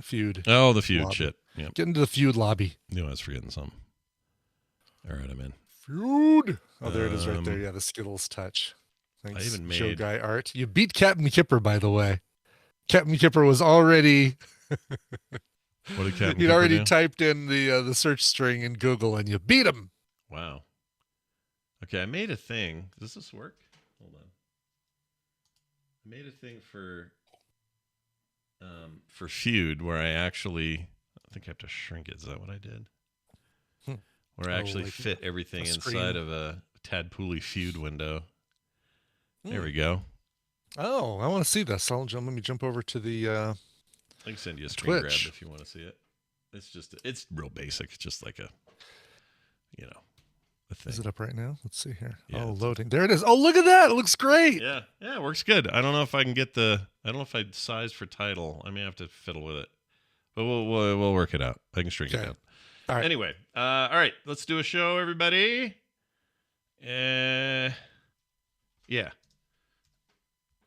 feud. Oh, the feud lobby. shit. Yeah. Get into the feud lobby. Knew I was forgetting something. All right, I'm in. Feud. Oh, there it is right there. Yeah, the Skittles touch. Thanks, I even Joe made Guy Art. You beat Captain Kipper, by the way. Captain Kipper was already. What did Captain He'd Kipper already do? typed in the search string in Google, and you beat him. Wow. Okay, I made a thing. Does this work? Hold on. I made a thing for feud where I actually, I think I have to shrink it. Is that what I did? Where I actually fit everything inside of a Tadpully feud window. There we go. Oh, I want to see this. Let me jump over to the I can send you a screen grab Twitch. if you want to see it. It's real basic. It's just like a thing. Is it up right now? Let's see here. Yeah, loading. There it is. Oh, look at that. It looks great. Yeah, it works good. I don't know if I can get I don't know if I sized for title. I may have to fiddle with it. But we'll work it out. I can shrink it down. All right. Anyway, all right. Let's do a show, everybody. Yeah,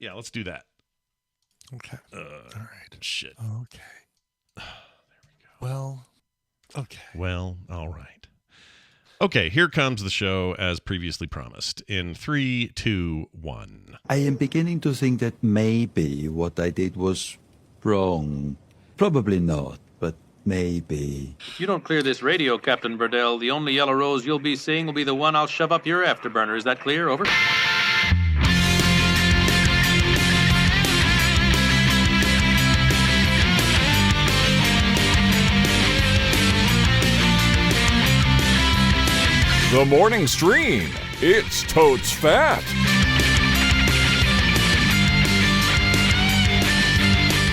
let's do that. Okay. All right. Shit. Okay. There we go. Well, okay. Well, all right. Okay, here comes the show as previously promised. In 3, 2, 1. I am beginning to think that maybe what I did was wrong. Probably not, but maybe. If you don't clear this radio, Captain Burdell, the only yellow rose you'll be seeing will be the one I'll shove up your afterburner. Is that clear? Over. The morning stream. It's totes fat.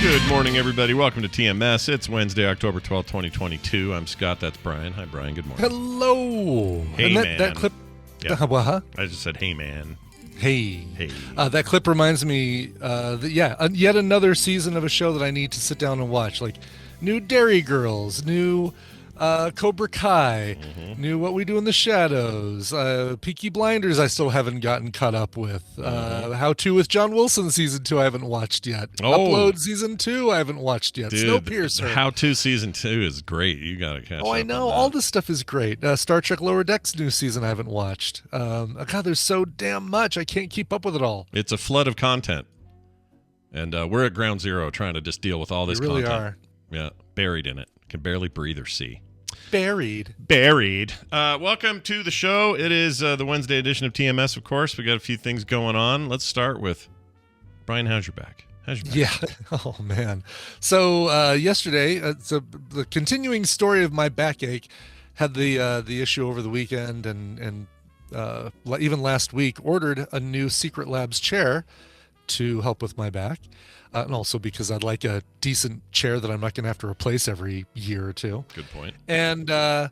Good morning, everybody. Welcome to TMS. It's Wednesday, October 12th, 2022. I'm Scott. That's Brian. Hi, Brian. Good morning. Hello. Hey, and man. that clip. Yeah. Huh? I just said, hey, man. Hey. Hey. That clip reminds me, yet another season of a show that I need to sit down and watch. Like new Dairy Girls, new Cobra Kai, new What We Do in the Shadows, Peaky Blinders I still haven't gotten caught up with, How To with John Wilson season 2 I haven't watched yet, Upload season 2 I haven't watched yet, Dude, Snowpiercer. How To season 2 is great. You got to catch up. I know. All this stuff is great. Star Trek Lower Decks new season I haven't watched. God, there's so damn much. I can't keep up with it all. It's a flood of content. And we're at ground zero trying to just deal with all this We really content. are. Yeah, buried in it. Can barely breathe or see. Buried. Welcome to the show. It is the Wednesday edition of TMS, of course. We got a few things going on. Let's start with Brian. How's your back? Yeah. Oh man. So yesterday, the continuing story of my backache had the issue over the weekend, and even last week ordered a new Secret Labs chair to help with my back. And also because I'd like a decent chair that I'm not going to have to replace every year or two. Good point. And it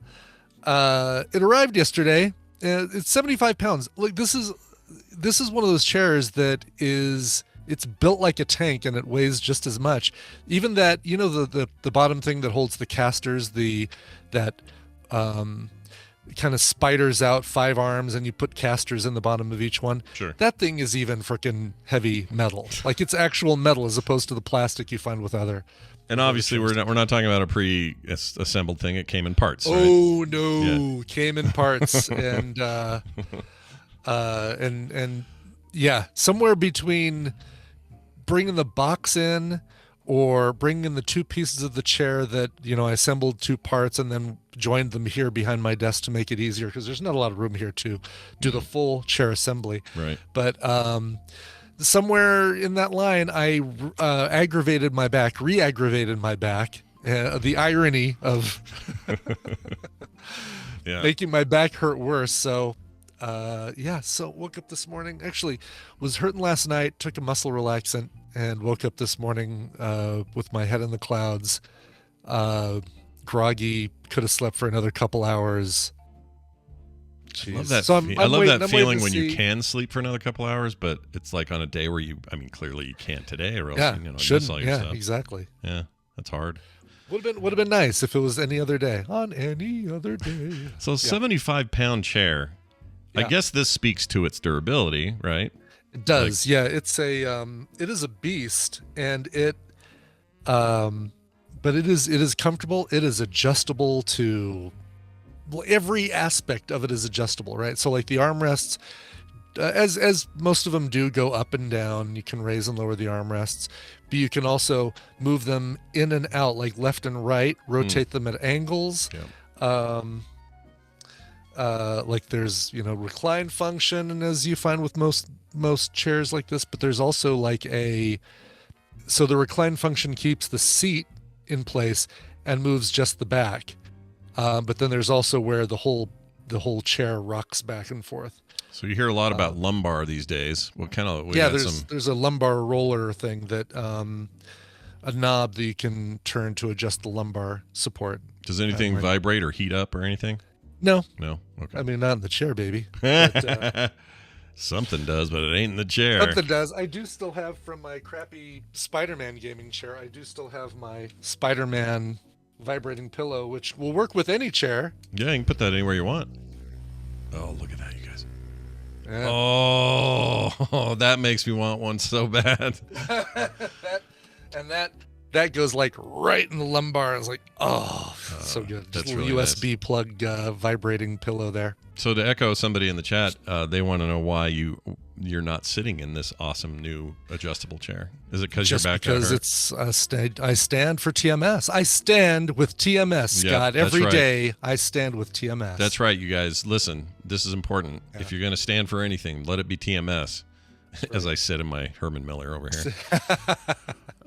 arrived yesterday. It's 75 pounds. Look, this is one of those chairs that it's built like a tank and it weighs just as much. Even that, the bottom thing that holds the casters, that kind of spiders out 5 arms and you put casters in the bottom of each one. Sure. That thing is even freaking heavy metal. Like it's actual metal as opposed to the plastic you find with other. And obviously we're not talking about a pre-assembled thing. It came in parts. Right? Oh no, came in parts and yeah, somewhere between bringing the box in or bringing in the 2 pieces of the chair that, I assembled 2 parts and then joined them here behind my desk to make it easier because there's not a lot of room here to do the full chair assembly. Right. But somewhere in that line, I re-aggravated my back. The irony of making my back hurt worse. So, so woke up this morning. Actually, was hurting last night, took a muscle relaxant, and woke up this morning with my head in the clouds. Groggy, could have slept for another couple hours. Jeez. I love that feeling when you can sleep for another couple hours, but it's like on a day where clearly you can't today, or else miss all your stuff. Exactly. Yeah, that's hard. Would have been nice if it was any other day. On any other day. So 75-pound chair. Yeah. I guess this speaks to its durability, right? It does. It is a beast, and But it is comfortable. It is adjustable to every aspect of it is adjustable, right? So like the armrests, as most of them do, go up and down. You can raise and lower the armrests, but you can also move them in and out, like left and right, rotate them at angles. Yeah. Like there's, recline function, and as you find with most chairs like this, but there's also like so the recline function keeps the seat in place and moves just the back. But then there's also where the whole chair rocks back and forth. So you hear a lot about lumbar these days. What kind of? There's a lumbar roller thing that a knob that you can turn to adjust the lumbar support. Does anything vibrate or heat up or anything? No. Okay. I mean, not in the chair, baby. But, something does, but it ain't in the chair. Something does. I do still have from my crappy Spider-Man gaming chair. I do still have my Spider-Man vibrating pillow, which will work with any chair. Yeah, you can put that anywhere you want. Oh, look at that, you guys. Yeah. Oh, that makes me want one so bad. that goes like right in the lumbar. It's like, so good. Just That's a little really USB plug vibrating pillow there. So to echo somebody in the chat, they want to know why you're not sitting in this awesome new adjustable chair. Is it because your back got hurt? Just because I stand for TMS. I stand with TMS, Scott. Yep, Every right. day I stand with TMS. That's right, you guys. Listen, this is important. Yeah. If you're going to stand for anything, let it be TMS. Right. As I said in my Herman Miller over here.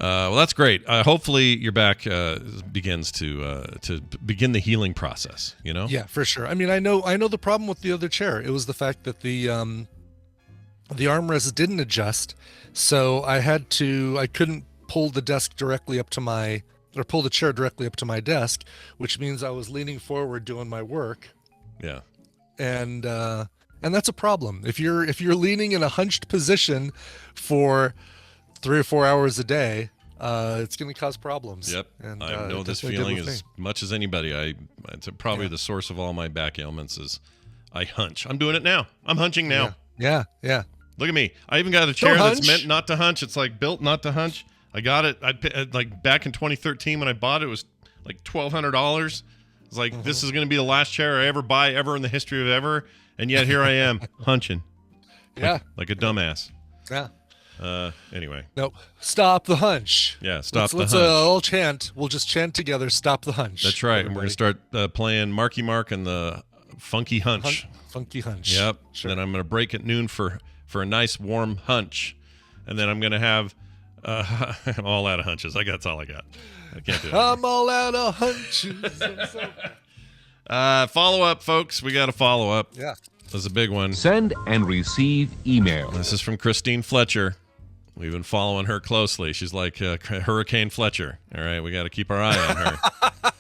Well, that's great. Hopefully, your back begins to begin the healing process. Yeah, for sure. I mean, I know the problem with the other chair. It was the fact that the armrest didn't adjust, so I couldn't pull the desk directly up to pull the chair directly up to my desk, which means I was leaning forward doing my work. Yeah. And that's a problem. If you're leaning in a hunched position for 3 or 4 hours a day, it's going to cause problems. Yep. And, I know this feeling as much as anybody. It's probably the source of all my back ailments is I hunch. I'm doing it now. I'm hunching now. Yeah. Look at me. I even got a chair that's meant not to hunch. It's like built not to hunch. I got it. Like back in 2013 when I bought it, it was like $1,200. It's like, this is going to be the last chair I ever buy ever in the history of ever. And yet here I am hunching. Like a dumbass. Yeah. Anyway. No, stop the hunch. Yeah, stop the hunch. Let's all chant. We'll just chant together, stop the hunch. That's right. And we're going to start playing Marky Mark and the Funky Hunch. Funky Hunch. Yep. Sure. Then I'm going to break at noon for a nice warm hunch. And then I'm going to have I'm all out of hunches. That's all I got. I can't do it. I'm all out of hunches. Follow up, folks. We got a follow up. Yeah. That's a big one. Send and receive email. This is from Christine Fletcher. We've been following her closely. She's like Hurricane Fletcher. All right, we got to keep our eye on her.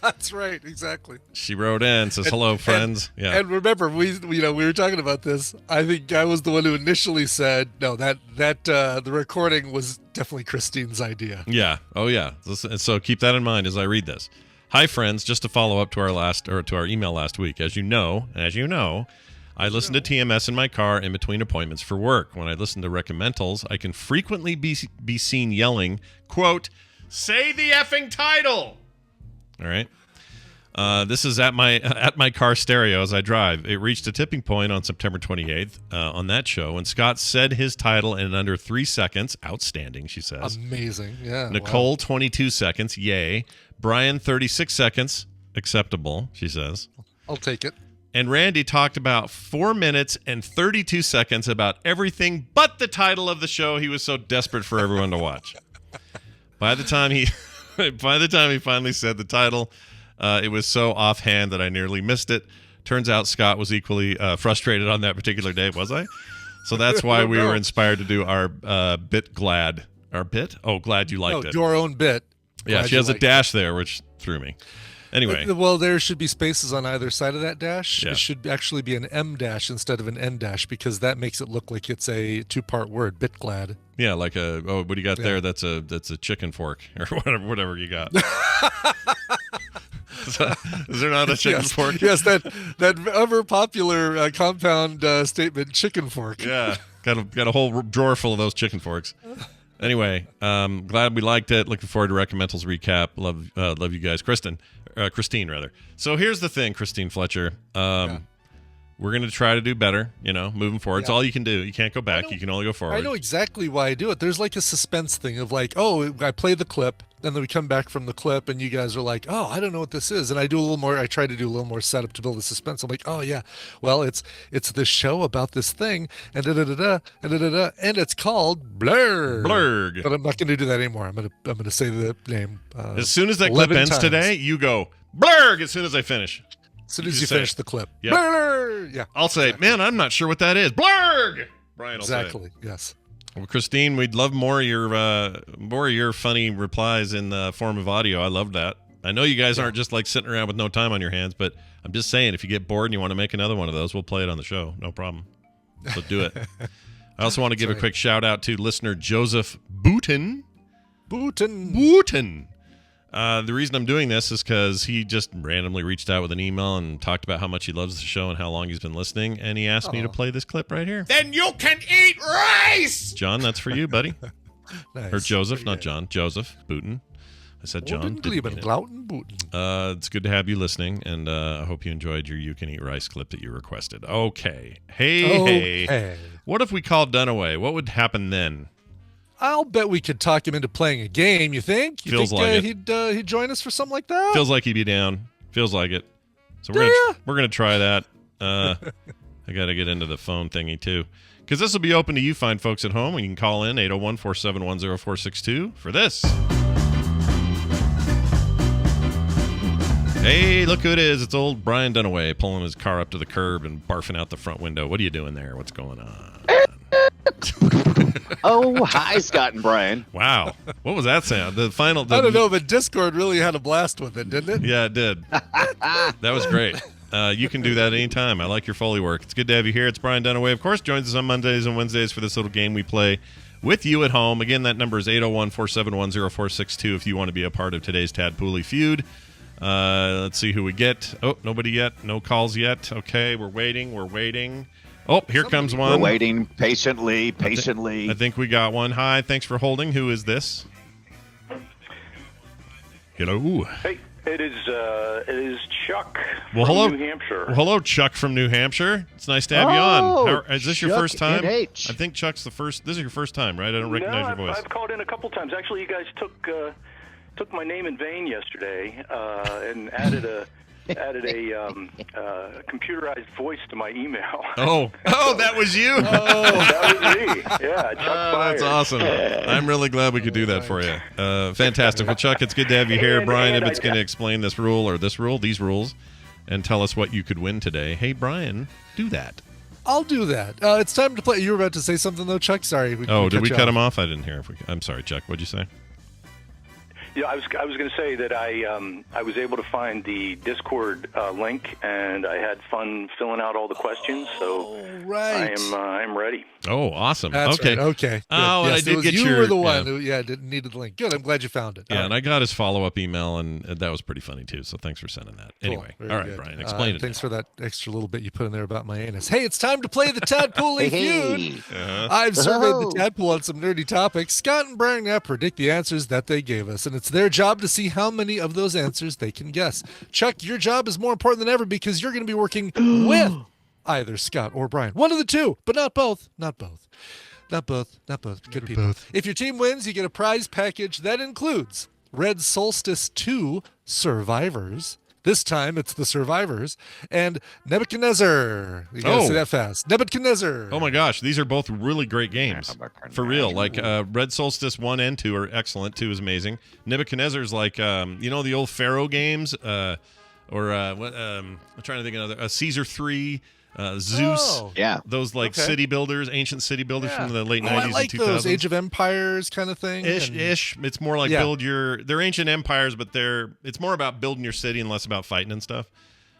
That's right, exactly. She wrote in, says, hello, friends. And remember, we were talking about this. I think I was the one who initially said, no, that the recording was definitely Christine's idea. Yeah. Oh, yeah. So keep that in mind as I read this. Hi, friends. Just to follow up to our email last week. As you know, I listen to TMS in my car in between appointments for work. When I listen to Recomentals, I can frequently be seen yelling, quote, say the effing title. All right. This is at my car stereo as I drive. It reached a tipping point on September 28th on that show when Scott said his title in under 3 seconds. Outstanding, she says. Amazing. Yeah. Nicole, wow. 22 seconds. Yay. Brian, 36 seconds. Acceptable, she says. I'll take it. And Randy talked about 4 minutes and 32 seconds about everything but the title of the show he was so desperate for everyone to watch. By the time he finally said the title, it was so offhand that I nearly missed it. Turns out Scott was equally frustrated on that particular day, was I? So that's why we were inspired to do our bit glad. Our bit? Oh, glad you liked it. Your own bit. Yeah, Glad she has a dash it. there, which threw me. Anyway. Well, there should be spaces on either side of that dash. Yeah. It should actually be an M dash instead of an N dash because that makes it look like it's a 2-part word, bit glad. Yeah, like what do you got there? That's a chicken fork or whatever you got. Is there not a chicken fork? Yes, that ever popular compound statement, chicken fork. Yeah, got a whole drawer full of those chicken forks. Anyway, glad we liked it. Looking forward to Recomentals recap. Love you guys. Christine, rather. So here's the thing, Christine Fletcher. We're going to try to do better, moving forward. It's all you can do. You can't go back. You can only go forward. I know exactly why I do it. There's like a suspense thing of like, oh, I play the clip, and then we come back from the clip, and you guys are like, oh, I don't know what this is. And I do a little more. I try to do a little more setup to build the suspense. I'm like, oh, yeah, well, it's this show about this thing, and da-da-da-da, and da-da-da, and it's called Blurg. Blurg. But I'm not going to do that anymore. I'm gonna say the name. As soon as that clip ends today, you go, Blurg, as soon as I finish. As soon as you finish the clip. Yep. Blurg! Yeah. I'll say, man, I'm not sure what that is. Blurg! Brian will say it. Exactly, yes. Well, Christine, we'd love more of your funny replies in the form of audio. I love that. I know you guys aren't just like sitting around with no time on your hands, but I'm just saying, if you get bored and you want to make another one of those, we'll play it on the show. No problem. So do it. I also want to give a quick shout out to listener Joseph Booten. The reason I'm doing this is because he just randomly reached out with an email and talked about how much he loves the show and how long he's been listening, and he asked me to play this clip right here. Then you can eat rice! John, that's for you, buddy. Nice. Or Joseph, not John. Joseph Booten. I said John. It's good to have you listening, and I hope you enjoyed your You Can Eat Rice clip that you requested. Okay. Hey. What if we called Dunaway? What would happen then? I'll bet we could talk him into playing a game. You think? Feels like it. He'd join us for something like that? Feels like he'd be down. Feels like it. So we're gonna try that. I got to get into the phone thingy too, because this will be open to you fine folks at home. You can call in 801-471-0462 for this. Hey, look who it is. It's old Brian Dunaway pulling his car up to the curb and barfing out the front window. What are you doing there? What's going on? Oh, hi, Scott and Brian. Wow. What was that sound? I don't know, but Discord really had a blast with it, didn't it? Yeah, it did. That was great. You can do that anytime. I like your Foley work. It's good to have you here. It's Brian Dunaway, of course, joins us on Mondays and Wednesdays for this little game we play with you at home. Again, that number is 801-471-0462 if you want to be a part of today's Tadpully feud. Let's see who we get. Oh, nobody yet. No calls yet. Okay, we're waiting. Oh, here comes one. We're waiting patiently. I think we got one. Hi, thanks for holding. Who is this? Hello. Hey, it is Chuck from New Hampshire. Well, hello, Chuck from New Hampshire. It's nice to have you on. Is this your first time? NH. I think Chuck's the first. This is your first time, right? I don't recognize your voice. I've called in a couple times. Actually, you guys took my name in vain yesterday and added a computerized voice to my email. Oh, that was you? That was me. Yeah, Chuck that's awesome. I'm really glad we could do that for you. Fantastic. Well, Chuck, it's good to have you here. Brian Ibbott's going to explain these rules, and tell us what you could win today. Hey, Brian, do that. I'll do that. It's time to play. You were about to say something, though, Chuck? Sorry. Did we cut him off? I didn't hear. I'm sorry, Chuck. What'd you say? Yeah, I was going to say that I was able to find the Discord link, and I had fun filling out all the questions. So right. I'm ready. Oh, awesome. That's okay. Right. Okay. Oh, yes, I did get you your. You were the one who needed the link. Good. I'm glad you found it. Yeah, and I got his follow-up email, and that was pretty funny too. So thanks for sending that. Cool. Anyway, Very all right, good. Brian, explain it. Thanks for that extra little bit you put in there about my anus. Hey, it's time to play the Tadpully feud. I've surveyed the tadpole on some nerdy topics. Scott and Brian now predict the answers that they gave us, and it's their job to see how many of those answers they can guess. Chuck, your job is more important than ever because you're going to be working with either Scott or Brian. One of the two, but not both. Not both. Good people. Both. If your team wins, you get a prize package that includes Red Solstice 2 Survivors. This time it's the Survivors and Nebuchadnezzar. You gotta say that fast. Nebuchadnezzar. Oh my gosh, these are both really great games. For real. Like Red Solstice 1 and 2 are excellent. 2 is amazing. Nebuchadnezzar's like the old Pharaoh games, I'm trying to think of another. Caesar 3. Zeus, those ancient city builders from the late 90s I like and 2000s. Those Age of Empires kind of thing. Ish. It's more like they're ancient empires, but it's more about building your city and less about fighting and stuff.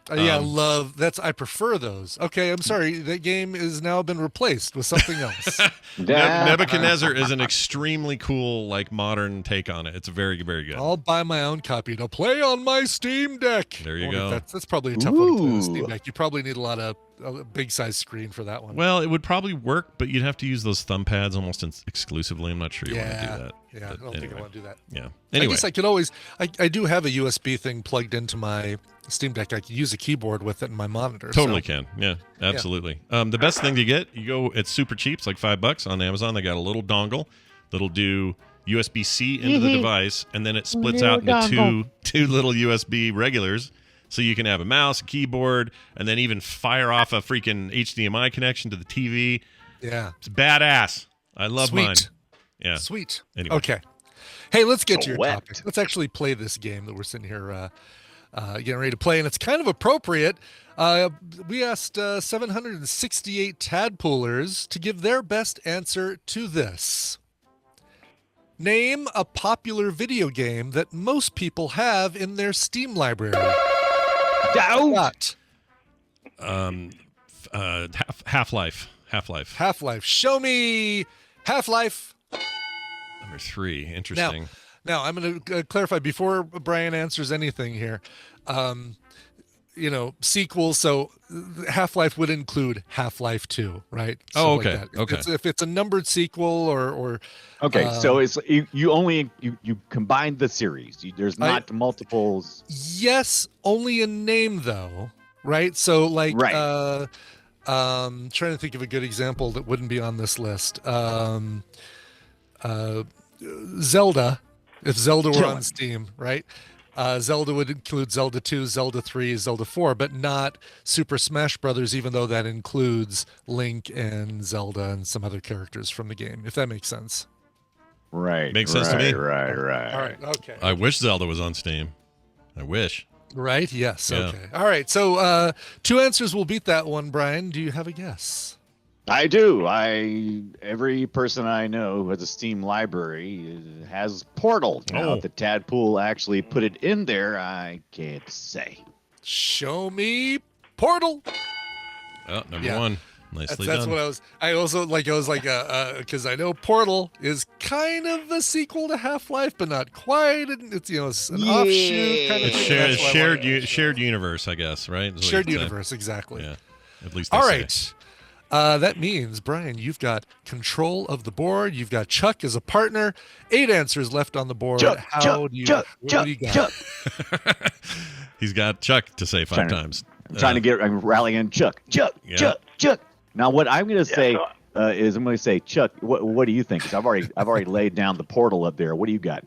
I prefer those. Okay, I'm sorry. That game has now been replaced with something else. Nebuchadnezzar is an extremely cool, modern take on it. It's very, very good. I'll buy my own copy to play on my Steam Deck. There you go. That's probably a tough one to play on Steam Deck. You probably need a lot of a big size screen for that one. Well, it would probably work, but you'd have to use those thumb pads almost exclusively. I'm not sure you want to do that. Yeah, I don't think I want to do that. Yeah. I Anyway, guess I could always. I do have a USB thing plugged into my Steam Deck. I could use a keyboard with it in my monitor. totally so. can. Yeah, absolutely. The best thing to get, you go. It's super cheap. It's like $5 on Amazon. They got a little dongle that'll do USB-C into the device, and then it splits out into two little USB regulars. So you can have a mouse, a keyboard, and then even fire off a freaking HDMI connection to the TV. Yeah. It's badass. I love Sweet. mine. Yeah. Sweet. Anyway. Okay. Hey, let's get to your Sweat. topic. Let's actually play this game that we're sitting here getting ready to play, and it's kind of appropriate. We asked 768 Tadpullers to give their best answer to this. Name a popular video game that most people have in their Steam library. Scott. Half-Life. Half-Life. Show me Half-Life. Number 3. Interesting. Now I'm going to clarify before Brian answers anything here. Sequels. So Half-Life would include Half-Life 2, right? Oh, Stuff okay. like that. Okay. If it's a numbered sequel or Okay, so it's you combine the series. There's not multiples. yes, only in name though, right? So like, Right. trying to think of a good example that wouldn't be on this list. Zelda, if Zelda were on Steam, right? Zelda would include Zelda 2, Zelda 3, Zelda 4, but not Super Smash Brothers, even though that includes Link and Zelda and some other characters from the game, if that makes sense. Right. Makes sense to me. Right. All right, okay. I wish Zelda was on Steam. I wish. Right, yes, Yeah. okay. All right, so 2 answers will beat that one, Brian. Do you have a guess? I do. Every person I know who has a Steam library has Portal. Now, if the Tadpool actually put it in there, I can't say. Show me Portal. Oh, number Yeah. 1. Nicely That's done. what I was because I know Portal is kind of a sequel to Half-Life, but not quite. It's it's an offshoot kind of It's thing. shared, That's why I shared, wanted to- shared universe, I guess, right? Is what shared you'd say. universe, exactly. Yeah, at least they All say. right. That means, Brian, you've got control of the board. You've got Chuck as a partner. 8 answers left on the board. Chuck, What do you got? He's got Chuck to say 5 times. I'm rallying Chuck. Yeah. Chuck. Now, what I'm going to say so- is, I'm going to say, Chuck, what do you think? 'Cause I've already laid down the Portal up there. What do you got?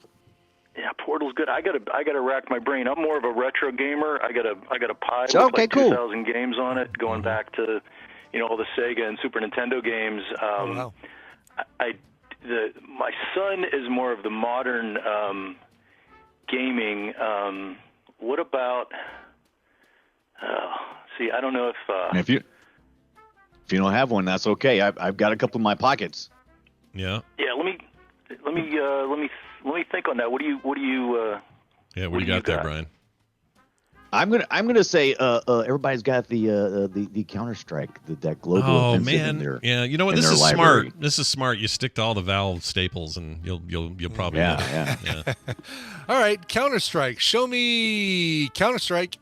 Yeah, Portal's good. I gotta rack my brain. I'm more of a retro gamer. I got a pie with Okay, like cool. 2,000 games on it, going back to all the Sega and Super Nintendo games. Wow. My son is more of the modern gaming. What about? I don't know if. If you don't have one, that's okay. I've got a couple in my pockets. Yeah. Yeah, let me think on that. What do you? Yeah, what What do you do got you there, got? Brian? I'm gonna say everybody's got the Counter-Strike, that global Oh offensive in man, there. yeah. You know what? in This their is library. smart. This is smart. You stick to all the Valve staples, and you'll probably Yeah, win. yeah. Yeah. All right, Counter-Strike. Show me Counter-Strike.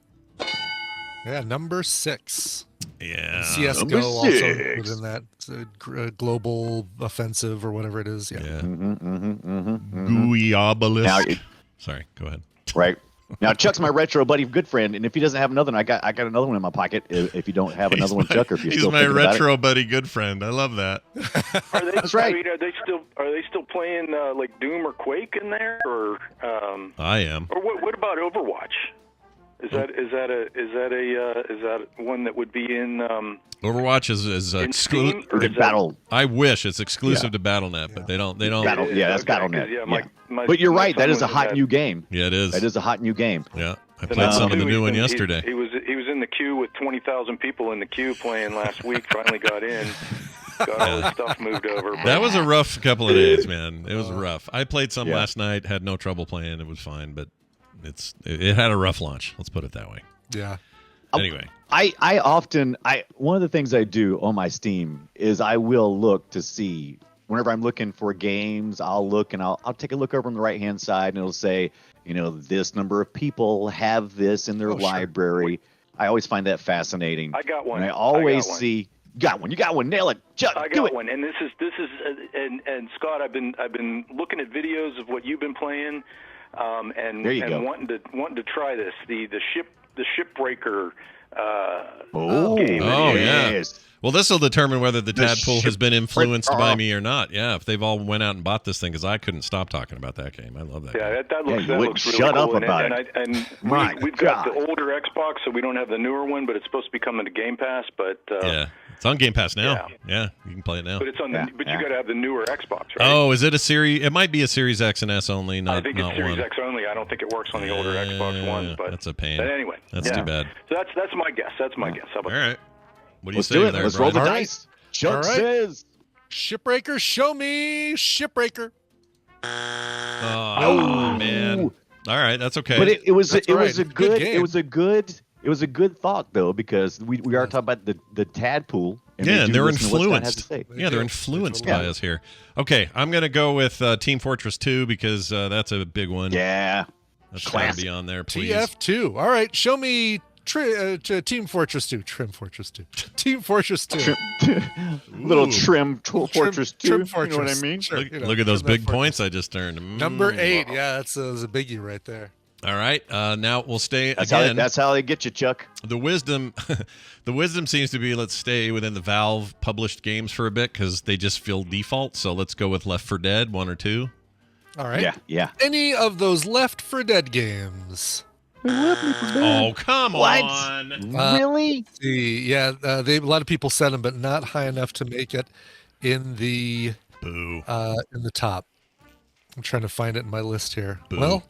Yeah, number 6. Yeah. CS:GO number also 6. within that. It's a global offensive or whatever it is. Yeah. Yeah. Mm-hmm. Gooey obelisk. Now, Sorry. Go ahead. right now, Chuck's my retro buddy, good friend, and if he doesn't have another one, I got another one in my pocket. If you don't have another one, Chuck, or if you're He's still my thinking about it. retro buddy, good friend. I love that. Are they? That's right. I mean, are they still playing like Doom or Quake in there, or I am. or what about Overwatch? Is that one that would be in? Overwatch is In Steam, exclusive. or The is that- battle. I wish it's exclusive to BattleNet, but they don't. Battle. Yeah, that's Okay, 'cause, BattleNet. yeah, Yeah. my But you're my right. son That is was a in hot that. new game. Yeah, it is. That is a hot new game. Yeah, I And played some of the too, new one he- yesterday. He was in the queue with 20,000 people in the queue playing last week. Finally got in. Got all his stuff moved over. but- That was a rough couple of days, man. It was rough. I played some Yeah. last night, had no trouble playing. It was fine, but it had a rough launch. Let's put it that way. Yeah. Anyway, I often one of the things I do on my Steam is I will look to see whenever I'm looking for games, I'll look and I'll take a look over on the right hand side and it'll say, this number of people have this in their Oh, sure. library. I always find that fascinating. I got one. And I always got one. see. You got one. Nail it, Chuck. I do got it. one, and this is and Scott, I've been looking at videos of what you've been playing, and There you go. wanting to try this the shipbreaker. Game. Oh, yes. yeah. Well, this will determine whether the The Tadpool has been influenced shipbreaker. by me or not. Yeah, if they've all went out and bought this thing, because I couldn't stop talking about that game. I love that Yeah, game. that Yeah, looks you that wouldn't looks really shut cool. up about and My we've got God. the older Xbox, so we don't have the newer one, but it's supposed to be coming to Game Pass. But Yeah, it's on Game Pass now. Yeah, you can play it now. but it's on Yeah, but yeah. you got to have the newer Xbox, right? Oh, is it a series? It might be a Series X and S only, I not think it's Series one. X only. I don't think it works on the older Xbox ones. But that's a pain. But anyway, That's too bad. So that's my guess. That's my guess. How All about right. What do you Let's say do it. there, Let's roll the Brian? All right. dice. Chuck All right. says. Shipbreaker, show me Shipbreaker. Oh, man. All right, that's okay. But it was That's it right. was a It's a good good game. it was a good thought though, because we are talking about the Tadpool. And yeah, and they're listen to what Scott has to influenced. say. Yeah, they're do. influenced They by totally us here. Okay, I'm going to go with Team Fortress 2 because that's a big one. Yeah. That's got to classic. be on there, please. TF2. All right, show me Team Fortress 2. Trim Fortress 2. Team Fortress 2. Little Ooh. trim Fortress 2. Trim You know what I Fortress. mean? Sure, Look, you know, look at those trim that big fortress. points I just turned. Number 8. Yeah, that's a biggie right there. All right, now we'll stay That's again. that's how they get you, Chuck. The wisdom seems to be let's stay within the Valve published games for a bit because they just feel default. So let's go with Left 4 Dead 1 or 2. All right. Yeah. Any of those Left 4 Dead games? Oh, come What? on. Really? Yeah, a lot of people said them, but not high enough to make it in the Boo. top. I'm trying to find it in my list here. Boo. Well,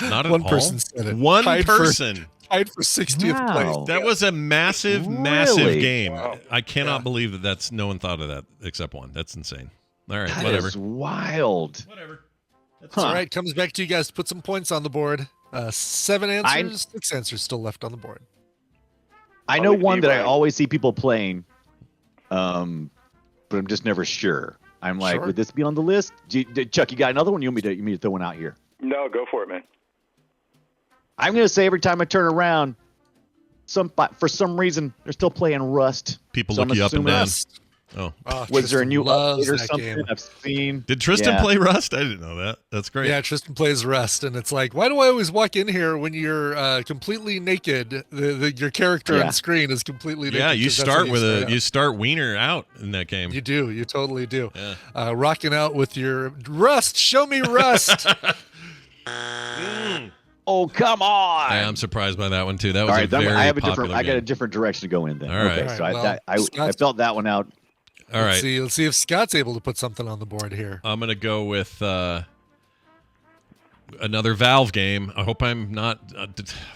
Not at one all. person said it. One Tied person. tied for 60th Wow. place. That was a massive Really? game. Wow. I cannot Yeah. believe that's no one thought of that except one. That's insane. All right, That whatever. is wild. Whatever. That's All right, comes back to you guys to put some points on the board. 7 I- answers, 6 answers still left on the board. I know Probably one that I Brian. always see people playing, but I'm just never sure. I'm like, Sure. would this be on the list? Chuck, you got another one? You want me to throw one out here? No, go for it, man. I'm going to say every time I turn around, for some reason, they're still playing Rust. People So look I'm you up and assuming- down. Rust. Oh. Oh, Was there a Tristan new loves update or that something game. I've seen? Did Tristan Yeah. play Rust? I didn't know that. That's great. Yeah, Tristan plays Rust, and it's like, why do I always walk in here when you're completely naked? Your character Yeah. on screen is completely naked. Yeah, you 'cause that's how start with start out. you start wiener out in that game. You do. You totally do. Yeah. Rocking out with your Rust. Show me Rust. Oh, come on! I'm surprised by that one too. That was All right, a very I have a popular different. I got a game. different direction to go in then. All right. Okay, so All right, I well, I felt that one out. All right, Let's see if Scott's able to put something on the board here. I'm gonna go with another Valve game. I hope I'm not. I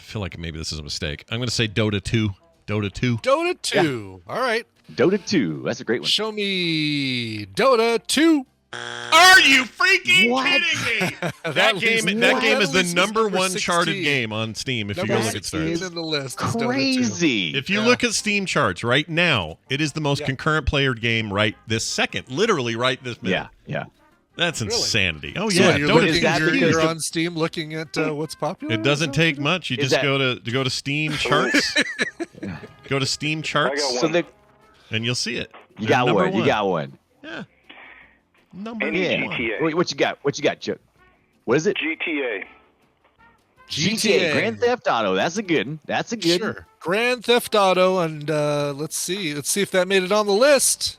feel like maybe this is a mistake. I'm gonna say Dota 2. Dota 2. Dota 2. All right. Dota 2. That's a great one. Show me Dota 2. Are you freaking What? kidding me? That That game is the least number one 16. charted game on Steam. If you Number go look at 16 stars. in the list. is Dota 2. Crazy. If you Yeah. look at Steam charts right now, it is the most Yeah. concurrent played game right this second. Literally right this minute. Yeah. That's insanity. Oh So yeah, you're, Dota looking, is that you're, because you're the- on Steam looking at what's popular? It doesn't take much. You Is just that- go to Steam charts. Go to Steam I charts, got So one. they, and you'll see it. you They're got number one. You got one. Yeah. Number Any Yeah. one. GTA. Wait, what you got? What you got, Chuck? What is it? GTA. GTA. Grand Theft Auto. That's a good one. That's a good one. Sure. Grand Theft Auto, and let's see if that made it on the list.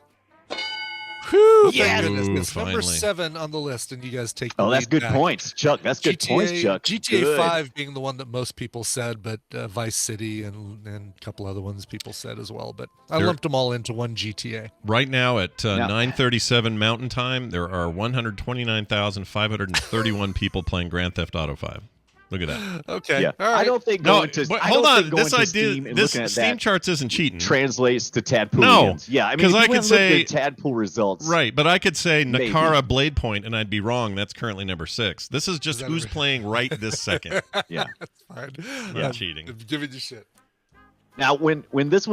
Whew, Yes. thank goodness. Ooh, It's number finally. 7 on the list, and you guys take the Oh, that's lead good back. points, Chuck. That's good points, Chuck. GTA Good. 5 being the one that most people said, but Vice City and a couple other ones people said as well. But I There- lumped them all into one GTA. Right now at Now- 9:37 Mountain Time, there are 129,531 people playing Grand Theft Auto 5. Look at that. Okay. Yeah. All right. I don't think No, going to. but I hold don't on. think going This to idea, Steam and this looking at Steam that charts isn't cheating. translates to Tadpool. No, Yeah, I mean, 'cause if you I went could and looked say- at Tadpool results. Right, but I could say Maybe. Nakara Blade Point, and I'd be wrong. That's currently number 6. This is just that who's a- playing right this second. Yeah. Fine. Not cheating. I'm giving you shit. Now, when this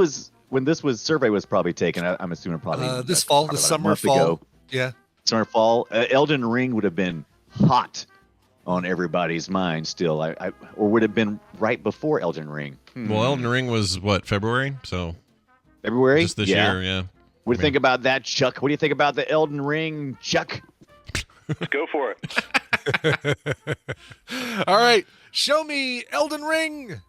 survey was probably taken, I'm assuming probably This fall, about this a summer, month fall. ago. Yeah. Summer fall. Elden Ring would have been hot on everybody's mind still. Or would have been right before Elden Ring. Well, Elden Ring was what, February? So February? just this year, yeah. What do you think about that, Chuck? What do you think about the Elden Ring, Chuck? Go for it. All right, show me Elden Ring.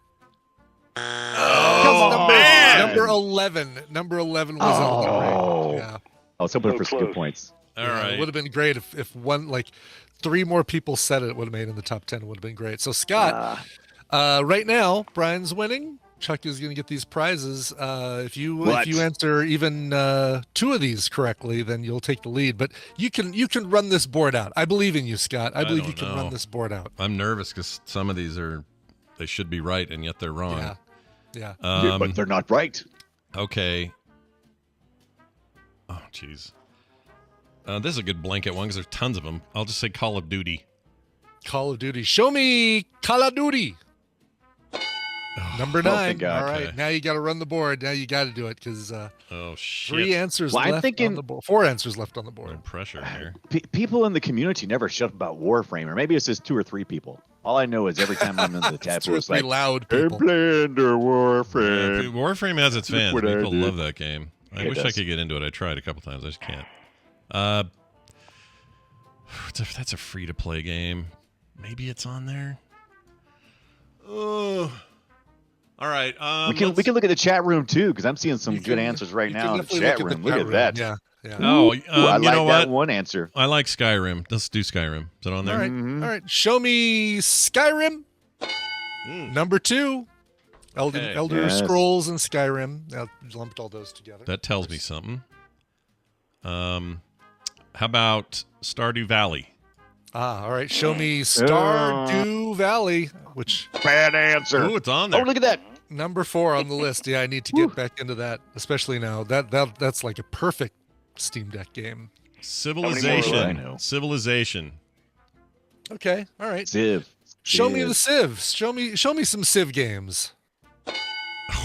Oh, man. Number 11. Number 11 was Elden Ring. Yeah. I was hoping So for some close. good points. All Yeah, right. It would have been great if one, like, 3 more people said it. It would have made in the top 10. It would have been great. So, Scott, right now, Brian's winning. Chuck is going to get these prizes. If you answer even 2 of these correctly, then you'll take the lead. But you can run this board out. I believe in you, Scott. I believe you can run this board out. I'm nervous because some of these they should be right, and yet they're wrong. Yeah. But they're not right. Okay. Oh, jeez. This is a good blanket one because there's tons of them. I'll just say Call of Duty. Call of Duty. Show me Call of Duty. Number 9. thank God. All right. Okay. Now you got to run the board. Now you got to do it because Oh, shit. 3 answers Well, I'm left thinking- on the board. 4 answers left on the No board. pressure here. People in the community never shut up about Warframe, or maybe it's just 2 or 3 people. All I know is every time I'm in the tab 2 or it's 3 like, loud I'm people. playing the Yeah, Warframe. Warframe has its fans. what I People did. love that game. I It wish I does. could get into it. I tried a couple times. I just can't. That's a free-to-play game. Maybe it's on there. Oh. All right. We can look at the chat room too, because I'm seeing some You good can- answers right you now can in the definitely chat the room. Look at room. that. Yeah. Yeah. Oh, Ooh, I you like know that what? one answer. I like Skyrim. Let's do Skyrim. Is it on there? All right. All right. Show me Skyrim. Number 2. Okay. Elder Yes. Scrolls and Skyrim. I lumped all those together. That tells me something. How about Stardew Valley? All right. Show me Stardew Valley, which Bad answer. Ooh, it's on Oh, there. look at that. number 4 on the list. Yeah, I need to get back into that, especially now. That's like a perfect Steam Deck game. Civilization. I know. Civilization. Okay. All right. Civ. Show me the Civs. Show me some Civ games.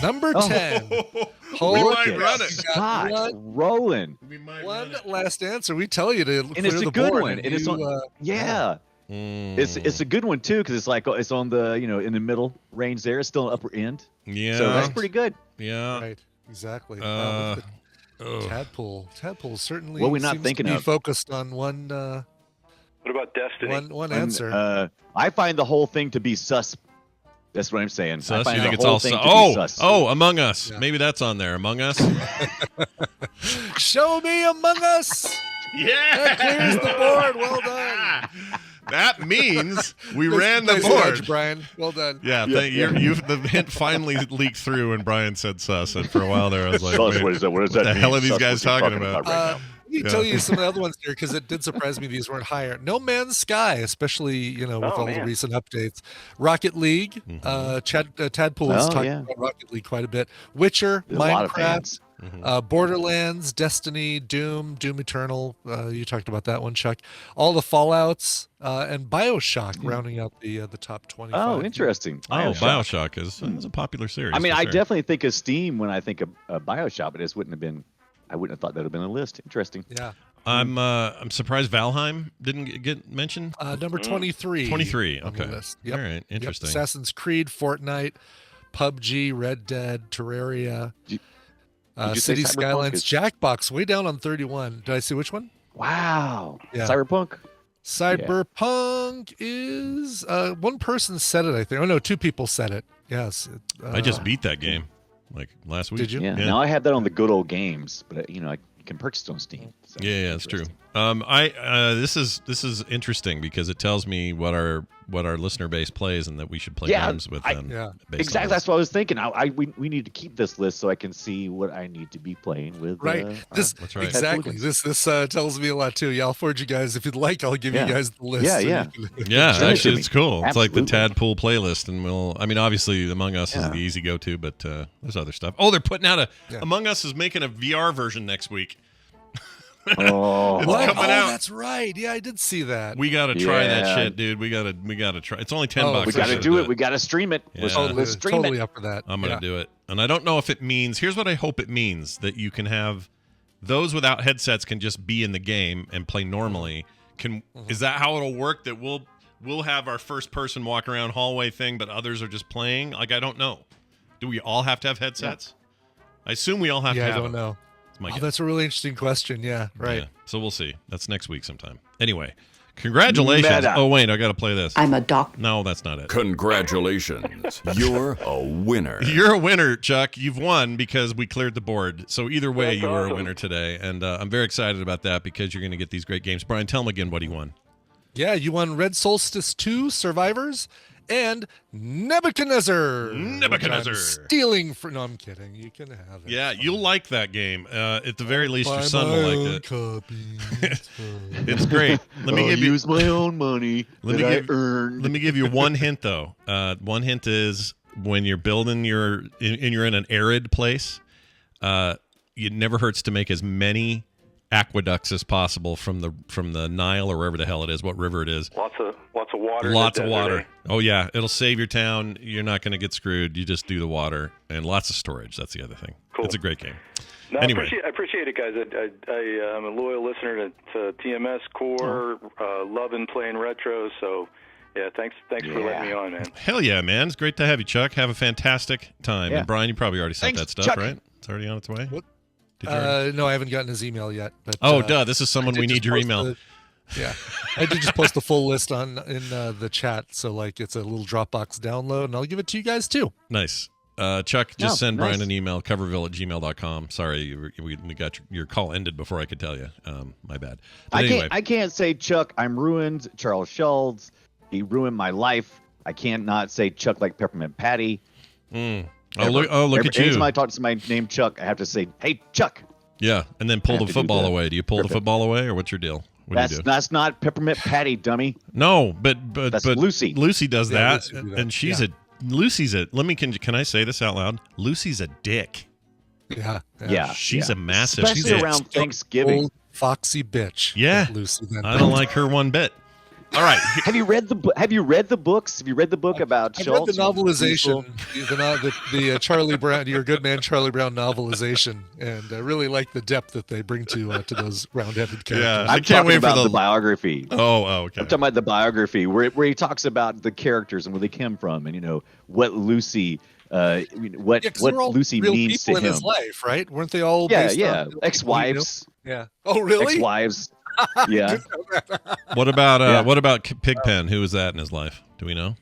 Number 10. We Holy might run it. Scott, One- rolling. One last answer. We tell you to clear And it's the a good board, one. And it's you, on, yeah. It's a good one too, because it's like it's on the in the middle range there. It's still an upper end. Yeah. So that's pretty good. Yeah. right. Exactly. Ugh. Tadpully certainly What are we not seems thinking to be of? focused on one What about Destiny? one And, answer. I find the whole thing to be sus. That's what I'm saying. I Sus? find You think the it's whole all thing sus? to be sus. Oh, Among Us. Yeah. Maybe that's on there. Among Us. Show me Among Us. That clears the board. Well done. That means we Nice- ran the nice board. catch, Brian. Well done. Yeah, the hint finally leaked through when Brian said sus, and for a while there I was like, Sus, wait, what is that? What does what that the mean? hell are these Sus, guys what are you talking about? right now? Let me tell you some of the other ones here because it did surprise me these weren't higher. No Man's Sky, especially with all the man. recent updates. Rocket League, Tadpool has Oh, talked yeah. about Rocket League quite a bit. Witcher, There's a lot of Minecraft, fans. Borderlands, Destiny, Doom Eternal. You talked about that one, Chuck. All the Fallouts and BioShock rounding out the top 25. Oh, interesting. Oh, BioShock is a popular series. I mean, for I sure. definitely think of Steam when I think of BioShock, but this wouldn't have been. I wouldn't have thought that would have been on the list. Interesting. Yeah. I'm surprised Valheim didn't get mentioned. Number 23. 23. on the Okay. list. Yep. All right. Yep. Interesting. Assassin's Creed, Fortnite, PUBG, Red Dead, Terraria, Did you say City Cyberpunk Skylines, is- Jackbox, way down on 31. Did I see which one? Wow. Yeah. Cyberpunk. Cyberpunk is one person said it, I think. Oh no, 2 people said it. Yes. I just beat that game like last week. Did you? Yeah. Now I have that on the good old games, but I can purchase it on Steam. So Yeah, it's true. This is interesting because it tells me what our listener base plays and that we should play Yeah, games with them. Yeah. based on Exactly. this. That's what I was thinking. We need to keep this list so I can see what I need to be playing with. Right. This That's right. exactly. This tells me a lot too. Yeah, I'll forward you guys if you'd like. I'll give Yeah. you guys the list. Yeah, so yeah. you can- Yeah, Send it to actually, me. it's cool. It's like the Absolutely. Tadpool playlist, and obviously, Among Us is Yeah. the easy go-to, but there's other stuff. Oh, they're putting out Yeah. Among Us is making a VR version next week. Oh, It's What? coming Oh, out. that's right. Yeah, I did see that. We gotta try that Yeah. shit, dude. We gotta try. It's only $10. we got to should do it. We got to stream it. Yeah. Let's stream totally it. up for that. I'm gonna Yeah. do it, and I don't know if it means. Here's what I hope it means: that you can have those without headsets can just be in the game and play normally. Is that how it'll work? That we'll have our first person walk around hallway thing, but others are just playing. Like, I don't know. Do we all have to have headsets? I assume we all have to have I don't them. know. That's my Oh, guess. that's a really interesting question. Yeah, right. Yeah. So we'll see. That's next week sometime. Anyway, congratulations. Meta. Oh, wait, I got to play this. I'm a doctor. No, that's not it. Congratulations. You're a winner. You're a winner, Chuck. You've won because we cleared the board. So either way, That's you were a awesome. winner today. And I'm very excited about that because you're going to get these great games. Brian, tell them again what he won. Yeah, you won Red Solstice 2 Survivors and Nebuchadnezzar. Nebuchadnezzar. Which I'm stealing for. No, I'm kidding. You can have it. Yeah, you'll like that game. At the very least, your Buy son my will like own it. copy. It's great. Let me I'll give you use my own money Let that me I give- earned. Let me give you one hint, though. One hint is when you're building you're in an arid place, it never hurts to make as many aqueducts as possible from the Nile or wherever the hell it is, what river it is. Lots of water. in Lots the of desert, water. eh? Oh yeah, it'll save your town. You're not going to get screwed. You just do the water and lots of storage. That's the other thing. Cool. It's a great game. No, Anyway. I appreciate it, guys. I'm a loyal listener to TMS Core, loving playing retro. So, yeah, thanks for letting me on, man. Hell yeah, man. It's great to have you, Chuck. Have a fantastic time. Yeah. And Brian, you probably already sent Thanks, that stuff, Chuck. right? It's already on its way? What? Did you already- No, I haven't gotten his email yet. But duh. This is I someone did we just need your post email. Yeah, I did just post the full list in the chat, so like it's a little Dropbox download, and I'll give it to you guys too. Nice. Chuck, just No, send Brian nice. an email, coverville@gmail.com. Sorry, we got your call ended before I could tell you. My bad. But anyway, I can't say Chuck, I'm ruined. Charles Schultz, he ruined my life. I can't not say Chuck like Peppermint Patty. Oh, look at you. Anytime I talk to somebody named Chuck, I have to say, "Hey, Chuck." Yeah, and then pull I the have to do football that. away. Do you pull the Perfect. football away, or what's your deal? What do you do? That's not Peppermint Patty, dummy. No, but That's but Lucy. Lucy does Yeah, that, Lucy do that. and she's Yeah. Lucy's a. Let me. Can I say this out loud? Lucy's a dick. Yeah, Yeah, She's a massive especially dick. around Thanksgiving. Old foxy bitch. Yeah. that Lucy. Then I don't like her one bit. All right. Have you read the books? Have you read the book about I've Schultz? read the novelization, the Charlie Brown, your good man Charlie Brown novelization, and I really like the depth that they bring to those round-headed characters. Yeah. I I'm can't talking wait for about the- the biography. Oh, okay. I'm talking about the biography where he talks about the characters and where they came from, and what Lucy, what Yeah, 'cause they're all Lucy real means to people in him. his life, right? Weren't they all? Yeah, based yeah, on real ex-wives, people, you know? Yeah. Oh, really? ex-wives. Yeah, What about Yeah. what about Pigpen? Who was that in his life? Do we know?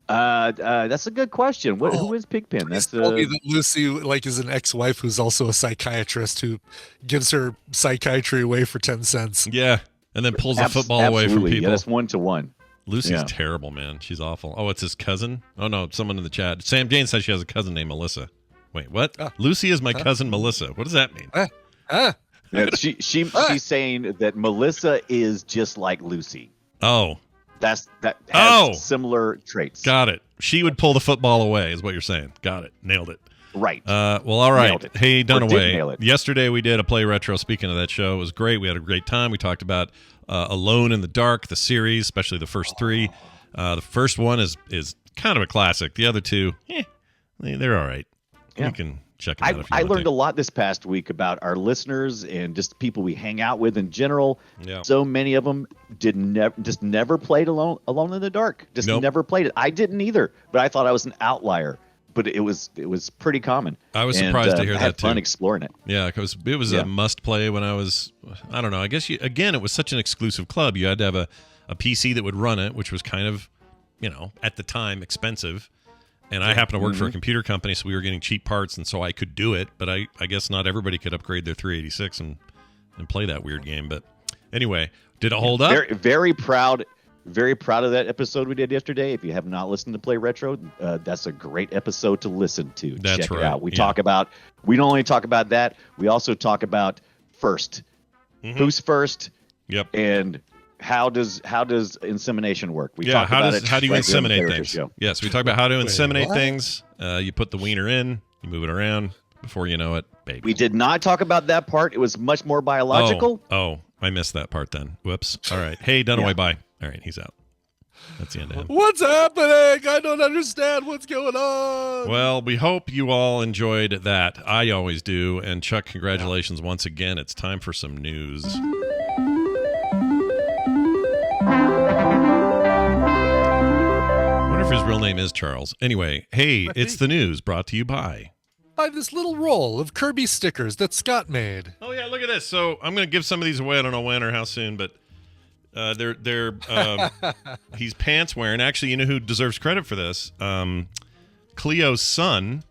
that's a good question. Who is Pigpen? Please That's tell me that Lucy is an ex-wife who's also a psychiatrist who gives her psychiatry away for 10 cents. Yeah, and then pulls the football away from absolutely. people. Yeah, that's 1-to-1. Lucy's Yeah. terrible, man. She's awful. Oh, it's his cousin? Oh, no, someone in the chat. Sam Jane says she has a cousin named Melissa. Wait, what? Lucy is my cousin Melissa. What does that mean? Yeah, she's saying that Melissa is just like Lucy. Oh, That has Oh! similar traits. got it. She would pull the football away, is what you're saying. Got it. Nailed it. Right. Well, all right. Nailed it. Hey, Or did nail Dunaway. it. Yesterday we did a Play Retro. Speaking of that show, it was great. We had a great time. We talked about Alone in the Dark, the series, especially the first three. The first one is kind of a classic. The other two, they're all right. Yeah. You can check them out if you I want learned to. a lot this past week about our listeners and just people we hang out with in general. Yeah. So many of them never played Alone in the Dark. Just Nope. never played it. I didn't either, but I thought I was an outlier. But it was pretty common. I was And, surprised to hear I had that, fun too. exploring it. Yeah, because it was Yeah. a must play when I was, I don't know. I guess, again, it was such an exclusive club. You had to have a PC that would run it, which was kind of, at the time, expensive. And I happened to work for a computer company, so we were getting cheap parts, and so I could do it. But I guess not everybody could upgrade their 386 and play that weird game. But anyway, did it hold up? Very, very proud of that episode we did yesterday. If you have not listened to Play Retro, that's a great episode to listen to. That's Check right, it out. We yeah. talk about, we don't only talk about that, we also talk about first. Who's first? Yep. And how does insemination work? We Yeah, talk how about does it how do you right there on the inseminate Play Retro things? show. Yes, we talk about how to inseminate what? things. You put the wiener in, you move it around. Before you know it, baby. We did not talk about that part. It was much more biological. Oh, I missed that part then. Whoops. All right. Hey, Dunaway, bye. All right, he's out. That's the end of him. What's happening? I don't understand what's going on. Well, we hope you all enjoyed that. I always do. And Chuck, congratulations once again. It's time for some news. his real name is Charles. Anyway, hey, it's the news brought to you by this little roll of Kirby stickers that Scott made. Oh yeah, look at this. So I'm going to give some of these away. I don't know when or how soon, but they're he's pants wearing. Actually, you know who deserves credit for this? Cleo's son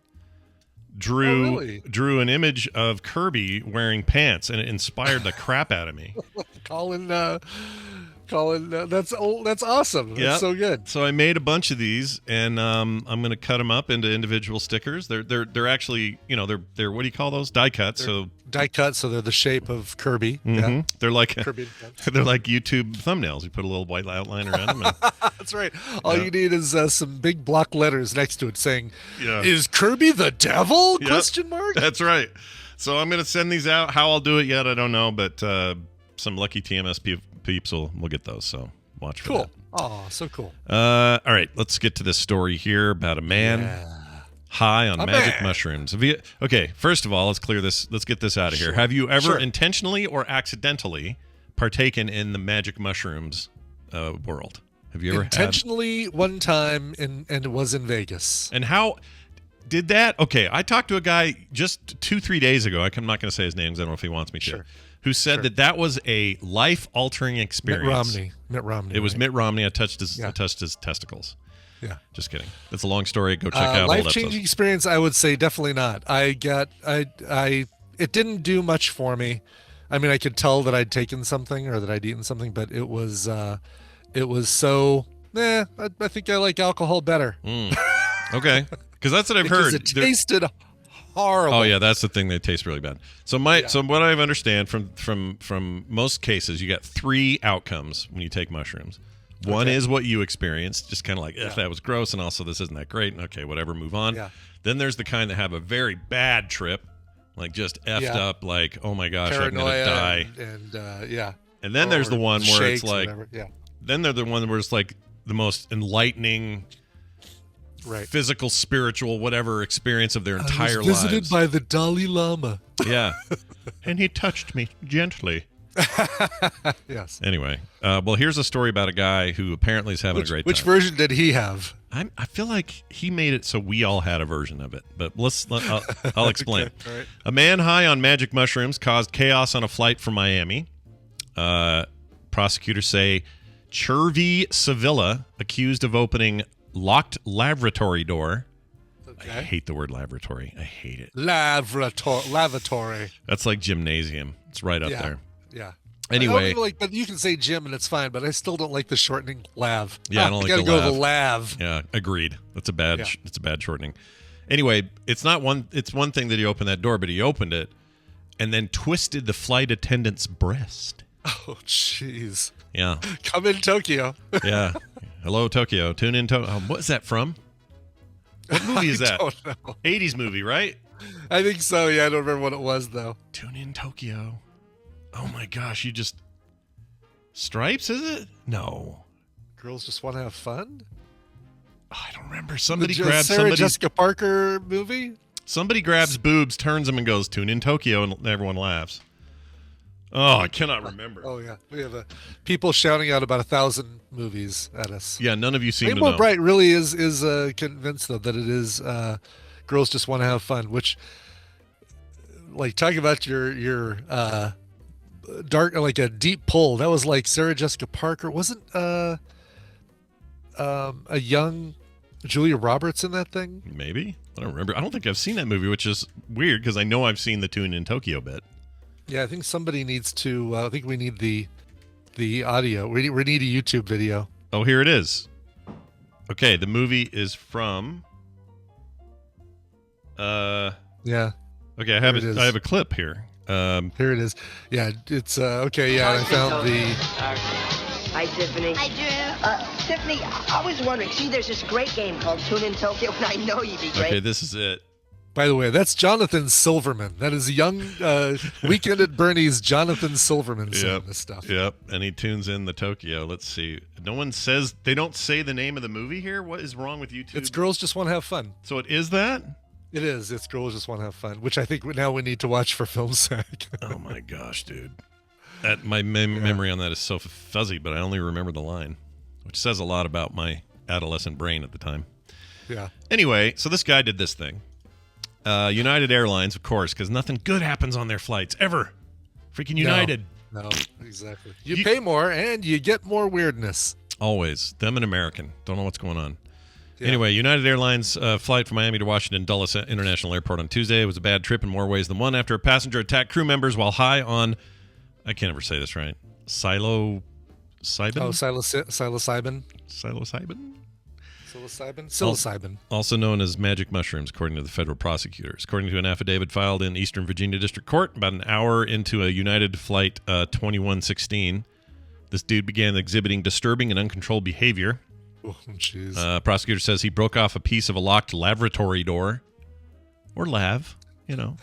drew an image of Kirby wearing pants, and it inspired the crap out of me. Colin, that's awesome. That's so good. So I made a bunch of these, and I'm going to cut them up into individual stickers. They're actually, they're what do you call those? Die cuts. Die cut, so they're the shape of Kirby. Mm-hmm. Yeah. They're like Kirby. They're like YouTube thumbnails. You put a little white outline around them. That's right. All you need is some big block letters next to it saying, "Is Kirby the devil?" Question mark. That's right. So I'm going to send these out. How I'll do it yet, I don't know, but some lucky TMS peeps will get those. So watch for that. Oh, so cool. All right, let's get to this story here about a man high on magic mushrooms. Okay, first of all, let's clear this. Let's get this out of here. Have you ever intentionally or accidentally partaken in the magic mushrooms world? Have you ever intentionally one time, and it was in Vegas? And how did that? Okay, I talked to a guy just 2-3 days ago. I'm not going to say his name because I don't know if he wants me to. Who said that was a life-altering experience? Mitt Romney. It was Mitt Romney. I touched his testicles. Yeah. Just kidding. It's a long story. Go check out life-changing experience. I would say definitely not. It didn't do much for me. I mean, I could tell that I'd taken something or that I'd eaten something, but it was so. I think I like alcohol better. Okay, because that's what I've heard. It tasted horrible. Oh yeah, that's the thing. They taste really bad. So what I understand from most cases, you get 3 outcomes when you take mushrooms. One is what you experienced, just kind of like, that was gross, and also this isn't that great. And okay, whatever, move on. Yeah. Then there's the kind that have a very bad trip, like just effed up, like, oh my gosh, paranoia, I'm gonna die. And then there's the one where it's like, then they're the one where it's like the most enlightening, physical, spiritual, whatever experience of their entire lives. Visited by the Dalai Lama. Yeah, and he touched me gently. Yes. Anyway, well, here's a story about a guy who apparently is having a great time. Which version did he have? I feel like he made it so we all had a version of it, but I'll explain. Okay, right. A man high on magic mushrooms caused chaos on a flight from Miami. Prosecutors say Chervy Sevilla, accused of opening locked lavatory door. Okay. I hate the word laboratory. I hate it. Lavatory. That's like gymnasium. It's right up there. Yeah. Anyway, but you can say gym and it's fine, but I still don't like the shortening lav. Yeah, I don't like the lav. Gotta go to the lav. Yeah, agreed. That's a bad. It's a bad shortening. Anyway, it's one thing that he opened that door, but he opened it and then twisted the flight attendant's breast. Oh, jeez. Yeah. Come in Tokyo. Yeah. Hello, Tokyo. Tune in Tokyo. What is that from? What movie is that? I don't know. 80s movie, right? I think so. Yeah, I don't remember what it was, though. Tune in Tokyo. Oh, my gosh. You just... Stripes, is it? No. Girls Just Want to Have Fun? Oh, I don't remember. Somebody grabs Sarah Jessica Parker movie? Somebody grabs boobs, turns them, and goes, tune in Tokyo, and everyone laughs. Oh, I cannot remember. Oh, yeah. We have people shouting out about 1,000 movies at us. Yeah, none of you seem to know. Rainbow Bright really is convinced, though, that it is Girls Just Want to Have Fun, which, like, talking about your dark, like a deep pull, that was like Sarah Jessica Parker. Wasn't a young Julia Roberts in that thing? Maybe. I don't remember. I don't think I've seen that movie, which is weird because I know I've seen the Tune in Tokyo bit. Yeah, I think somebody needs to. I think we need the audio. We need a YouTube video. Oh, here it is. Okay, the movie is from. Yeah. Okay, I have it. I have a clip here. Here it is. Yeah, it's okay. Yeah, I found the. Hi, Tiffany. Hi, Drew. Tiffany, I was wondering. See, there's this great game called Tune in Tokyo, and I know you'd be great. Okay, this is it. By the way, that's Jonathan Silverman. That is young Weekend at Bernie's Jonathan Silverman saying this stuff. Yep, and he tunes in the Tokyo. Let's see. No one says, they don't say the name of the movie here? What is wrong with YouTube? It's Girls Just Want to Have Fun. So it is that? It is. It's Girls Just Want to Have Fun, which I think now we need to watch for film's sake. Oh my gosh, dude. My memory on that is so fuzzy, but I only remember the line, which says a lot about my adolescent brain at the time. Yeah. Anyway, so this guy did this thing. United Airlines, of course, because nothing good happens on their flights ever. Freaking United. No, exactly. You pay more and you get more weirdness. Always. Them and American. Don't know what's going on. Yeah. Anyway, United Airlines flight from Miami to Washington Dulles International Airport on Tuesday was a bad trip in more ways than one after a passenger attacked crew members while high on, I can't ever say this right, psilocybin? Oh, psilocybin. Psilocybin? Psilocybin. Also known as magic mushrooms, according to the federal prosecutors. According to an affidavit filed in Eastern Virginia District Court, about an hour into a United Flight 2116, this dude began exhibiting disturbing and uncontrolled behavior. Oh, jeez. Prosecutor says he broke off a piece of a locked lavatory door, or lav, you know,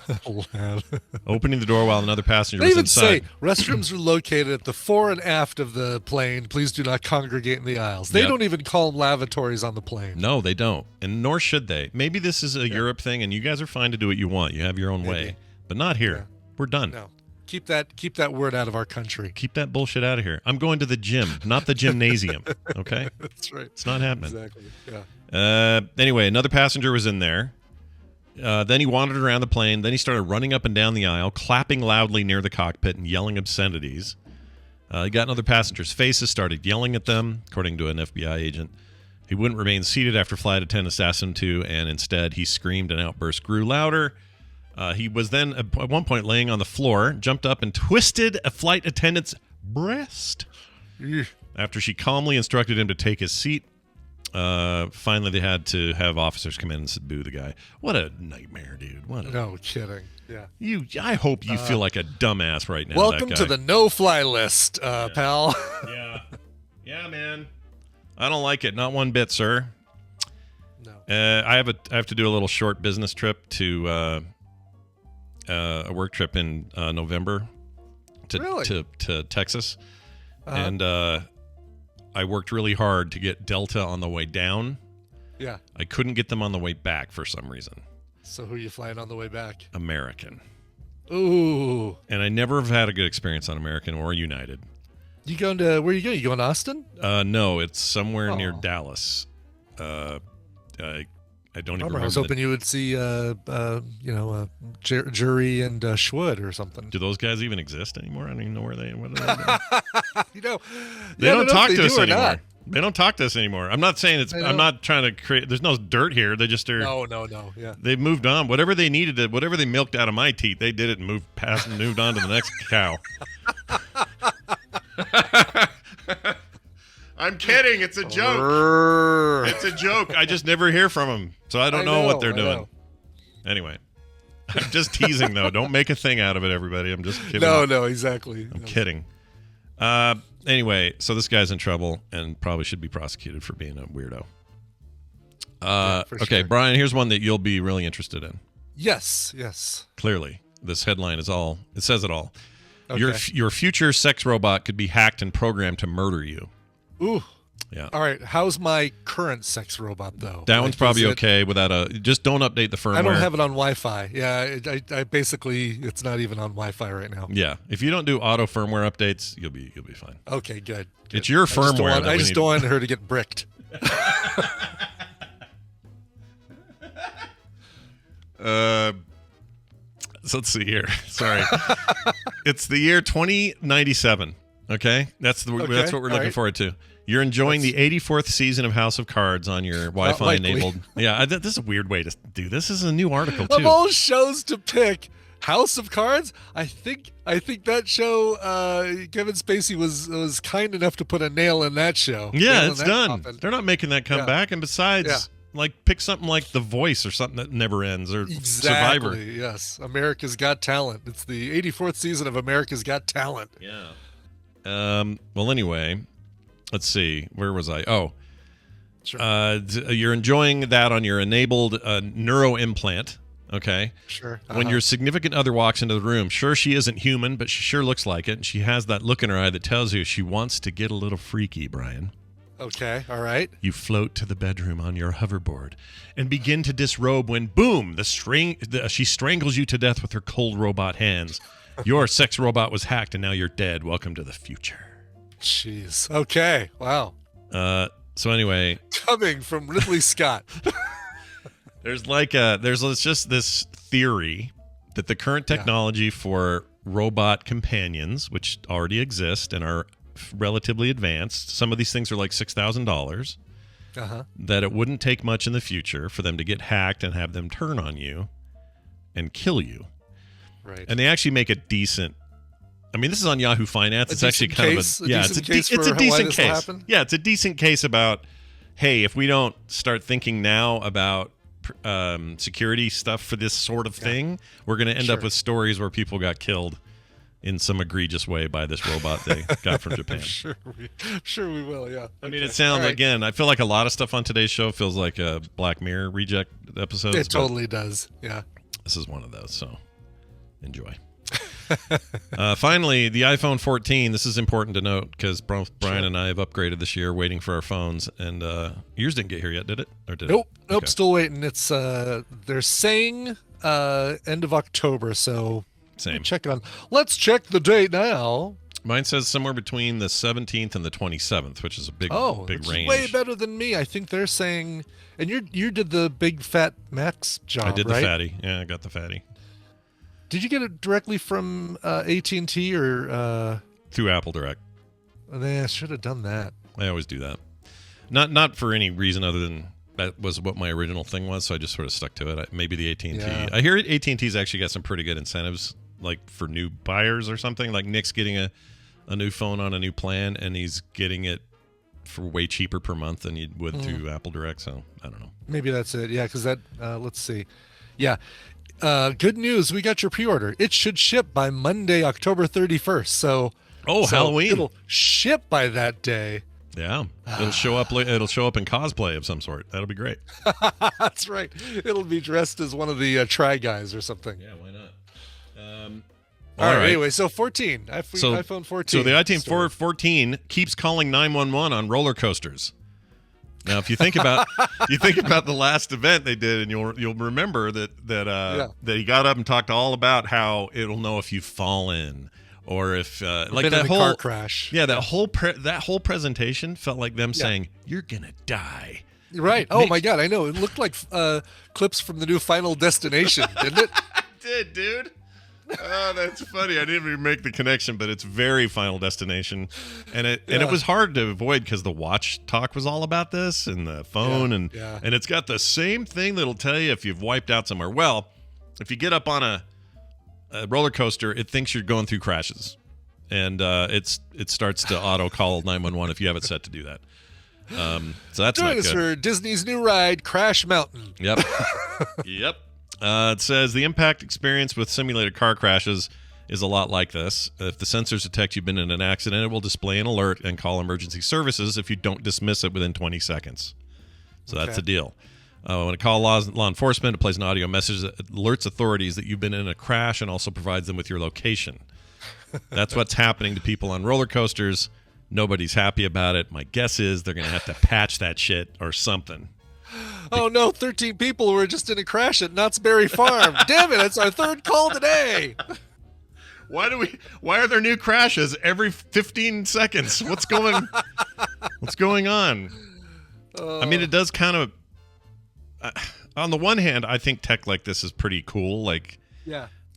opening the door while another passenger They was even inside. say restrooms are located at the fore and aft of the plane. Please do not congregate in the aisles. They Yep. don't even call them lavatories on the plane. No, they don't, and nor should they. Maybe this is a Europe thing, and you guys are fine to do what you want. You have your own way, but not here. Yeah. We're done. No. Keep that word out of our country. Keep that bullshit out of here. I'm going to the gym, not the gymnasium. Okay, That's right. it's not happening. Exactly. Yeah. Anyway, another passenger was in there. Then he wandered around the plane. Then he started running up and down the aisle, clapping loudly near the cockpit and yelling obscenities. He got in other passengers' faces, started yelling at them, according to an FBI agent. He wouldn't remain seated after flight attendants asked him to, and instead he screamed and outburst grew louder. He was then, at one point, laying on the floor, jumped up and twisted a flight attendant's breast after she calmly instructed him to take his seat. Finally, they had to have officers come in and subdue the guy. What a nightmare, dude. No kidding. Yeah. I hope you feel like a dumbass right now. Welcome that to guy. the no-fly list, pal. Yeah. Yeah, man. I don't like it. Not one bit, sir. No. I have to do a little short business trip to a work trip in November to Texas, and I worked really hard to get Delta on the way down. Yeah. I couldn't get them on the way back for some reason. So who are you flying on the way back? American. Ooh. And I never have had a good experience on American or United. You going to where are you going? You going to Austin? No, it's somewhere near Dallas. I don't even remember. I was hoping you would see, Jury and Schwood or something. Do those guys even exist anymore? I don't even know where they. What are they doing? They don't talk to us anymore. Not. They don't talk to us anymore. I'm not saying it's. I'm not trying to create. There's no dirt here. They just are. No. Yeah. They've moved on. Whatever they needed to, whatever they milked out of my teeth, they did it and moved past and moved on to the next cow. I'm kidding. It's a joke. It's a joke. I just never hear from them, so I don't know what they're doing. Anyway, I'm just teasing though. Don't make a thing out of it, everybody. I'm just kidding. No, exactly. I'm kidding. Anyway, so this guy's in trouble and probably should be prosecuted for being a weirdo. Okay, sure. Brian, here's one that you'll be really interested in. Yes. Clearly, this headline is all. It says it all. Okay. Your future sex robot could be hacked and programmed to murder you. Ooh. Yeah. All right. How's my current sex robot though? That one's probably okay without a. Just don't update the firmware. I don't have it on Wi-Fi. Yeah, I basically it's not even on Wi-Fi right now. Yeah, if you don't do auto firmware updates, you'll be fine. Okay, good. It's your firmware. I just don't want her to get bricked. So let's see here. Sorry, it's the year 2097. Okay, that's what we're looking forward to. You're enjoying the 84th season of House of Cards on your Wi-Fi enabled. Yeah, this is a weird way to do this. This is a new article too. Of all shows to pick, House of Cards. I think that show. Kevin Spacey was kind enough to put a nail in that show. Yeah, it's done. They're not making that come back. And besides, like pick something like The Voice or something that never ends or Survivor. Yes, America's Got Talent. It's the 84th season of America's Got Talent. Yeah. Well, anyway, let's see. Where was I? Oh, sure. You're enjoying that on your enabled neuro implant. Okay. Sure. When your significant other walks into the room, sure, she isn't human, but she sure looks like it. And she has that look in her eye that tells you she wants to get a little freaky, Brian. Okay. All right. You float to the bedroom on your hoverboard and begin to disrobe when, boom, she strangles you to death with her cold robot hands. Your sex robot was hacked and now you're dead. Welcome to the future. Jeez. Okay. Wow. So anyway, coming from Ridley Scott. There's just this theory that the current technology for robot companions, which already exist and are relatively advanced, some of these things are like $6,000, that it wouldn't take much in the future for them to get hacked and have them turn on you and kill you. Right. And they actually make a decent. I mean, this is on Yahoo Finance. It's actually kind of a it's a decent case. Yeah, it's a decent case about, hey, if we don't start thinking now about security stuff for this sort of thing, we're going to end up with stories where people got killed in some egregious way by this robot they got from Japan. Sure we will, yeah. I mean, it sounds, again, I feel like a lot of stuff on today's show feels like a Black Mirror reject episode. It totally does, yeah. This is one of those, so enjoy. Finally, the iPhone 14. This is important to note because both Brian and I have upgraded this year, waiting for our phones. And yours didn't get here yet, did it? Or did Nope. it? Okay. Still waiting. It's they're saying end of October, so same. Check it on. Let's check the date now. Mine says somewhere between the 17th and the 27th, which is a big range. Way better than me. I think they're saying. And you did the big fat Max job. I did right? the fatty. Yeah, I got the fatty. Did you get it directly from AT&T or through Apple Direct? I should have done that. I always do that. Not for any reason other than that was what my original thing was, so I just sort of stuck to it. Maybe the AT&T. Yeah. I hear AT&T's actually got some pretty good incentives, like for new buyers or something. Like Nick's getting a new phone on a new plan, and he's getting it for way cheaper per month than you would through Apple Direct. So I don't know. Maybe that's it. Yeah, because that. Let's see. Yeah. Good news, we got your pre-order. It should ship by Monday, October 31st. So Halloween. It'll ship by that day. Yeah. It'll show up in cosplay of some sort. That'll be great. That's right. It'll be dressed as one of the Try Guys or something. Yeah, why not? All right. Anyway, so 14. iPhone 14. So the iPhone 14 keeps calling 911 on roller coasters. Now, if you think about the last event they did, and you'll remember that he got up and talked all about how it'll know if you've fallen or if like that whole car crash. Yeah, that whole presentation felt like them saying you're gonna die. Right. Oh my God, I know. It looked like clips from the new Final Destination, didn't it? It did, dude. Oh, that's funny. I didn't even make the connection, but it's very Final Destination, and it was hard to avoid because the watch talk was all about this, and the phone, and it's got the same thing that'll tell you if you've wiped out somewhere. Well, if you get up on a roller coaster, it thinks you're going through crashes, and it starts to auto call 911 if you have it set to do that. So that's Join not us good. for Disney's new ride, Crash Mountain. Yep. Yep. It says the impact experience with simulated car crashes is a lot like this. If the sensors detect you've been in an accident, it will display an alert and call emergency services if you don't dismiss it within 20 seconds. So that's the deal. When it calls law enforcement, it plays an audio message that alerts authorities that you've been in a crash and also provides them with your location. That's what's happening to people on roller coasters. Nobody's happy about it. My guess is they're going to have to patch that shit or something. Oh no, 13 people were just in a crash at Knott's Berry Farm. Damn it, it's our third call today. Why are there new crashes every 15 seconds? What's going on? I mean, it does kind of on the one hand, I think tech like this is pretty cool. Like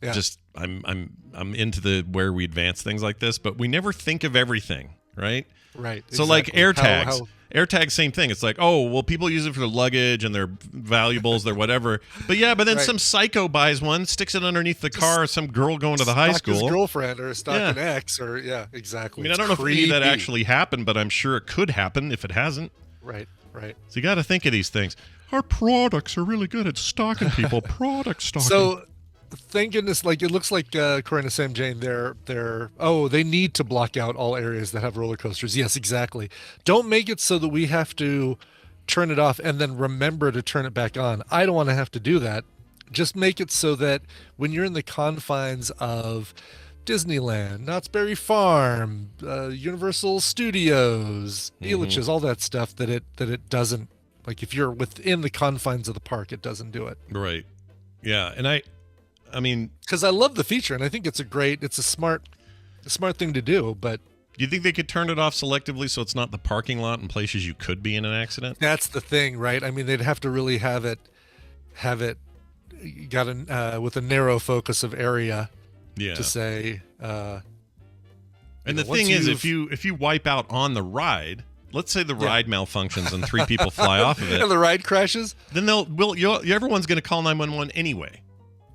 just I'm into the where we advance things like this, but we never think of everything, right? Right. So like AirTags. AirTags, same thing. It's like, oh, well, people use it for their luggage and their valuables, their whatever. But then some psycho buys one, sticks it underneath the car. Some girl going to the high school, his girlfriend or stalking ex, or exactly. I mean, I don't know if any of that actually happened, but I'm sure it could happen if it hasn't. Right. So you got to think of these things. Our products are really good at stalking people. Product stalking. So. Thank goodness, like it looks like according to Sam Jane, they need to block out all areas that have roller coasters. Yes, exactly. Don't make it so that we have to turn it off and then remember to turn it back on. I don't want to have to do that. Just make it so that when you're in the confines of Disneyland, Knott's Berry Farm, Universal Studios, Elitch's, all that stuff, that it doesn't, like if you're within the confines of the park, it doesn't do it. Right. Yeah, and I mean, because I love the feature and I think it's a smart thing to do, but Do you think they could turn it off selectively so it's not the parking lot and places you could be in an accident? That's the thing, right? I mean, they'd have to really have it with a narrow focus of area to say. And the thing is, if you wipe out on the ride, let's say the ride malfunctions and 3 people fly off of it, and the ride crashes, then everyone's going to call 911 anyway.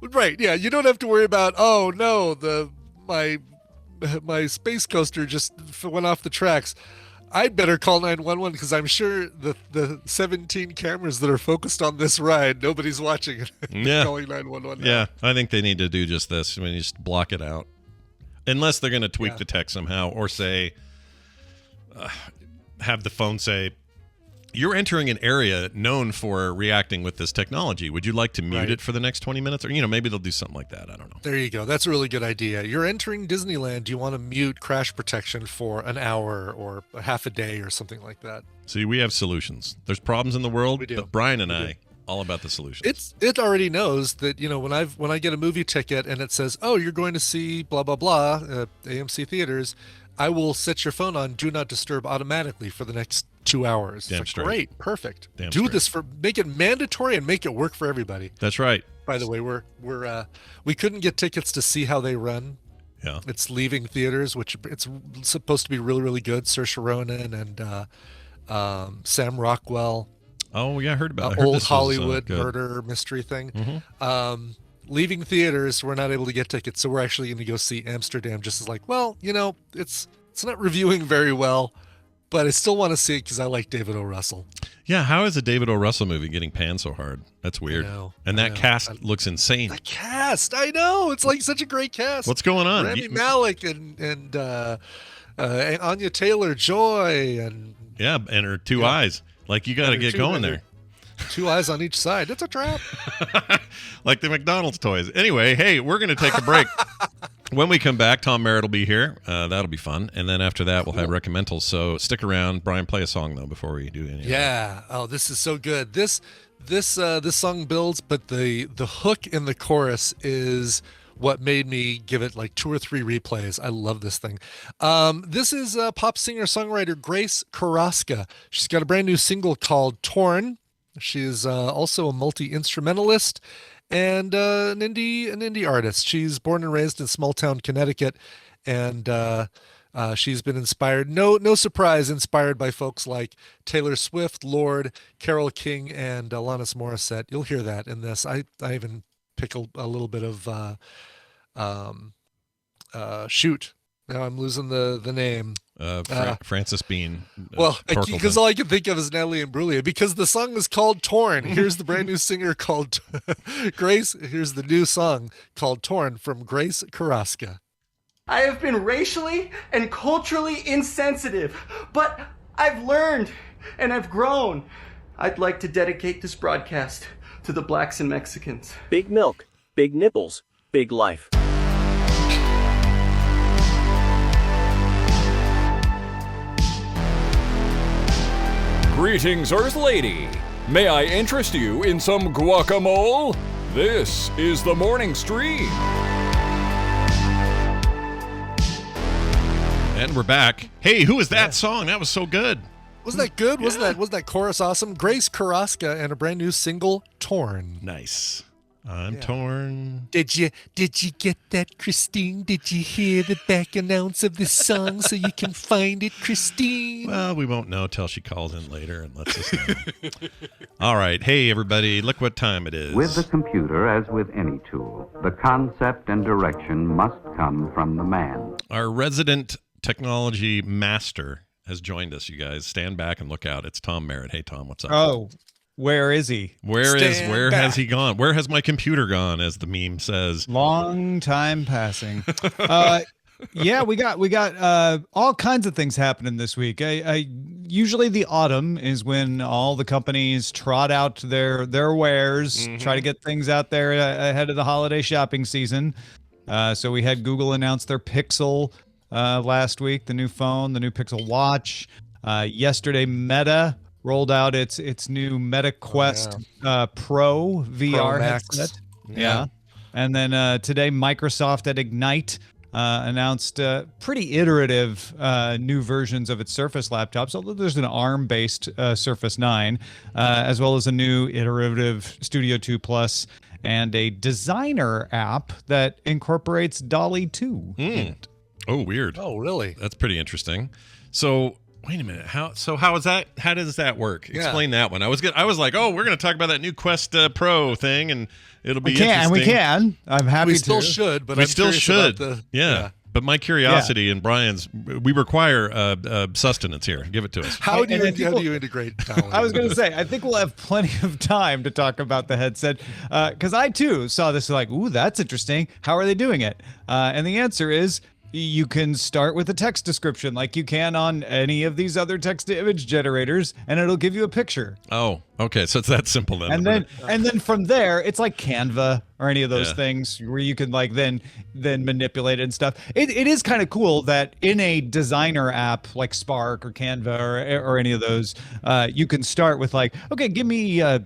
Right? Yeah, you don't have to worry about my space coaster just went off the tracks. I'd better call 911 because I'm sure the 17 cameras that are focused on this ride, nobody's watching it. Calling 911 now. Yeah, I think they need to do just this. I mean, just block it out. Unless they're going to tweak the text somehow or say, have the phone say, you're entering an area known for reacting with this technology. Would you like to mute it for the next 20 minutes? Or, maybe they'll do something like that. I don't know. There you go. That's a really good idea. You're entering Disneyland. Do you want to mute crash protection for an hour or half a day or something like that? See, we have solutions. There's problems in the world, but Brian and I, all about the solutions. It already knows that, when I get a movie ticket and it says, oh, you're going to see blah, blah, blah, AMC theaters, I will set your phone on Do Not Disturb automatically for the next 2 hours. Damn straight. Great, perfect. Damn Do straight. this make it mandatory and make it work for everybody. That's right. By the way, we couldn't get tickets to See How They Run. Yeah. It's leaving theaters, which it's supposed to be really, really good. Saoirse Ronan and Sam Rockwell. Oh, yeah, I heard about it. Old Hollywood murder mystery thing. Mm-hmm. Leaving theaters, we're not able to get tickets, so we're actually going to go see Amsterdam. Just as it's not reviewing very well, but I still want to see it because I like David O. Russell. Yeah, how is a David O. Russell movie getting panned so hard? That's weird. And that cast looks insane. The cast, I know, it's like such a great cast. What's going on? Rami Malek and Anya Taylor-Joy and her 2 eyes. Like, you got to get going there. 2 eyes on each side. It's a trap. Like the McDonald's toys. Anyway, hey, we're going to take a break. When we come back, Tom Merritt will be here. That'll be fun. And then after that, we'll have Recomentals. So stick around. Brian, play a song, though, before we do anything. Yeah. Oh, this is so good. This song builds, but the hook in the chorus is what made me give it like 2 or 3 replays. I love this thing. This is pop singer-songwriter Grace Carrasca. She's got a brand new single called Torn. She's also a multi-instrumentalist and an indie artist. She's born and raised in small town Connecticut, and she's been inspired, no surprise, inspired by folks like Taylor Swift, Lorde, Carole King, and Alanis Morissette. You'll hear that in this. I even pick a little bit of shoot. Now I'm losing the name. Frances Bean. Because all I can think of is Natalie Imbruglia, because the song is called Torn. Here's the brand new singer called Grace. Here's the new song called Torn from Grace Carrasca. I have been racially and culturally insensitive, but I've learned and I've grown. I'd like to dedicate this broadcast to the blacks and Mexicans. Big milk, big nipples, big life. Greetings, Earth Lady. May I interest you in some guacamole? This is the morning stream. And we're back. Hey, who is that song? That was so good. Wasn't that good? Wasn't that chorus awesome? Grace Carrasca and a brand new single, Torn. Nice. I'm torn. Did you get that, Christine? Did you hear the back announce of this song so you can find it, Christine? Well, we won't know till she calls in later and lets us know. All right. Hey, everybody, look what time it is. With the computer, as with any tool, the concept and direction must come from the man. Our resident technology master has joined us, you guys. Stand back and look out. It's Tom Merritt. Hey, Tom, what's up? Oh, where is he? Where has he gone? Where has my computer gone, as the meme says? Long time passing. Yeah, we got all kinds of things happening this week. I usually the autumn is when all the companies trot out their wares, try to get things out there ahead of the holiday shopping season. So we had Google announce their Pixel last week, the new phone, the new Pixel Watch. Yesterday, Meta rolled out its new Meta Quest Pro VR headset. Yeah. And then today, Microsoft at Ignite announced pretty iterative new versions of its Surface laptops. Although there's an ARM-based Surface 9, as well as a new iterative Studio 2 Plus, and a designer app that incorporates DALL-E 2 in it. Oh, weird. Oh, really? That's pretty interesting. So, wait a minute. How is that? How does that work? Yeah. Explain that one. I was like, oh, we're going to talk about that new Quest Pro thing, and it'll be interesting. We can. I'm happy We to. still should, but We I'm still curious should. about Yeah. But my curiosity and Brian's, we require sustenance here. Give it to us. How do you integrate DALL-E? I was going to say, I think we'll have plenty of time to talk about the headset, because I too saw this like, ooh, that's interesting. How are they doing it? And the answer is, you can start with a text description like you can on any of these other text to image generators, and it'll give you a picture. Oh, okay. So it's that simple then. And then from there, it's like Canva or any of those things where you can like then manipulate it and stuff. It is kind of cool that in a designer app like Spark or Canva or any of those, you can start with like, okay, give me a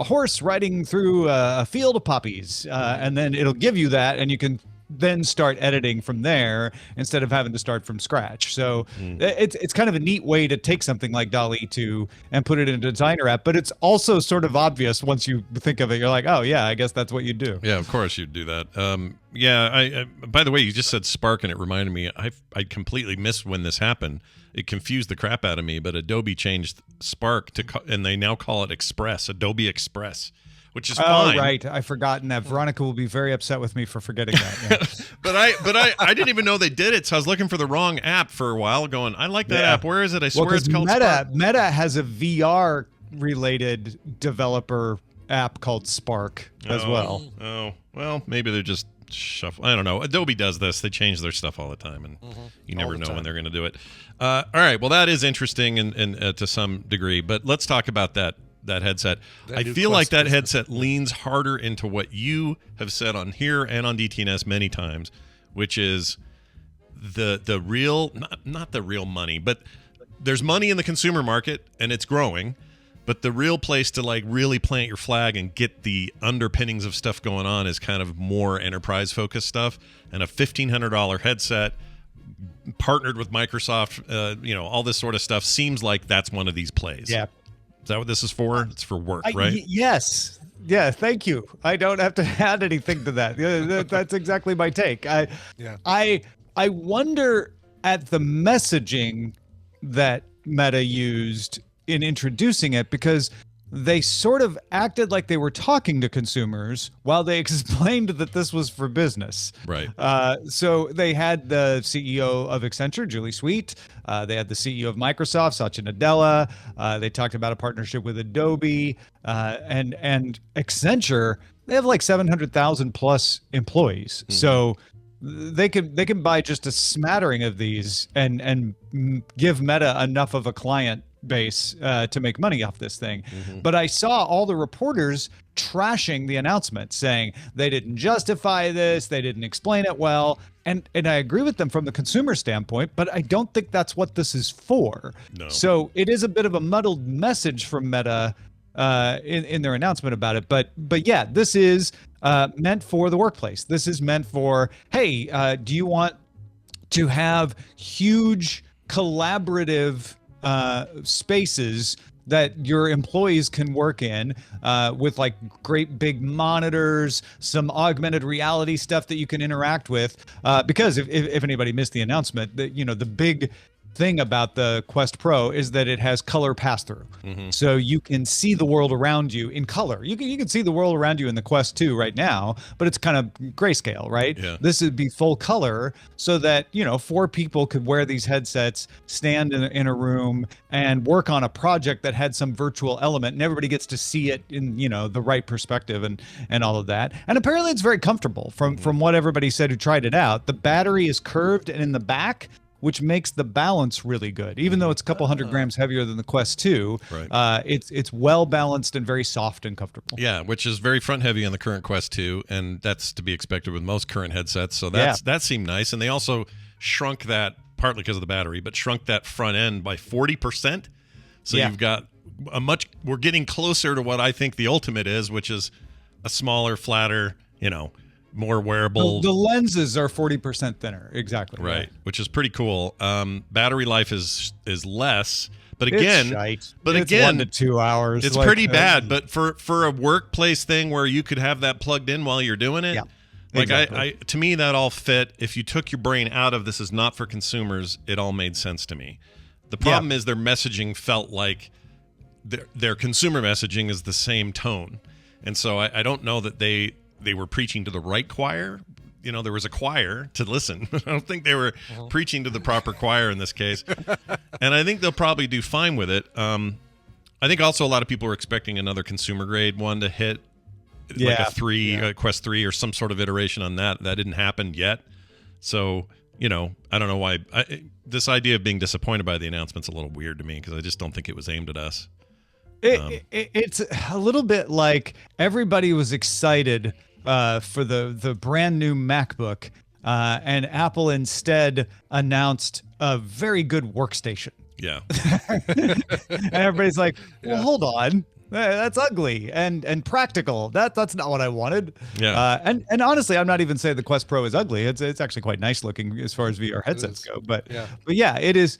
horse riding through a field of poppies, and then it'll give you that, and you can then start editing from there instead of having to start from scratch. So it's kind of a neat way to take something like DALL-E 2 and put it in a designer app, but it's also sort of obvious once you think of it. You're like, oh yeah, I guess that's what you do. Yeah, of course you'd do that. I by the way, you just said Spark, and it reminded me, I completely missed when this happened. It confused the crap out of me, but Adobe changed Spark and they now call it Express, Adobe Express. Which is fine. Oh, right. I've forgotten that. Veronica will be very upset with me for forgetting that. Yeah. but I didn't even know they did it, so I was looking for the wrong app for a while, going, I like that app. Where is it? I swear it's called Spark. Meta has a VR-related developer app called Spark as well. Oh, well, maybe they're just shuffle. I don't know. Adobe does this. They change their stuff all the time, and you never know when they're going to do it. All right. Well, that is interesting and to some degree, but let's talk about that headset. I feel like that headset leans harder into what you have said on here and on DTNS many times, which is the real, not the real money, but there's money in the consumer market and it's growing, but the real place to like really plant your flag and get the underpinnings of stuff going on is kind of more enterprise focused stuff. And a $1,500 headset partnered with Microsoft, all this sort of stuff seems like that's one of these plays. Yeah. Is that what this is for? It's for work, right? Yes. Yeah, thank you. I don't have to add anything to that. That's exactly my take. I wonder at the messaging that Meta used in introducing it, because they sort of acted like they were talking to consumers while they explained that this was for business. Right. So they had the CEO of Accenture, Julie Sweet. They had the CEO of Microsoft, Satya Nadella. They talked about a partnership with Adobe and Accenture. They have like 700,000 plus employees. Mm-hmm. So they can buy just a smattering of these and give Meta enough of a client base to make money off this thing. Mm-hmm. But I saw all the reporters trashing the announcement, saying they didn't justify this, they didn't explain it well. And I agree with them from the consumer standpoint, but I don't think that's what this is for. No. So it is a bit of a muddled message from Meta in their announcement about it. But yeah, this is meant for the workplace. This is meant for, hey, do you want to have huge collaborative spaces that your employees can work in with like great big monitors, some augmented reality stuff that you can interact with. Because if anybody missed the announcement, the big thing about the Quest Pro is that it has color pass-through. Mm-hmm. So you can see the world around you in color. You can see the world around you in the Quest 2 right now, but it's kind of grayscale, right? Yeah. This would be full color so that, 4 people could wear these headsets, stand in a room and work on a project that had some virtual element, and everybody gets to see it in, the right perspective and all of that. And apparently it's very comfortable from what everybody said who tried it out. The battery is curved and in the back, which makes the balance really good. Even though it's a couple hundred grams heavier than the Quest 2, right. It's well balanced and very soft and comfortable. Yeah, which is very front heavy on the current Quest 2, and that's to be expected with most current headsets. So that seemed nice. And they also shrunk that, partly because of the battery, but shrunk that front end by 40%. So you've got we're getting closer to what I think the ultimate is, which is a smaller, flatter, more wearable. The lenses are 40% thinner. Exactly. Right, which is pretty cool. Battery life is less, but It's again, shite. but It's again, 1 to 2 hours. It's like, pretty bad. But for a workplace thing where you could have that plugged in while you're doing it, like exactly. to me that all fit. If you took your brain out of this is not for consumers, it all made sense to me. The problem is their messaging felt like their consumer messaging is the same tone, and so I don't know that they were preaching to the right choir. You know, there was a choir to listen. I don't think they were preaching to the proper choir in this case. And I think they'll probably do fine with it. I think also a lot of people were expecting another consumer grade one to hit, like a 3, a Quest 3 or some sort of iteration on that. That didn't happen yet. So, you know, I don't know why. This idea of being disappointed by the announcement's a little weird to me because I just don't think it was aimed at us. It's a little bit like everybody was excited for the brand new MacBook, and Apple instead announced a very good workstation. Yeah. And everybody's like, well, hold on. That's ugly and practical. That's not what I wanted. Yeah. And honestly, I'm not even saying the Quest Pro is ugly. It's actually quite nice looking as far as VR headsets go. But yeah, it is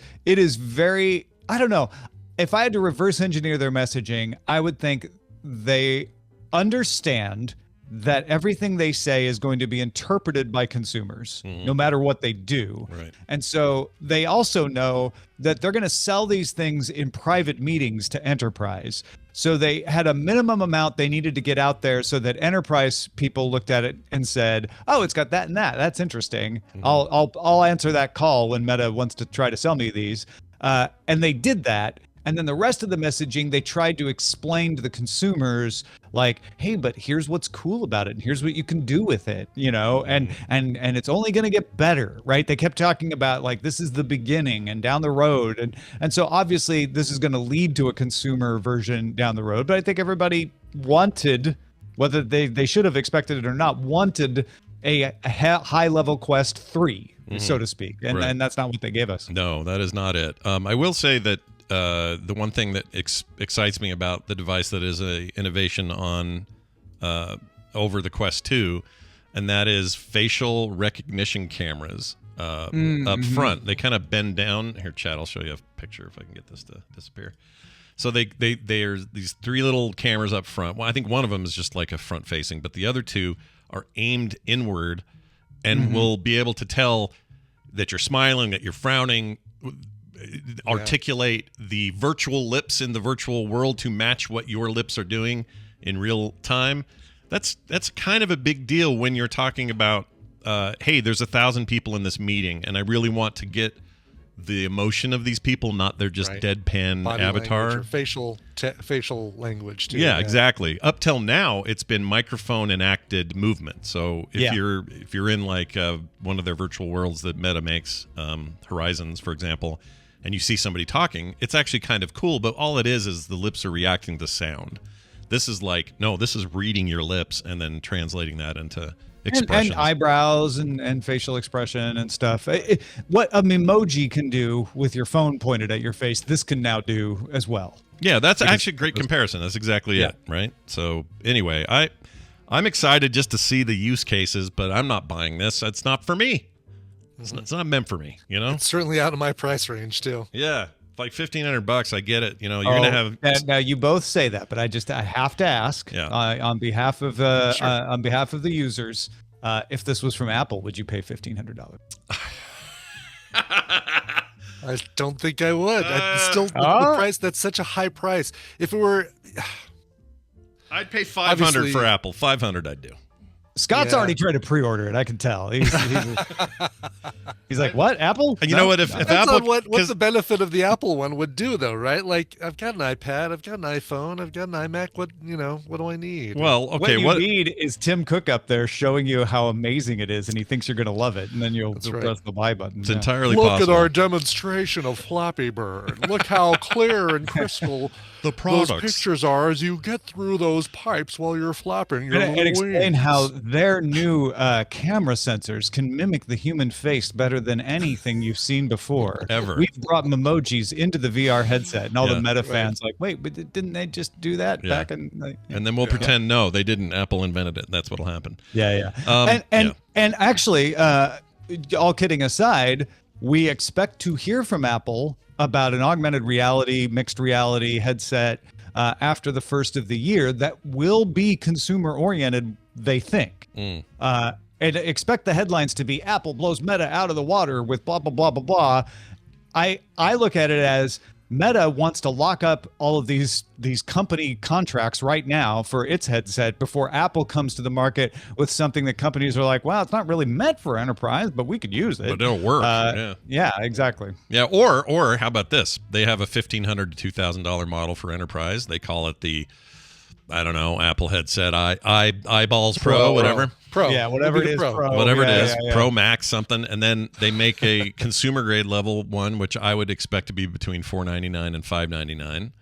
very, I don't know. If I had to reverse engineer their messaging, I would think they understand that everything they say is going to be interpreted by consumers, no matter what they do. Right. And so they also know that they're going to sell these things in private meetings to enterprise. So they had a minimum amount they needed to get out there so that enterprise people looked at it and said, "Oh, it's got that and that. That's interesting. I'll answer that call when Meta wants to try to sell me these." And they did that. And then the rest of the messaging, they tried to explain to the consumers, like, hey, but here's what's cool about it, and here's what you can do with it, you know, and it's only going to get better, right? They kept talking about, like, this is the beginning and down the road. And so obviously this is going to lead to a consumer version down the road. But I think everybody wanted, whether they should have expected it or not, wanted a high-level Quest 3, so to speak. And that's not what they gave us. No, that is not it. I will say that the one thing that excites me about the device that is a innovation on over the Quest 2, and that is facial recognition cameras up front. They kind of bend down. Here, Chad, I'll show you a picture if I can get this to disappear. So there's these 3 little cameras up front. Well, I think one of them is just like a front facing, but the other 2 are aimed inward and will be able to tell that you're smiling, that you're frowning, articulate the virtual lips in the virtual world to match what your lips are doing in real time. That's kind of a big deal when you're talking about, hey, there's 1,000 people in this meeting, and I really want to get the emotion of these people, not their just deadpan Body avatar. language or facial language too. Yeah, exactly. Up till now, it's been microphone enacted movement. So if you're in like one of their virtual worlds that Meta makes, Horizons, for example, and you see somebody talking, it's actually kind of cool. But all it is the lips are reacting to sound. This is like, no, this is reading your lips and then translating that into expressions. And eyebrows and facial expression and stuff. What an emoji can do with your phone pointed at your face, this can now do as well. Yeah, that's actually a great comparison. That's exactly it, right? So anyway, I'm excited just to see the use cases, but I'm not buying this. It's not for me. It's not meant for me, you know? It's certainly out of my price range too. Yeah. Like $1,500, I get it. You know, you're gonna have. Now you both say that, but I have to ask on behalf of on behalf of the users, if this was from Apple, would you pay $1,500? I don't think I would. The price. That's such a high price. If it were, I'd pay $500 for Apple. $500, I'd do. Scott's already tried to pre-order it. I can tell. He's like, what? Apple? And you know what? If Apple, what the benefit of the Apple one would do, though, right? Like, I've got an iPad, I've got an iPhone, I've got an iMac. What do I need? Well, okay. What you need is Tim Cook up there showing you how amazing it is, and he thinks you're going to love it, and then you'll press the buy button. It's entirely possible. possible. Look at our demonstration of Flappy Bird. Look how clear and crystal those pictures are as you get through those pipes while you're flapping your and explain how their new camera sensors can mimic the human face better than anything you've seen before. Ever. We've brought emojis into the VR headset, and all the Meta Right. fans like, wait, but didn't they just do that back in? And then we'll pretend no, they didn't. Apple invented it. That's what'll happen. Yeah. And actually, all kidding aside, we expect to hear from Apple about an augmented reality, mixed reality headset after the first of the year that will be consumer oriented, they think. And expect the headlines to be Apple blows Meta out of the water with blah, blah, blah, blah, blah. I look at it as Meta wants to lock up all of these company contracts right now for its headset before Apple comes to the market with something that companies are like, well, it's not really meant for enterprise, but we could use it. But it'll work. Yeah, exactly. Yeah, or how about this? They have a $1,500 to $2,000 model for enterprise. They call it the, I don't know, Apple headset eyeballs Pro, whatever. Pro. Yeah, whatever it is. Pro. Whatever it is, Pro Max something, and then they make a consumer grade level one, which I would expect to be between $499 and $599,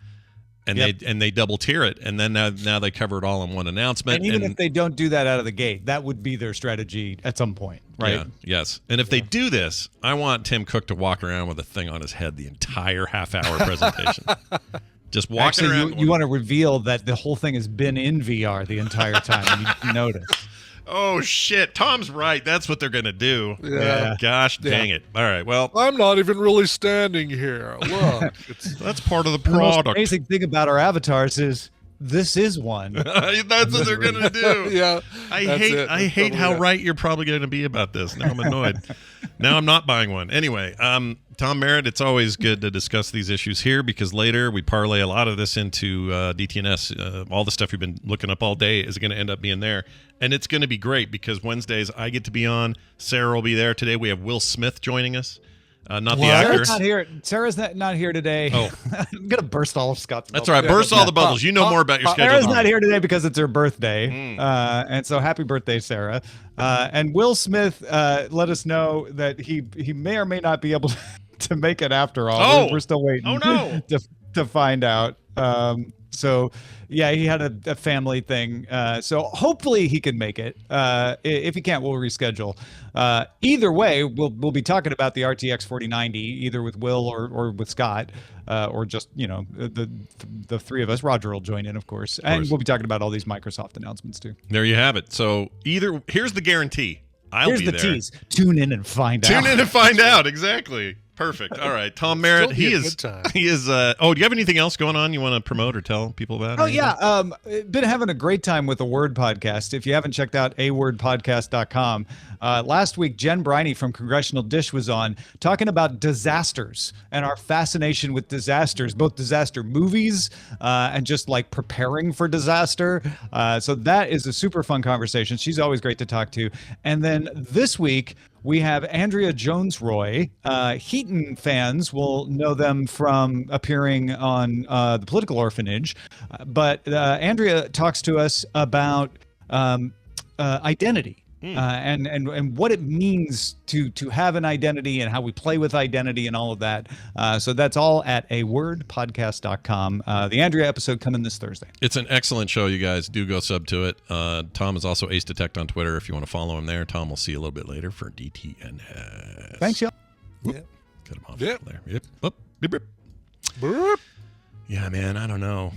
and they double tier it, and then now they cover it all in one announcement. And even if they don't do that out of the gate, that would be their strategy at some point, right? Yeah, yes. And if they do this, I want Tim Cook to walk around with a thing on his head the entire half-hour presentation. Just walking around. You want to reveal that the whole thing has been in VR the entire time, and you notice. Oh, shit. Tom's right. That's what they're going to do. Yeah. Gosh dang it. All right. Well, I'm not even really standing here. Look. that's part of the The most product. amazing thing about our avatars is this is one. That's what they're going to do. Yeah. I hate how right you're probably going to be about this. Now I'm annoyed. Now I'm not buying one. Anyway, Tom Merritt, it's always good to discuss these issues here because later we parlay a lot of this into DTNS. All the stuff you've been looking up all day is going to end up being there. And it's going to be great because Wednesdays I get to be on. Sarah will be there. Today we have Will Smith joining us. Not the actor. Sarah's not here. Sarah's not here today. Oh. I'm going to burst all of Scott's bubbles. That's all right. Burst all the bubbles. You know more about your schedule. Sarah's than not me. here today because it's her birthday. And so happy birthday, Sarah. And Will Smith let us know that he may or may not be able to make it after all. Oh. We're still waiting Oh, no. to find out. So yeah, he had a family thing. So hopefully he can make it. If he can't, we'll reschedule. Either way, we'll be talking about the RTX 4090 either with Will or with Scott, or just the three of us. Roger will join in, of course, and we'll be talking about all these Microsoft announcements too. There you have it. So here's the guarantee. Here's the there. tease. Tune in and find out. Tune in and find out. Exactly. Perfect. All right. Tom Merritt, he is. Do you have anything else going on you want to promote or tell people about? Oh, yeah. Been having a great time with the Word Podcast. If you haven't checked out awordpodcast.com, last week, Jen Briney from Congressional Dish was on talking about disasters and our fascination with disasters, both disaster movies and just like preparing for disaster. So that is a super fun conversation. She's always great to talk to. And then this week, we have Andrea Jones-Roy. Heaton fans will know them from appearing on The Political Orphanage. But Andrea talks to us about identity and what it means to have an identity and how we play with identity and all of that. So that's all at awordpodcast.com. The Andrea episode coming this Thursday. It's an excellent show, you guys. Do go sub to it. Tom is also Ace Detect on Twitter if you want to follow him there. Tom will see you a little bit later for DTNS. Thanks, y'all. Whoop. Cut him off there. Yep. Whoop. Beep, beep. Burp. Yeah, man. I don't know.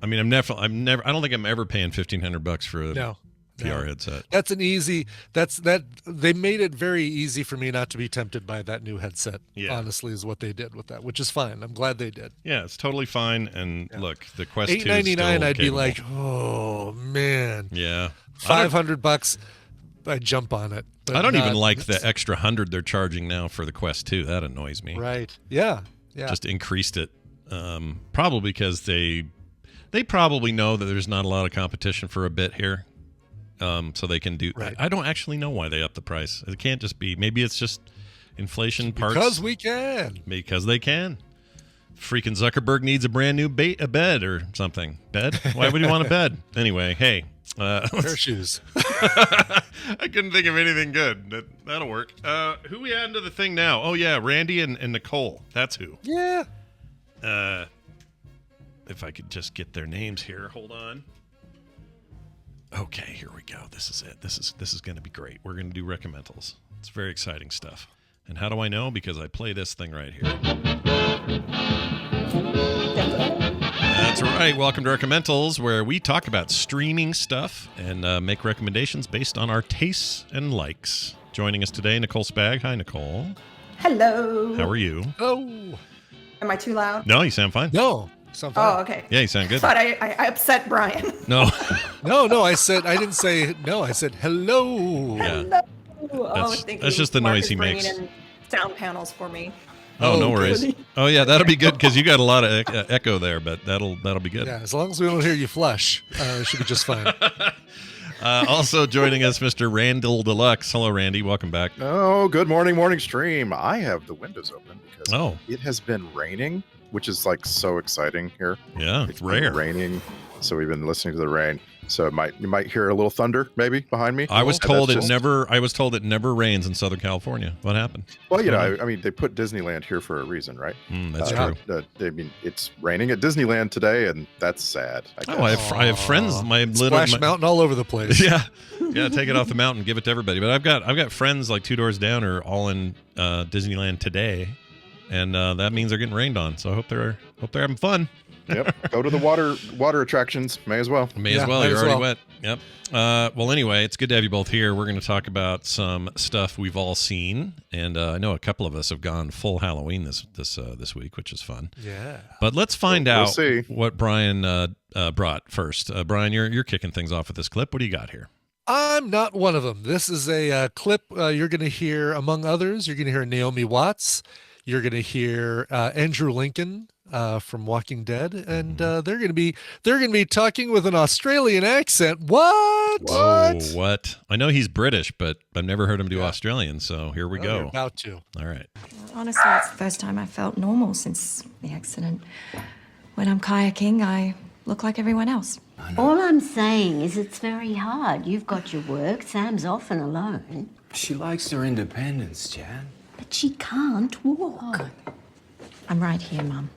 I mean, I don't think I'm ever paying $1,500 for a VR headset. That's an easy. They made it very easy for me not to be tempted by that new headset. Yeah. Honestly, is what they did with that, which is fine. I'm glad they did. Yeah, it's totally fine. And look, the Quest 2 is $899. I'd capable. be like, oh man. Yeah. $500. I'd jump on it. I don't even like the extra 100 they're charging now for the Quest 2. That annoys me. Right. Yeah. Just increased it. Probably because they probably know that there's not a lot of competition for a bit here. So they can do. Right. I don't actually know why they upped the price. It can't just be. Maybe it's just inflation parts. Because we can. Because they can. Freaking Zuckerberg needs a brand new bed or something. Bed? Why would he want a bed? Anyway, hey. Pair of shoes. I couldn't think of anything good. That'll work. Who we add into the thing now? Oh, yeah. Randy and Nicole. That's who. Yeah. If I could just get their names here. Hold on. Okay, here we go. This is it. This is going to be great. We're going to do recommendals. It's very exciting stuff. And how do I know? Because I play this thing right here. That's right. Welcome to Recomentals, where we talk about streaming stuff and make recommendations based on our tastes and likes. Joining us today, Nicole Spag. Hi, Nicole. Hello. How are you? Oh. Am I too loud? No, you sound fine. No, sound fine. Oh, okay. Yeah, you sound good. I thought I upset Brian. No. No, I didn't say no. I said hello. Yeah. That's just the Mark noise is he bringing makes. in sound panels for me. Oh, no worries. Good. Oh, yeah, that'll be good because you got a lot of echo there, but that'll be good. Yeah, as long as we don't hear you flush, it should be just fine. Also joining us, Mr. Randall Deluxe. Hello, Randy. Welcome back. Oh, good morning stream. I have the windows open because it has been raining, which is like so exciting here. Yeah, it's rare. been raining, so we've been listening to the rain. So you might hear a little thunder maybe behind me. I was told it never rains in Southern California. What happened? Well, I mean, they put Disneyland here for a reason, right? That's true. I mean, it's raining at Disneyland today, and that's sad. I have friends. Splash Mountain all over the place. Yeah, take it off the mountain, give it to everybody. But I've got friends like 2 doors down are all in Disneyland today, and that means they're getting rained on. So I hope they're having fun. Yep. Go to the water attractions. May as well. You're already wet. Yep. Well, anyway, it's good to have you both here. We're going to talk about some stuff we've all seen, and I know a couple of us have gone full Halloween this week, which is fun. Yeah. But let's find out what Brian brought first. Brian, you're kicking things off with this clip. What do you got here? I'm not one of them. This is a clip you're going to hear, among others. You're going to hear Naomi Watts. You're going to hear Andrew Lincoln from Walking Dead, and they're going to be talking with an Australian accent. What? Whoa, what? I know he's British, but I've never heard him do Australian. So here we go. You're about to. All right. Honestly, it's the first time I felt normal since the accident. When I'm kayaking, I look like everyone else. All I'm saying is it's very hard. You've got your work. Sam's often alone. She likes her independence, Jan. But she can't walk. I'm right here, Mum.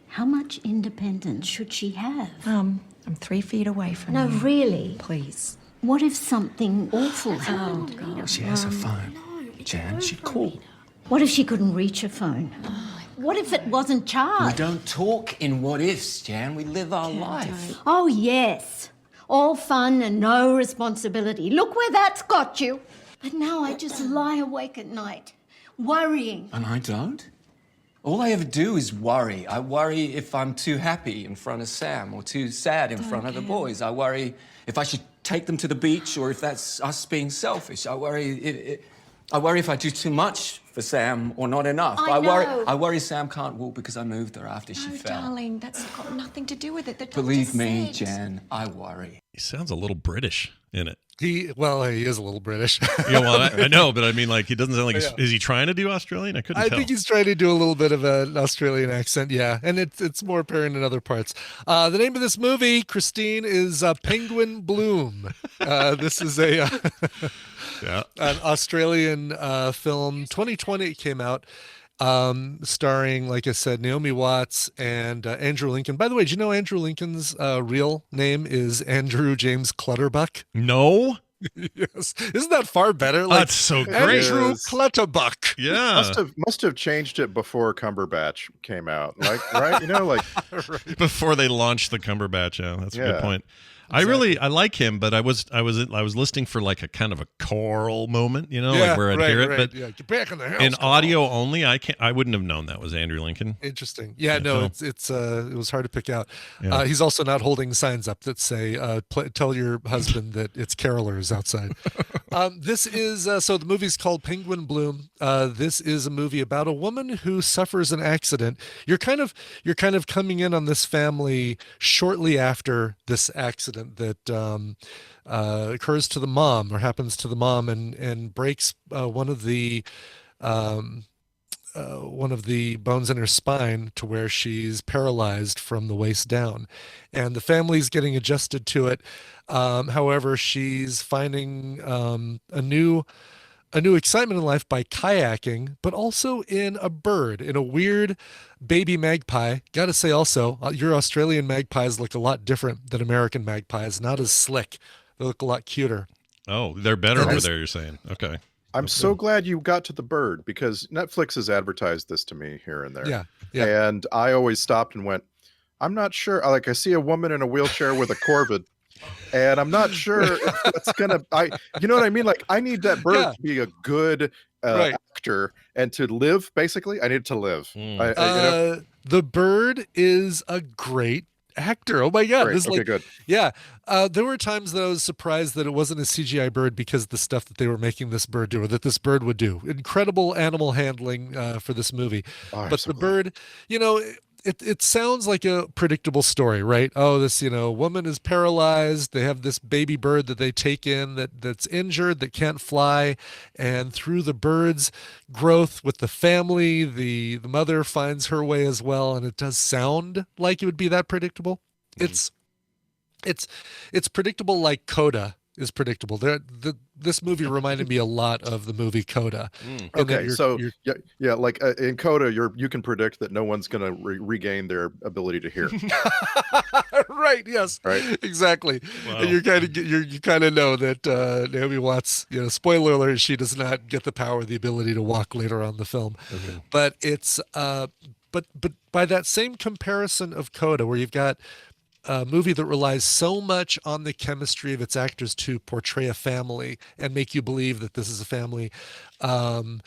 How much independence should she have? I'm 3 feet away from No, you. really. Please. What if something awful happened? God. She has a phone. Jan, she'd call. What if she couldn't reach her phone? What if it wasn't We charged? don't talk in what ifs, Jan. We live our life. Oh, yes. All fun and no responsibility. Look where that's got you. But now I just lie awake at night, worrying. And I don't? All I ever do is worry. I worry if I'm too happy in front of Sam or too sad in front of the boys. I worry if I should take them to the beach or if that's us being selfish. I worry if I do too much for Sam or not enough. I know. I worry Sam can't walk because I moved her after she fell. Darling, that's got nothing to do with it. The doctor Believe me, said. Jan, I worry. He sounds a little British in it. He is a little British. Yeah, well, I know, but I mean, like, he doesn't sound like. Is he trying to do Australian? I couldn't tell. I think he's trying to do a little bit of an Australian accent, yeah, and it's more apparent in other parts. The name of this movie, Christine, is Penguin Bloom. This is an Australian film. 2020 it came out, starring, like I said, Naomi Watts and Andrew Lincoln. By the way, do you know Andrew Lincoln's real name is Andrew James Clutterbuck? No. Yes, isn't that far better? That's so great. Andrew Clutterbuck. Yeah, must have changed it before Cumberbatch came out, like right, like before they launched the Cumberbatch. Yeah, that's a good point. Exactly. I like him, but I was listening for like a kind of a choral moment, like where I'd hear it. But get back in the house. In audio only, I wouldn't have known that was Andrew Lincoln. Interesting. Yeah, no, it was hard to pick out. Yeah. He's also not holding signs up that say tell your husband that it's carolers outside. This is so the movie's called Penguin Bloom. This is a movie about a woman who suffers an accident. You're kind of coming in on this family shortly after this accident that occurs to the mom or happens to the mom and breaks one of the bones in her spine to where she's paralyzed from the waist down, and the family's getting adjusted to it. However, she's finding a new excitement in life by kayaking, but also in a bird, in a weird baby magpie. Got to say also, your Australian magpies look a lot different than American magpies, not as slick. They look a lot cuter. Oh, they're better over there, you're saying. Okay. I'm so glad you got to the bird, because Netflix has advertised this to me here and there. Yeah. And I always stopped and went, I'm not sure. Like, I see a woman in a wheelchair with a Corvid, and I'm not sure if that's gonna. You know what I mean? Like, I need that bird to be a good actor and to live. Basically, I need it to live. The bird is a great actor. Oh my god! Great. Okay, good. Yeah, there were times that I was surprised that it wasn't a CGI bird because of the stuff that they were making this bird do, or that this bird would do. Incredible animal handling for this movie. But the bird, it sounds like a predictable story, right? Oh, this, woman is paralyzed. They have this baby bird that they take in that's injured, that can't fly. And through the bird's growth with the family, the mother finds her way as well. And it does sound like it would be that predictable. It's predictable, like Coda is predictable. This movie reminded me a lot of the movie Coda. Okay, like in Coda, you can predict that no one's going to regain their ability to hear. Right. Yes. Right. Exactly. Wow. And you kind of know that Naomi Watts. Spoiler alert: she does not get the power, the ability to walk later on in the film. Okay. But it's but by that same comparison of Coda, where you've got a movie that relies so much on the chemistry of its actors to portray a family and make you believe that this is a family. The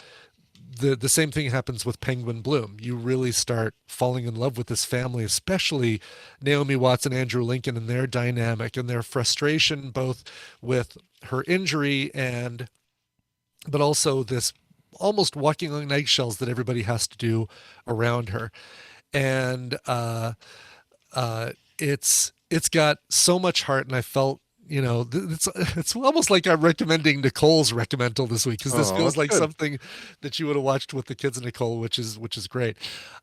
same thing happens with Penguin Bloom. You really start falling in love with this family, especially Naomi Watts and Andrew Lincoln and their dynamic and their frustration, both with her injury but also this almost walking on eggshells that everybody has to do around her. And it's got so much heart, and I felt, it's almost like I'm recommending Nicole's Recomental this week, because this feels like something that you would have watched with the kids and Nicole, which is great.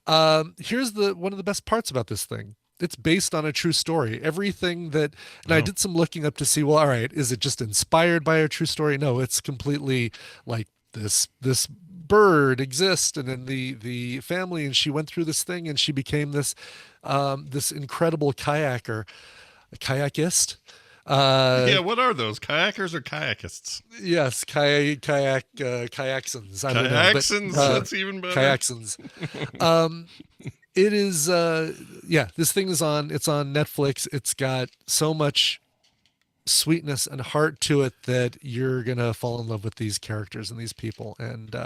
Here's one of the best parts about this thing. It's based on a true story. Everything that, and I did some looking up to see, well, all right, is it just inspired by a true story? No, it's completely like this bird exists, and then the family, and she went through this thing, and she became this incredible kayakist. What are those, kayakers or kayakists? Yes, kayaksons. I don't know, Kayaksons, that's even better. Kayaksons. It is this thing is on Netflix. It's got so much sweetness and heart to it that you're gonna fall in love with these characters and these people. And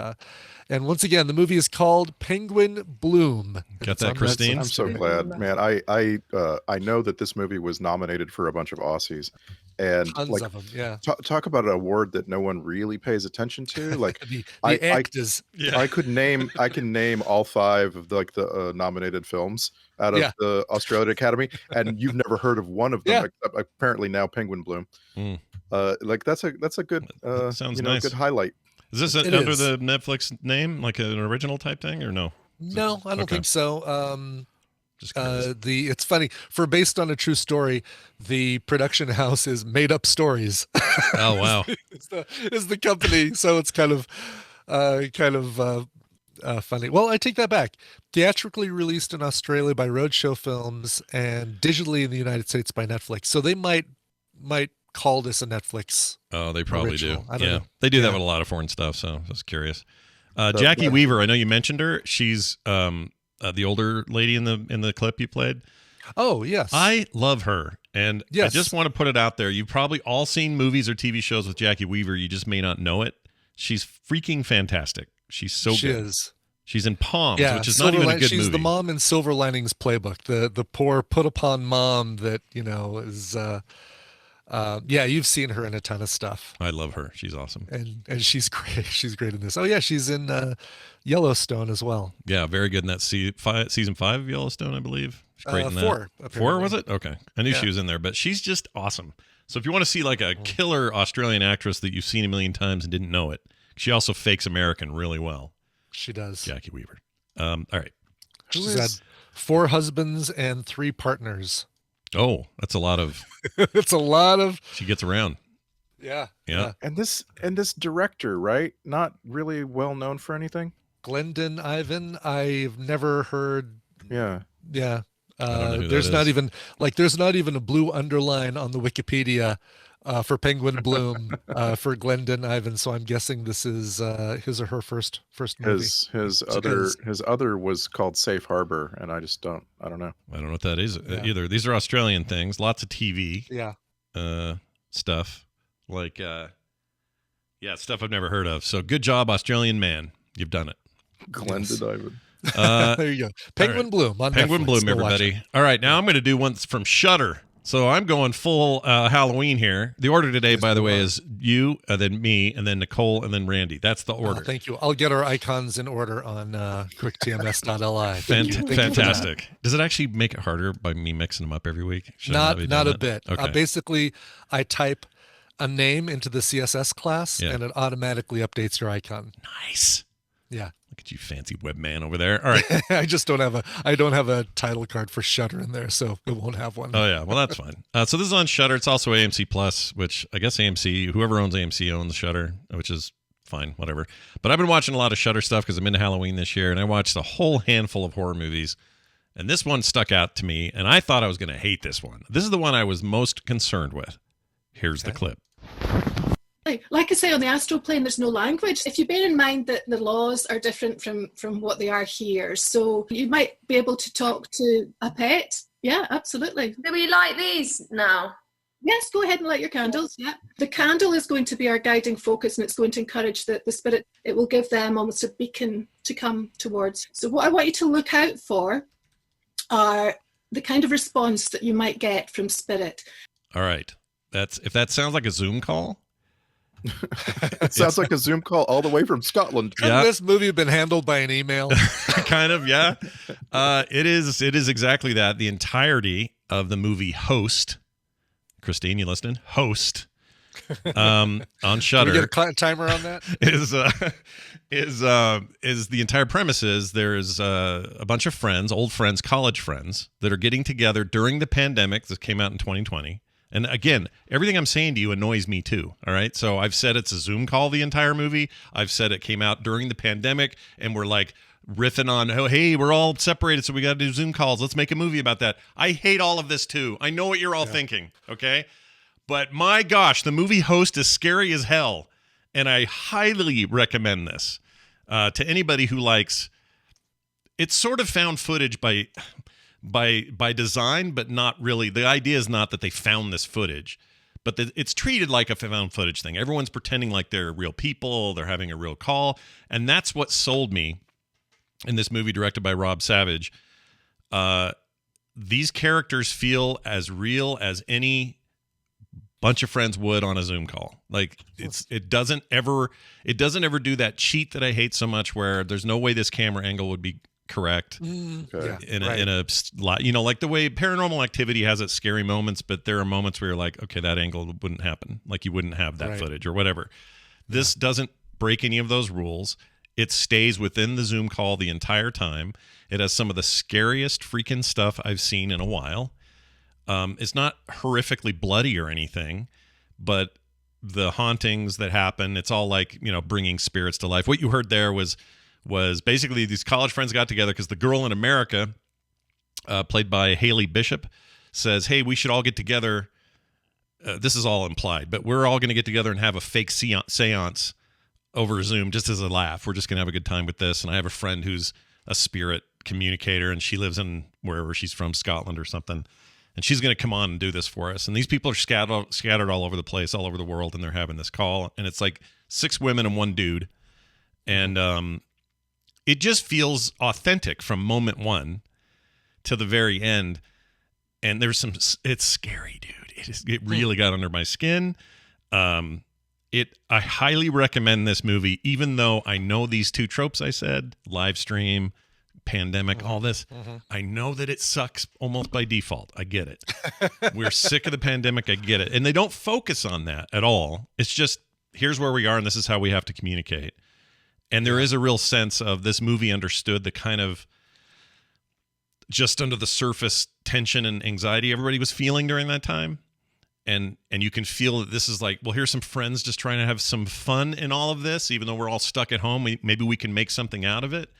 once again, the movie is called Penguin Bloom. Got that, Christine? I'm so glad, man. I know that this movie was nominated for a bunch of Aussies, and tons of them. Yeah. Talk about an award that no one really pays attention to. Like the actors. I can name all 5 of the nominated films out of the Australian Academy, and you've never heard of one of them, except apparently now Penguin Bloom. That's a good sounds nice. Good highlight. Is this under the Netflix name, like an original type thing, or no? No, I don't think so. It's funny, for based on a true story, the production house is Made Up Stories. Oh wow. is the company, so it's kind of funny. Well, I take that back. Theatrically released in Australia by Roadshow Films and digitally in the United States by Netflix. So they might call this a Netflix. Oh, they probably original. do. I don't know. They do that with a lot of foreign stuff. So I was curious. Jackie Weaver, I know you mentioned her. She's the older lady in the clip you played. Oh yes, I love her, and I just want to put it out there. You've probably all seen movies or TV shows with Jackie Weaver. You just may not know it. She's freaking fantastic. She's so good. She is. She's in Palms, which is not even a good movie. She's the mom in Silver Linings Playbook, the poor put upon mom that is. You've seen her in a ton of stuff. I love her. She's awesome, and she's great. She's great in this. Oh yeah, she's in Yellowstone as well. Yeah, very good in that season 5 of Yellowstone, I believe. She's great in that. 4. Apparently. 4 was it? Okay, I knew she was in there, but she's just awesome. So if you want to see like a killer Australian actress that you've seen a million times and didn't know it, she also fakes American really well. She does. Jackie Weaver. All right. She's had 4 husbands and 3 partners. Oh, that's a lot of. It's a lot of. She gets around. Yeah. And this director, right? Not really well known for anything. Glendon Ivan. I've never heard. Yeah. There's not even a blue underline on the Wikipedia for Penguin Bloom for Glendon Ivan. So I'm guessing this is his or her first movie. His other was called Safe Harbor, and I don't know. I don't know what that is either. These are Australian things. Lots of TV. Yeah. Stuff like stuff I've never heard of. So good job, Australian man. You've done it. Glendon Ivan. There you go. Penguin Bloom on Penguin Netflix. Bloom, Go watch everybody. it. All right, now I'm going to do one from Shudder. So I'm going full Halloween here. The order today, by the way, is you, then me, and then Nicole, and then Randy. That's the order. Thank you. I'll get our icons in order on quicktms.li. Thank you. Fantastic. Does it actually make it harder by me mixing them up every week? Not a bit. Okay. Basically, I type a name into the CSS class, and it automatically updates your icon. Nice. Yeah. Look at you, fancy webman over there. All right. I just don't have a title card for Shudder in there, so it won't have one. Oh yeah, well that's fine. So this is on Shudder. It's also AMC Plus, which I guess AMC, whoever owns AMC owns Shudder, which is fine, whatever. But I've been watching a lot of Shudder stuff because I'm into Halloween this year, and I watched a whole handful of horror movies, and this one stuck out to me, and I thought I was going to hate this one. This is the one I was most concerned with. Here's the clip. Like I say, on the astral plane, there's no language. If you bear in mind that the laws are different from what they are here, so you might be able to talk to a pet. Yeah, absolutely. Do we light these now? Yes, go ahead and light your candles. Yeah. The candle is going to be our guiding focus, and it's going to encourage the spirit. It will give them almost a beacon to come towards. So what I want you to look out for are the kind of response that you might get from spirit. All right. If that sounds like a Zoom call. It sounds like a Zoom call all the way from Scotland. Couldn't this movie been handled by an email? Kind of, yeah. It is exactly that. The entirety of the movie Host. Christine, you listening? Host. On Shudder. Can we get a timer on that? Is the entire premise is there's a bunch of friends, old friends, college friends that are getting together during the pandemic. This came out in 2020. And again, everything I'm saying to you annoys me too. All right. So I've said it's a Zoom call the entire movie. I've said it came out during the pandemic and we're like riffing on, oh, hey, we're all separated, so we got to do Zoom calls. Let's make a movie about that. I hate all of this too. I know what you're all thinking. Okay. But my gosh, the movie Host is scary as hell. And I highly recommend this to anybody who likes. It's sort of found footage by design, but not really. The idea is not that they found this footage, but it's treated like a found footage thing. Everyone's pretending like they're real people. They're having a real call. And that's what sold me in this movie directed by Rob Savage. These characters feel as real as any bunch of friends would on a Zoom call. Like it doesn't ever do that cheat that I hate so much, where there's no way this camera angle would be correct in a like the way Paranormal Activity has its scary moments, but there are moments where you're like, okay, that angle wouldn't happen, like you wouldn't have that footage or whatever. This doesn't break any of those rules. It stays within the Zoom call the entire time. It has some of the scariest freaking stuff I've seen in a while. It's not horrifically bloody or anything, but the hauntings that happen, it's all like, bringing spirits to life. What you heard there was basically these college friends got together because the girl in America, played by Haley Bishop, says, hey, we should all get together. This is all implied, but we're all going to get together and have a fake seance over Zoom just as a laugh. We're just going to have a good time with this. And I have a friend who's a spirit communicator, and she lives in wherever she's from, Scotland or something. And she's going to come on and do this for us. And these people are scattered all over the place, all over the world, and they're having this call. And it's like 6 women and 1 dude. And it just feels authentic from moment 1 to the very end. And it's scary, dude. It really got under my skin. I highly recommend this movie, even though I know these 2 tropes I said, live stream, pandemic, all this. I know that it sucks almost by default. I get it. We're sick of the pandemic. I get it. And they don't focus on that at all. It's just, here's where we are and this is how we have to communicate. And there is a real sense of this movie understood the kind of just under the surface tension and anxiety everybody was feeling during that time. And you can feel that this is like, well, here's some friends just trying to have some fun in all of this, even though we're all stuck at home. Maybe we can make something out of it.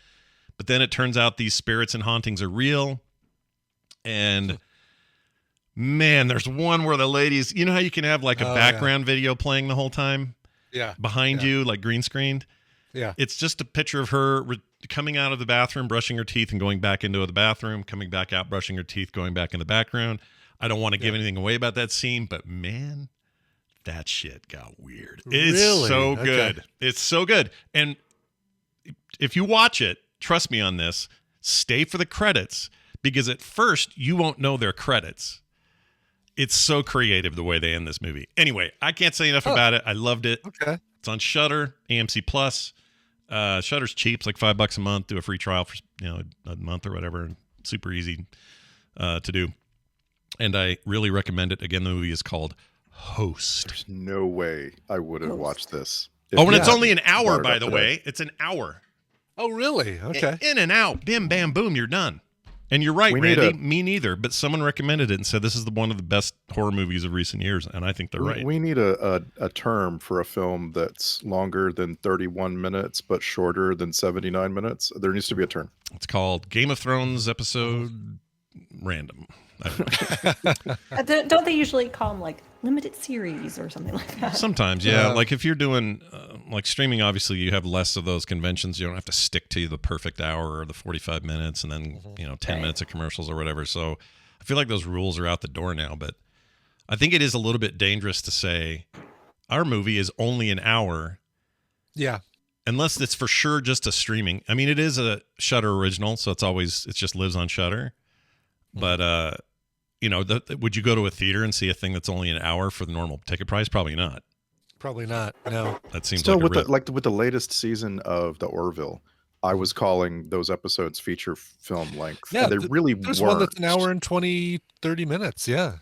But then it turns out these spirits and hauntings are real. And Man, there's one where the ladies, you know how you can have like a background video playing the whole time? Yeah. Behind you, like green screened? Yeah. It's just a picture of her coming out of the bathroom, brushing her teeth, and going back into the bathroom, coming back out, brushing her teeth, going back in the background. I don't want to give anything away about that scene, but man, that shit got weird. It's Really? so Okay. good. It's so good. And if you watch it, trust me on this, stay for the credits, because at first you won't know their credits. It's so creative the way they end this movie. Anyway, I can't say enough about it. I loved it. Okay. It's on Shudder, AMC Plus. Shudder's cheap. It's like $5 a month. Do a free trial for a month or whatever. Super easy to do. And I really recommend it. Again, the movie is called Host. There's no way I would have watched this. And it's only an hour, by the way. It's an hour. Oh, really? Okay. In and out. Bim, bam, boom. You're done. And you're right, Randy. Me neither. But someone recommended it and said this is one of the best horror movies of recent years. And I think they're right. We need a term for a film that's longer than 31 minutes, but shorter than 79 minutes. There needs to be a term. It's called Game of Thrones episode random. Don't they usually call them like limited series or something like that? Sometimes, yeah. Like if you're doing like streaming, obviously you have less of those conventions. You don't have to stick to the perfect hour or the 45 minutes and then 10 minutes of commercials or whatever. So I feel like those rules are out the door now. But I think it is a little bit dangerous to say our movie is only an hour. Yeah. Unless it's for sure just a streaming. I mean, it is a Shudder original, so it just lives on Shudder. But would you go to a theater and see a thing that's only an hour for the normal ticket price? Probably not. Probably not. No. That seems still like with the latest season of the Orville. I was calling those episodes feature film length. Yeah, and they really there's weren't. one that's an hour and 30 minutes. Yeah.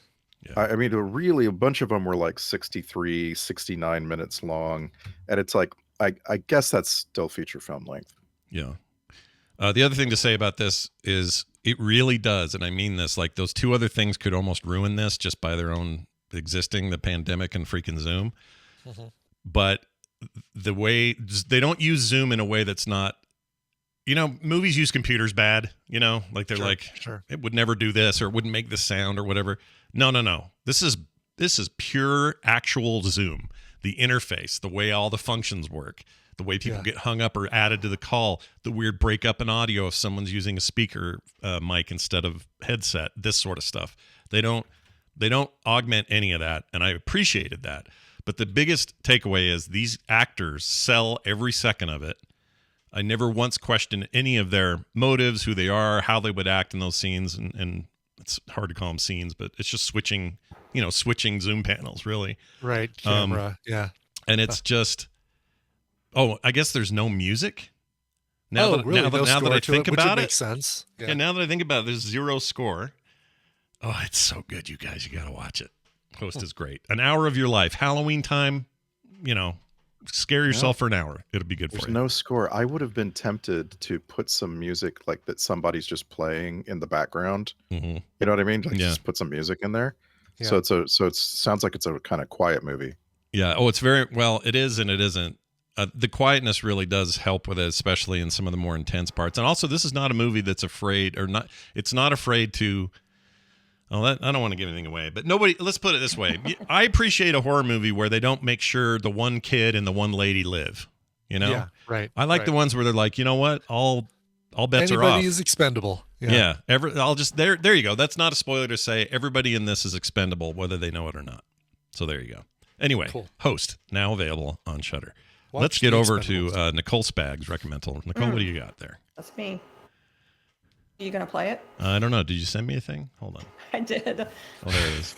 I mean, a bunch of them were like 63, 69 minutes long, and it's like I guess that's still feature film length. Yeah. The other thing to say about this is it really does, and I mean this, like those two other things could almost ruin this just by their own existing, the pandemic and freaking Zoom. But the way they don't use Zoom in a way that's not, movies use computers bad, like they're it would never do this or it wouldn't make this sound or whatever. No. This is pure actual Zoom. The interface, the way all the functions work, the way people get hung up or added to the call, the weird breakup in audio if someone's using a speaker mic instead of headset, this sort of stuff. They don't augment any of that, and I appreciated that. But the biggest takeaway is these actors sell every second of it. I never once questioned any of their motives, who they are, how they would act in those scenes, and it's hard to call them scenes, but it's just switching Zoom panels, really. Right, camera, yeah. And it's just, I guess there's no music. Now that I think about it, makes sense. Yeah, now that I think about it, there's zero score. Oh, it's so good, you guys. You got to watch it. Host is great. An hour of your life. Halloween time, scare yourself for an hour. It'll be good for you. There's no score. I would have been tempted to put some music like that somebody's just playing in the background. Mm-hmm. You know what I mean? Like just put some music in there. Yeah. So it sounds like it's a kind of quiet movie. Yeah. Oh, it's very well. It is and it isn't. The quietness really does help with it, especially in some of the more intense parts. And also, this is not a movie that's afraid or not. It's not afraid to. Oh, I don't want to give anything away, but let's put it this way. I appreciate a horror movie where they don't make sure the one kid and the one lady live, Yeah, right. I like the ones where they're like, you know what? All bets are off. Anybody is expendable. Yeah. There you go. That's not a spoiler to say everybody in this is expendable, whether they know it or not. So there you go. Anyway, Host, now available on Shudder. Let's get over to Nicole Spag's Recomental. Nicole, what do you got there? That's me. Are you going to play it? I don't know. Did you send me a thing? Hold on. I did. Oh, there it is.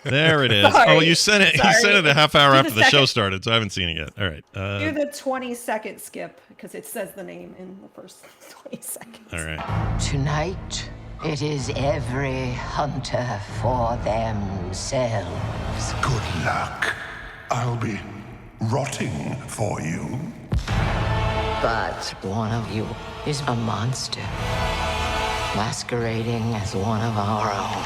There it is. Sorry. Oh, you sent it. Sorry. You sent it a half hour Do after the the show second. started, so I haven't seen it yet. All right. Do the 20-second skip because it says the name in the first 20 seconds. All right. Tonight, it is every hunter for themselves. Good luck. I'll be rotting for you. But one of you is a monster, masquerading as one of our own.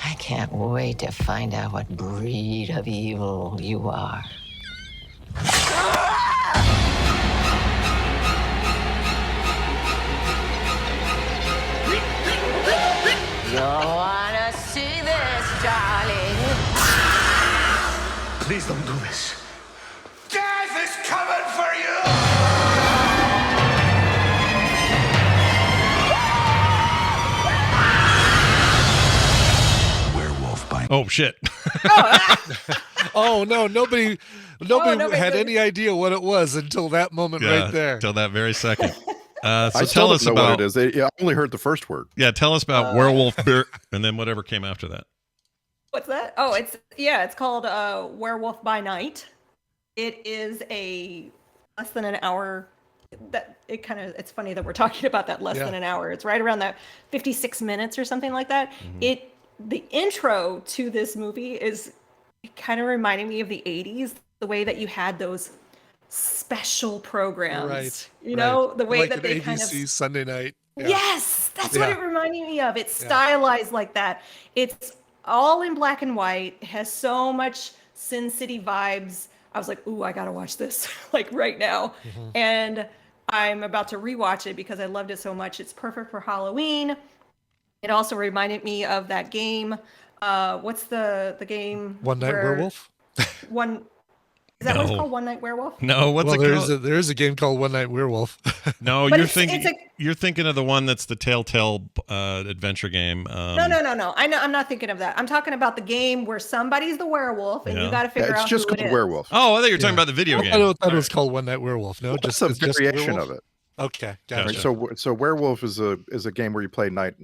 I can't wait to find out what breed of evil you are. You wanna see the Please don't do this. Death is coming for you! Werewolf by... Oh, shit. Oh, no, nobody nobody had did. any idea what it was until that moment right there. Till that very second. So I still tell don't us know about what it is. I only heard the first word. Yeah, tell us about werewolf beer, and then whatever came after that. What's that? Oh, it's called Werewolf by Night. It is a less than an hour. It's funny that we're talking about that less than an hour. It's right around that 56 minutes or something like that. Mm-hmm. The intro to this movie is kind of reminding me of the 80s, the way that you had those special programs. Right. You know, the way like that an they ABC kind of Sunday night. Yeah. Yes, that's what it reminded me of. It's stylized like that. It's all in black and white. It has so much Sin City vibes. I was like, ooh, I gotta watch this like right now. And I'm about to rewatch it because I loved it so much. It's perfect for Halloween. It also reminded me of that game. What's the game? One Night Werewolf? Is that what it's called? One Night Werewolf? No, what's it called? There is a game called One Night Werewolf. No, But you're thinking of the one that's the Telltale adventure game. No. I'm not thinking of that. I'm talking about the game where somebody's the werewolf and you got to figure out It's just who it called is. Werewolf. Oh, I thought you were talking about the video game. I thought it was called One Night Werewolf. No, It's a variation werewolf? of it. Okay, gotcha. Right, so Werewolf is a game where you play night,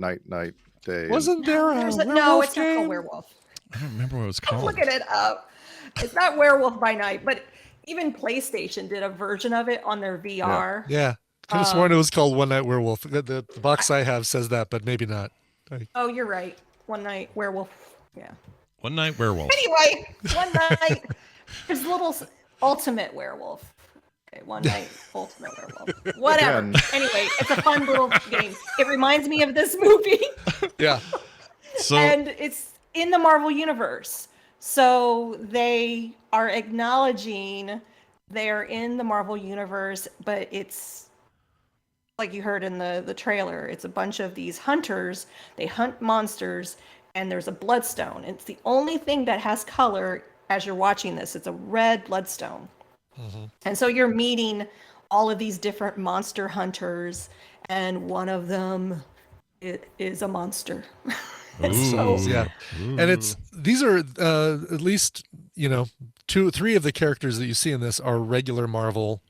day. Wasn't there a No, werewolf it's not game? called Werewolf. I don't remember what it was called. I'm looking it up. It's not Werewolf by Night, but even PlayStation did a version of it on their VR. Yeah. Could have sworn it was called One Night Werewolf. The box I have says that, but maybe not. Oh, you're right. One Night Werewolf. Yeah. One Night Werewolf. Anyway, One Night. There's little Ultimate Werewolf. Okay, One Night Ultimate Werewolf. Whatever. Again. Anyway, it's a fun little game. It reminds me of this movie. Yeah. And it's in the Marvel Universe. So they are acknowledging they're in the Marvel Universe, but it's like you heard in the trailer. It's a bunch of these hunters. They hunt monsters, and there's a bloodstone. It's the only thing that has color as you're watching this. It's a red bloodstone. And so you're meeting all of these different monster hunters, and one of them is a monster. And so, and these are at least 2-3 of the characters that you see in this are regular Marvel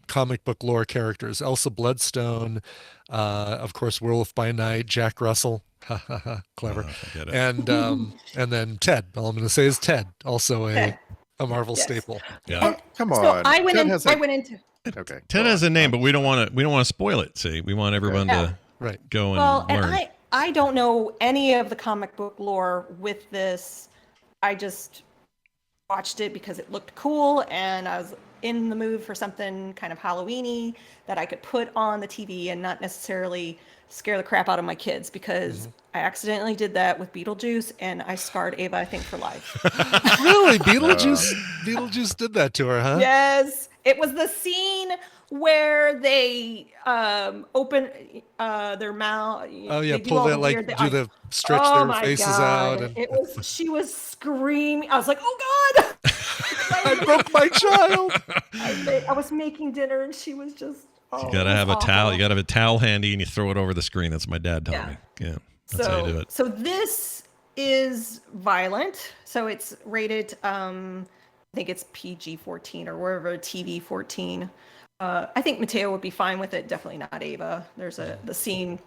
comic book lore characters. Elsa Bloodstone, of course, Werewolf by Night, Jack Russell, clever, and then Ted. All I'm going to say is Ted, also a Marvel staple. Yeah, come so on. I went into. Okay. Ted has a name, but we don't want to spoil it. See, we want everyone to go and learn. And I don't know any of the comic book lore with this. I just watched it because it looked cool and I was in the mood for something kind of Halloween-y that I could put on the TV and not necessarily scare the crap out of my kids, because I accidentally did that with Beetlejuice and I scarred Ava, I think, for life. Really? Beetlejuice did that to her, huh? Yes. It was the scene where they open their mouth. Oh yeah, they pull that stretch their faces out. And... she was screaming. I was like, oh God! I broke my child. I was making dinner and she was just. You gotta have a towel. You gotta have a towel handy, and you throw it over the screen. That's what my dad taught me. Yeah, that's how you do it. So this is violent. So it's rated. I think it's PG-14 or wherever TV-14. I think Mateo would be fine with it. Definitely not Ava. There's the scene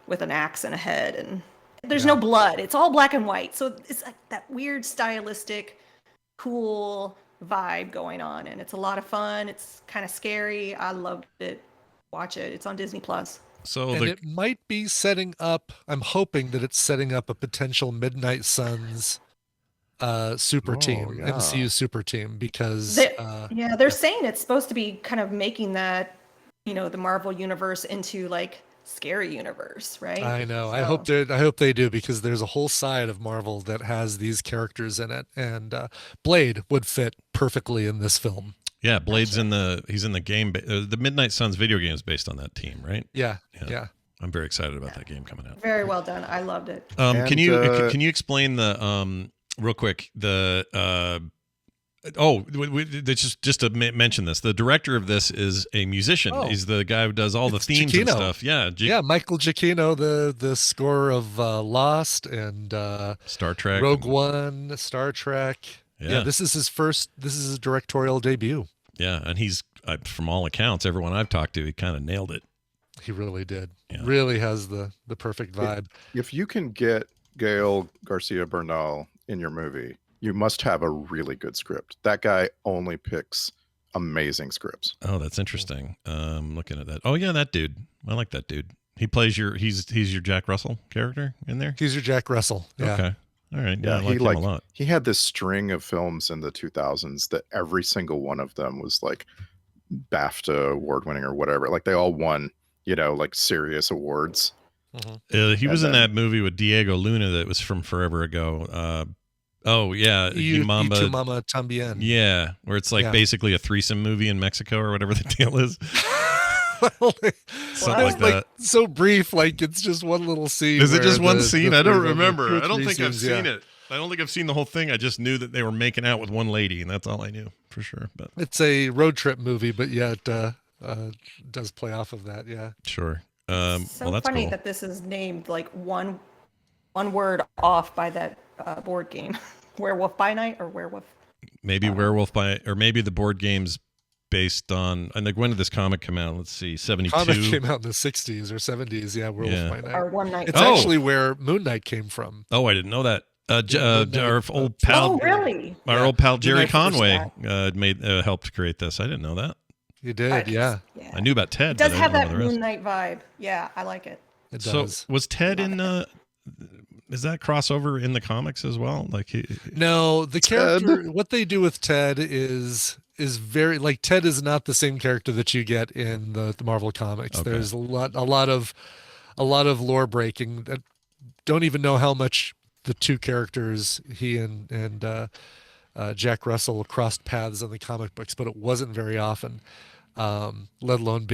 with an axe and a head, and there's no blood. It's all black and white. So it's like that weird stylistic, cool vibe going on, and it's a lot of fun. It's kind of scary. I loved it. Watch it. It's on Disney Plus. So it might be setting up. I'm hoping that it's setting up a potential Midnight Suns super team, MCU super team, because they're saying it's supposed to be kind of making that, the Marvel universe into like scary universe, right? I know. So. I hope they do, because there's a whole side of Marvel that has these characters in it, and Blade would fit perfectly in this film. Yeah, Blade's he's in the game. The Midnight Suns video game is based on that team, right? Yeah. I'm very excited about that game coming out. Very well done. I loved it. Can you explain the real quick, the Just to mention this, the director of this is a musician. Oh. He's the guy who does all the themes and Giacchino. stuff. Yeah, Michael Giacchino, the score of Lost and Star Trek, Rogue One, Star Trek. Yeah. This is his directorial debut. Yeah, and he's from all accounts, everyone I've talked to, he kind of nailed it. He really did. Yeah. Really has the perfect vibe. If you can get Gael Garcia Bernal in your movie, you must have a really good script. That guy only picks amazing scripts. Oh, that's interesting. Looking at that. Oh yeah, that dude. I like that dude. He plays he's your Jack Russell character in there? He's your Jack Russell. Yeah. Okay. All right. Yeah, I he like him a lot. He had this string of films in the 2000s that every single one of them was like BAFTA award winning or whatever. Like they all won, like serious awards. He was in that movie with Diego Luna that was from forever ago. Oh yeah, You Mama Tambien. Yeah, where it's like basically a threesome movie in Mexico or whatever the deal is. Something like that. So brief, like it's just one little scene. Is it just one the scene? I don't remember. two or I don't three think I've scenes, seen it. I don't think I've seen the whole thing. I just knew that they were making out with one lady, and that's all I knew for sure. But it's a road trip movie, but yeah, it does play off of that. Yeah, sure. So that's funny cool. that this is named like one word off by that board game, Werewolf by Night or Werewolf. Maybe Werewolf by, or maybe the board game's based on. And like, when did this comic come out? Let's see, 72. Comic came out in the 60s or 70s. Yeah, Werewolf by Night. Or One Night. It's actually where Moon Knight came from. Oh, I didn't know that. Our old pal. Oh, really? Our old pal Moon Jerry Knight first Conway helped create this. I didn't know that. You did, yeah. I knew about Ted. It does but I have didn't know that the rest. Moon Knight vibe. Yeah, I like it. It So does. was Ted in? Is that crossover in the comics as well? Like No, the character. What they do with Ted is very like Ted is not the same character that you get in the Marvel comics. Okay. There's a lot of lore breaking. I don't even know how much the two characters, he and Jack Russell, crossed paths in the comic books, but it wasn't very often. Let alone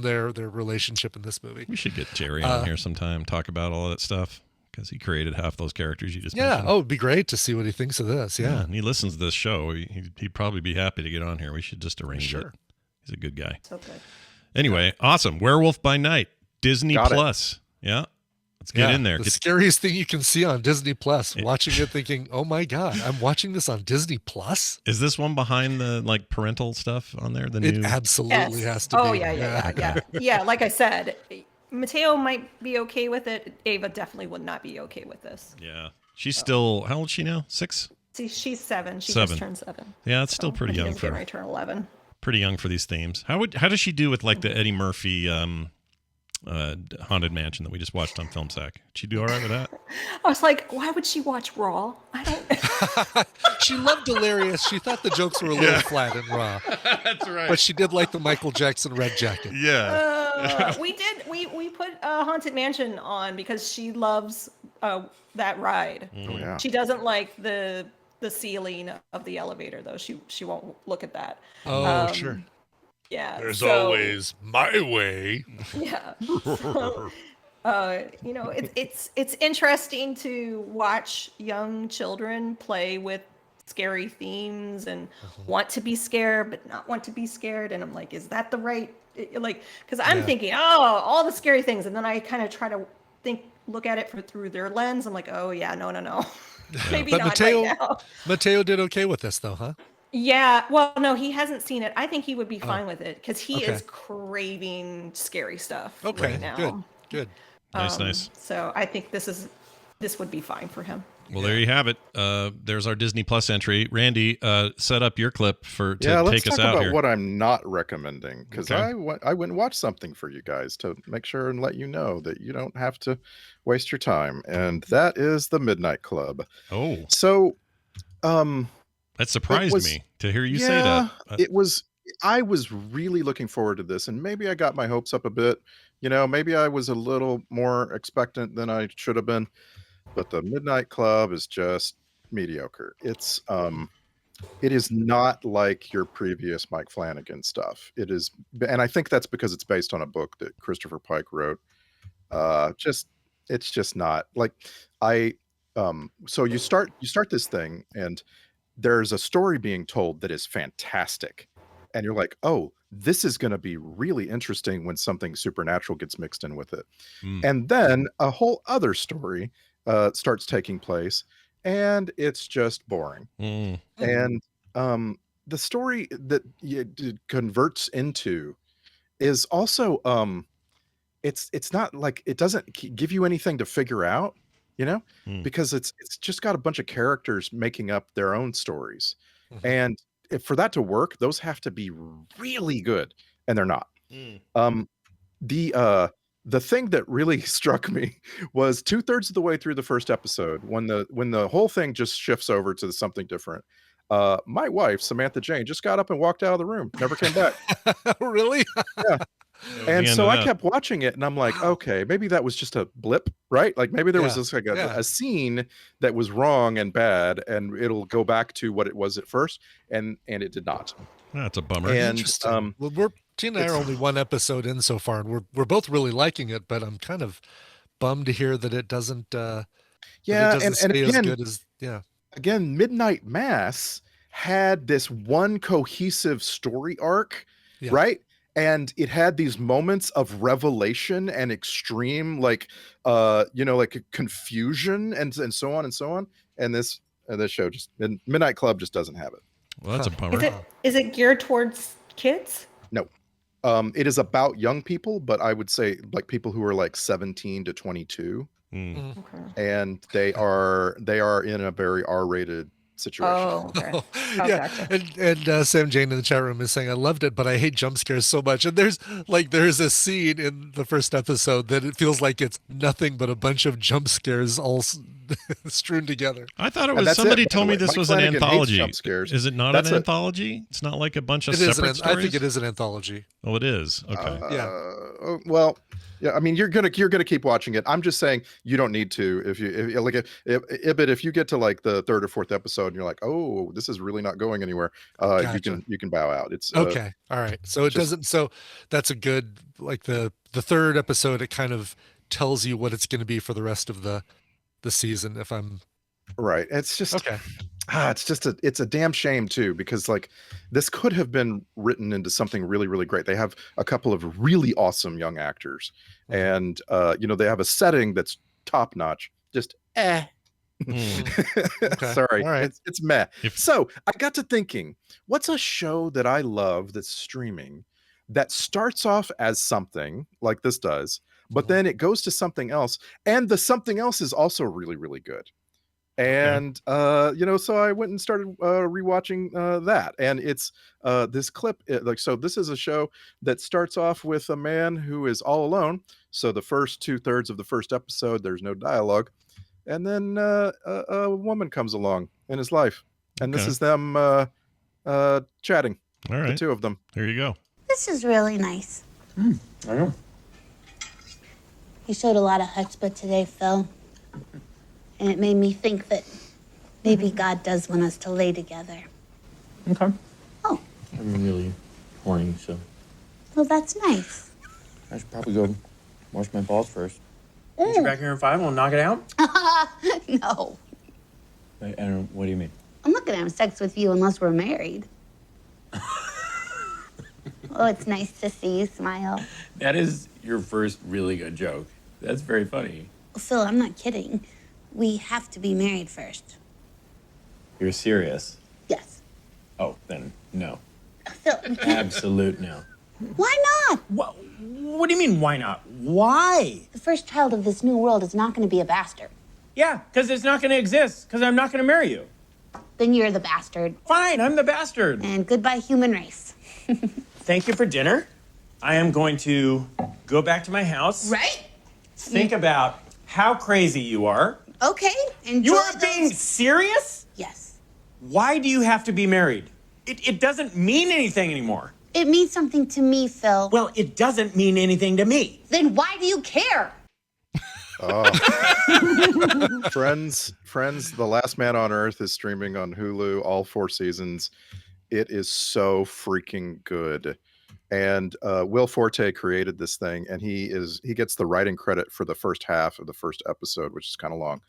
their relationship in this movie. We should get Jerry on here sometime, talk about all that stuff, because he created half those characters you just mentioned. Oh, it'd be great to see what he thinks of this. Yeah. And he listens to this show. He'd probably be happy to get on here. We should just arrange it. He's a good guy. So good. Anyway, awesome. Werewolf by Night, Disney Got it. Plus. Yeah. Let's get in there. The scariest thing you can see on Disney Plus. Watching it, thinking, "Oh my God, I'm watching this on Disney Plus." Is this one behind the like parental stuff on there? It absolutely has to be. Yeah. Like I said, Mateo might be okay with it. Ava definitely would not be okay with this. Yeah. She's still, how old is she now? 6? See, she's 7. She 7. just turned 7. Yeah, it's still pretty young Getting for ready to turn 11. pretty young for these themes. How does she do with like the Eddie Murphy Haunted Mansion that we just watched on Film Sack? Did she do all right with that? I was like, why would she watch Raw? I don't. She loved Delirious. She thought the jokes were a little flat and raw. That's right. But she did like the Michael Jackson red jacket. Yeah. We put Haunted Mansion on because she loves that ride. Oh, yeah. She doesn't like the ceiling of the elevator though. She won't look at that. Oh, sure. Yeah. There's always my way. Yeah. So, it's interesting to watch young children play with scary themes and want to be scared but not want to be scared, and I'm like, is that the right, like, because I'm thinking, all the scary things, and then I kind of try to look at it through their lens. I'm like, oh yeah, no. Maybe but not Mateo, right now. Mateo did okay with this though, huh? Yeah, well, no, he hasn't seen it. I think he would be fine with it because he is craving scary stuff right now. Good. Nice. So I think this would be fine for him. Well, there you have it. There's our Disney Plus entry. Randy, set up your clip to let's take us talk out about here. what I'm not recommending, because Okay. I went and watched something for you guys to make sure and let you know that you don't have to waste your time, and that is the Midnight Club. Oh, so that surprised me to hear you say that. I was really looking forward to this, and maybe I got my hopes up a bit. Maybe I was a little more expectant than I should have been. But the Midnight Club is just mediocre. It is not like your previous Mike Flanagan stuff. It is, and I think that's because it's based on a book that Christopher Pike wrote. It's just not like So you start this thing, and there's a story being told that is fantastic, and you're like, oh, this is going to be really interesting when something supernatural gets mixed in with it. And then a whole other story starts taking place, and it's just boring. And the story that it converts into is also it's not like, it doesn't give you anything to figure out, you know, because it's just got a bunch of characters making up their own stories. And for that to work, those have to be really good, and they're not. um the thing that really struck me was 2/3 of the way through the first episode, when the whole thing just shifts over to something different. My wife, Samantha Jane, just got up and walked out of the room, never came back. Really? Yeah. That was And the end so of I that. kept watching it, and I'm like, okay, maybe that was just a blip, right? Like maybe there was Yeah, this like yeah. a scene that was wrong and bad, and it'll go back to what it was at first, and it did not. That's a bummer. And Interesting. Well, Tina and I are only one episode in so far, and we're both really liking it, but I'm kind of bummed to hear that it doesn't that it yeah, doesn't and stay as again, good as Midnight Mass had this one cohesive story arc, Yeah. right? And it had these moments of revelation and extreme, like, like confusion and so on and so on. And this show just, Midnight Club just doesn't have it. Well, that's a bummer. Is it geared towards kids? No. It is about young people, but I would say like people who are like 17 to 22. Okay. And they are in a very R-rated situation. Oh, okay. Oh, Yeah, gotcha. and Sam Jane in the chat room is saying, I loved it, but I hate jump scares so much. And there's a scene in the first episode that it feels like it's nothing but a bunch of jump scares all strewn together. I thought it And was that's somebody it, by told the me way. this Mike was an Flanagan hates anthology. jump scares. Is it not That's an it. anthology? It's not like a bunch of It is separate stories. I think it is an anthology. Oh, it is. Okay. Yeah. Well, yeah. I mean, you're gonna keep watching it. I'm just saying you don't need to. If you get to like the third or fourth episode and you're like, oh, this is really not going anywhere, Gotcha. you can bow out. It's Okay. All right. So it doesn't. So that's a good, like the third episode. It kind of tells you what it's going to be for the rest of the season. If I'm right. It's just okay. It's a damn shame too, because like this could have been written into something really, really great. They have a couple of really awesome young actors, and they have a setting that's top notch. Just Okay. Sorry, All right. it's meh. So I got to thinking, what's a show that I love that's streaming that starts off as something like this does, but then it goes to something else, and the something else is also really, really good. And so I went and started rewatching that, and it's this clip. So this is a show that starts off with a man who is all alone. So the first 2/3 of the first episode, there's no dialogue, and then a woman comes along in his life, and this Okay. is them chatting. All right. The two of them. Here you go. This is really nice. I know. You showed a lot of chutzpah today, Phil. And it made me think that maybe God does want us to lay together. Okay. Oh. I'm really horny, so Well, that's nice. I should probably go wash my balls first. Meet you back here in 5 and we'll knock it out? No. I don't, what do you mean? I'm not going to have sex with you unless we're married. Oh, it's nice to see you smile. That is your first really good joke. That's very funny. Phil, I'm not kidding. We have to be married first. You're serious? Yes. Oh, then no. Phil. Absolute no. Why not? What do you mean, why not? Why? The first child of this new world is not going to be a bastard. Yeah, because it's not going to exist, because I'm not going to marry you. Then you're the bastard. Fine, I'm the bastard. And goodbye, human race. Thank you for dinner. I am going to go back to my house. Right? Think about how crazy you are. Okay. Enjoy You are being serious? Yes. Why do you have to be married? It doesn't mean anything anymore. It means something to me, Phil. Well, it doesn't mean anything to me. Then why do you care? Friends, The Last Man on Earth is streaming on Hulu, all 4 seasons. It is so freaking good. And Will Forte created this thing, and he gets the writing credit for the first half of the first episode, which is kind of long.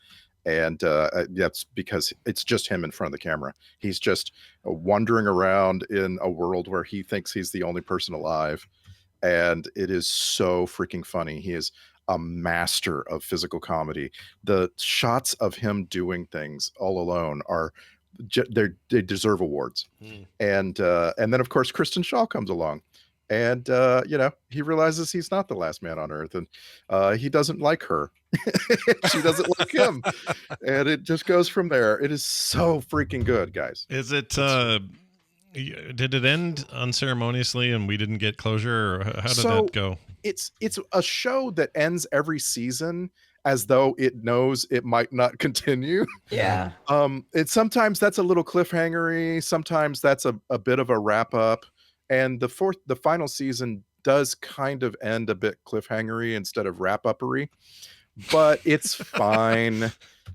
And that's because it's just him in front of the camera. He's just wandering around in a world where he thinks he's the only person alive. And it is so freaking funny. He is a master of physical comedy. The shots of him doing things all alone are they deserve awards. And then of course Kristen Shaw comes along, and he realizes he's not the last man on earth, and he doesn't like her. She doesn't like him, and it just goes from there. It is so freaking good, guys. Is it did it end unceremoniously and we didn't get closure, or how did that go? It's a show that ends every season as though it knows it might not continue. Yeah. It's sometimes that's a little cliffhangery, sometimes that's a bit of a wrap up, and the final season does kind of end a bit cliffhangery instead of wrap uppery, but it's fine.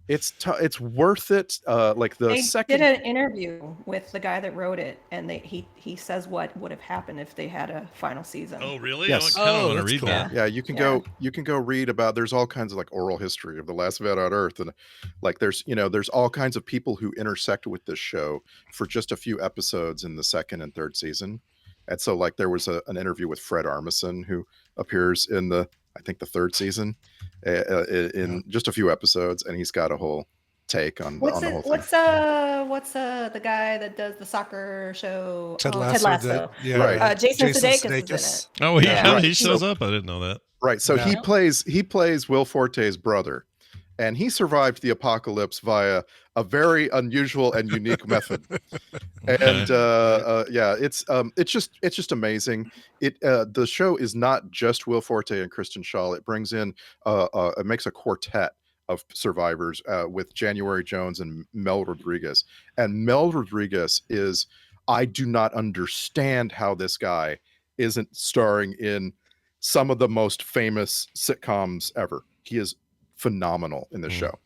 It's worth it. Like the They second did an interview with the guy that wrote it, and he says what would have happened if they had a final season. Oh, really? Yes. I kind of want to read that. Yeah, you can go read about. There's all kinds of like oral history of the last man on Earth, and like there's all kinds of people who intersect with this show for just a few episodes in the second and third season. And so like there was an interview with Fred Armisen, who appears in I think the third season in just a few episodes, and he's got a whole take on the whole thing. What's the guy that does the soccer show? Ted Ted Lasso. Lasso. Right. Jason Sudeikis is in it. Oh, he shows up. I didn't know that. Right. So he plays Will Forte's brother, and he survived the apocalypse via a very unusual and unique method. And it's just amazing. The show is not just Will Forte and Kristen Shaw. It brings in it makes a quartet of survivors with January Jones and Mel Rodriguez. And Mel Rodriguez I do not understand how this guy isn't starring in some of the most famous sitcoms ever. He is phenomenal in this show.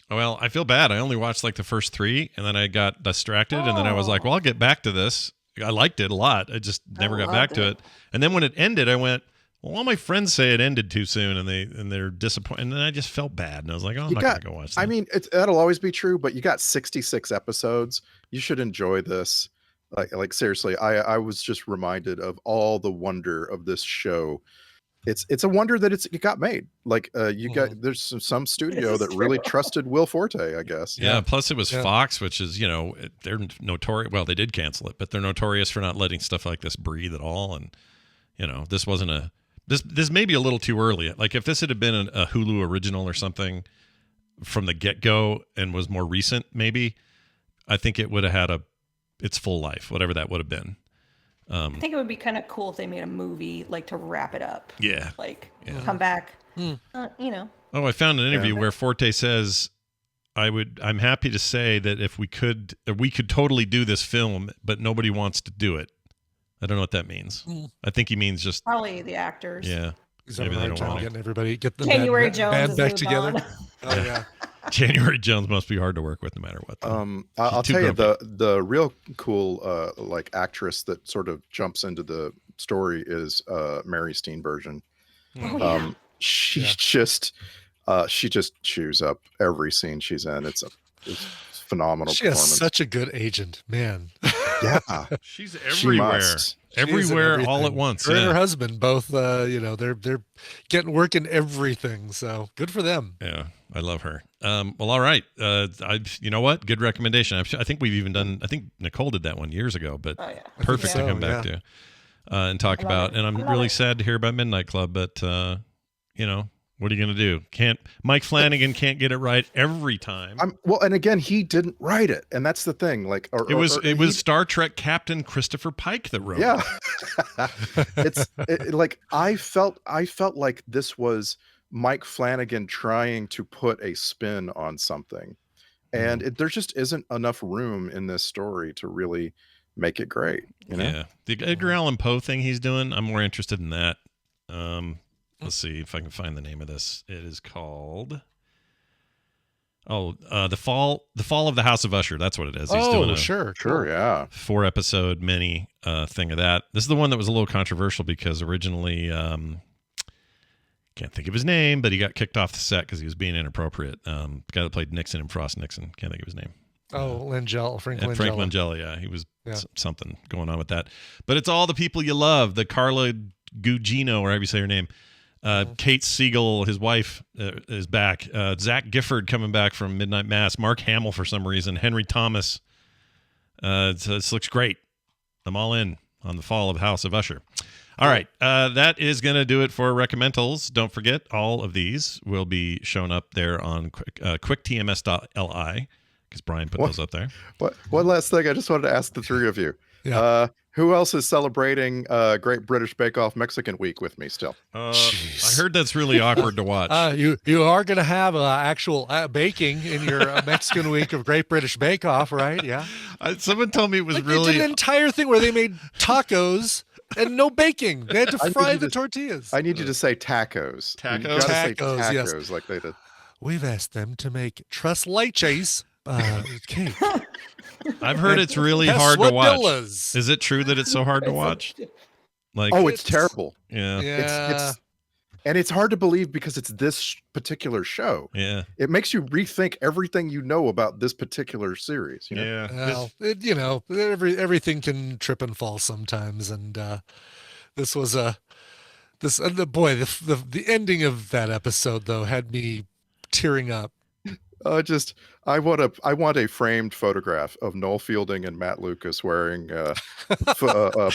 Well, I feel bad. I only watched like the first 3, and then I got distracted, and then I was like, well, I'll get back to this. I liked it a lot. I just never got back to it. And then when it ended, I went, well, all my friends say it ended too soon, and they're disappointed. And then I just felt bad, and I was like, oh, I'm not going to go watch that. I mean, that'll always be true, but you got 66 episodes. You should enjoy this. Like seriously, I was just reminded of all the wonder of this show. It's a wonder that it got made. Like there's some studio that really trusted Will Forte, I guess. Yeah. Plus it was Fox, which is, they're notorious. Well, they did cancel it, but they're notorious for not letting stuff like this breathe at all. And, this wasn't this may be a little too early. Like if this had been a Hulu original or something from the get-go and was more recent, maybe, I think it would have had its full life, whatever that would have been. I think it would be kind of cool if they made a movie like to wrap it up. Yeah. Come back. Oh, I found an interview where Forte says, I'm happy to say that if we could totally do this film, but nobody wants to do it. I don't know what that means. I think he means just probably the actors. Yeah. Maybe they don't want getting everybody get the January band back together. Oh yeah. January Jones must be hard to work with no matter what. I'll tell you the real cool like actress that sort of jumps into the story is Mary Steenburgen. She just chews up every scene she's in. It's phenomenal. She has such a good agent, man. Yeah, she's everywhere. Everywhere all at once. Her and her husband both they're getting work in everything, so good for them. Yeah, I love her. Well, all right. You know what? Good recommendation. I think we've even done. I think Nicole did that one years ago, but perfect to come back to and talk about. And I'm really sad to hear about Midnight Club, but what are you going to do? Mike Flanagan can't get it right every time. Well, and again, he didn't write it, and that's the thing. Like, it was Star Trek Captain Christopher Pike that wrote. Yeah, like I felt like this was Mike Flanagan trying to put a spin on something, and there just isn't enough room in this story to really make it great. Yeah, the Edgar Allan Poe thing he's doing, I'm more interested in that. Let's see if I can find the name of this. It is called The Fall of the House of Usher. That's what it is. He's doing sure, yeah. 4-episode mini thing of that. This is the one that was a little controversial because originally Can't think of his name, but he got kicked off the set because he was being inappropriate. The guy that played Nixon in Frost Nixon. Can't think of his name. Frank Langella. Frank Langella, yeah. He was something going on with that. But it's all the people you love. The Carla Gugino, or however you say her name. Kate Siegel, his wife, is back. Zach Gifford coming back from Midnight Mass. Mark Hamill for some reason. Henry Thomas. This looks great. I'm all in on the fall of House of Usher. All right. That is going to do it for Recomentals. Don't forget, all of these will be shown up there on quicktms.li because Brian put those up there. One last thing I just wanted to ask the three of you. Yeah. Who else is celebrating Great British Bake Off Mexican Week with me still? I heard that's really awkward to watch. You are going to have actual baking in your Mexican week of Great British Bake Off, right? Yeah. Someone told me it was They really did an entire thing where they made tacos and no baking. They had to fry the tortillas. I need you to say tacos. Tacos? You gotta say Tacos, tacos yes. like they did. We've asked them to make tres leches cake. I've heard it's really hard to watch. Espadillas. Is it true that it's so hard to watch? Like, it's terrible. Yeah. And it's hard to believe because it's this particular show. Yeah. It makes you rethink everything you know about this particular series. You know? Well, everything can trip and fall sometimes, and this was the ending of that episode though had me tearing up. I want a framed photograph of Noel Fielding and Matt Lucas wearing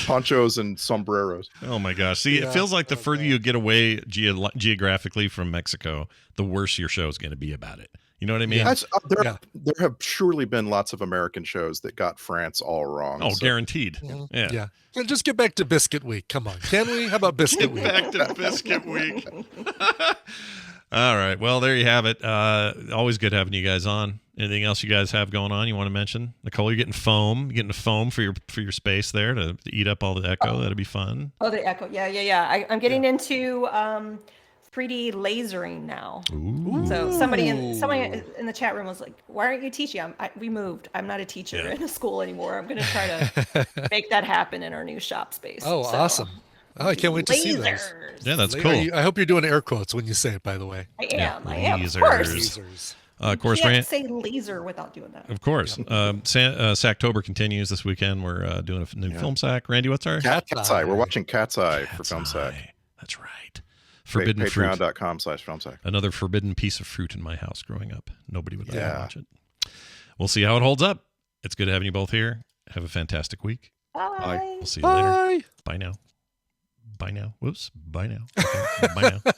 ponchos and sombreros. Oh my gosh! See, it feels like the further you get away geographically from Mexico, the worse your show is going to be about it. You know what I mean? There have surely been lots of American shows that got France all wrong. Oh, guaranteed. Yeah. And just get back to Biscuit Week. Come on, can we? How about Biscuit Week? Back to Biscuit Week. All right. Well, there you have it. Always good having you guys on. Anything else you guys have going on you want to mention? Nicole, you're getting foam. You're getting a foam for your space there to eat up all the echo. That'll be fun. Oh, the echo. Yeah. I'm getting into 3D lasering now. Ooh. So somebody in the chat room was like, "Why aren't you teaching?" We moved. I'm not a teacher in a school anymore. I'm going to try to make that happen in our new shop space. Oh, So, awesome. Oh, I can't wait to see those. Yeah, that's cool. I hope you're doing air quotes when you say it, by the way. I am. Of Lasers. course. Lasers. Of course, You can't Rand. say laser without doing that. Of course. Sacktober continues this weekend. We're doing a new film sack. Randy, what's our Cat's Eye? We're watching Cat's Eye for Film Sack. That's right. Forbidden fruit. Patreon.com/filmsack. Another forbidden piece of fruit in my house growing up. Nobody would let me watch it. We'll see how it holds up. It's good having you both here. Have a fantastic week. Bye. We'll see you later. Bye now. Bye now. Whoops. Bye now. Okay. Bye now.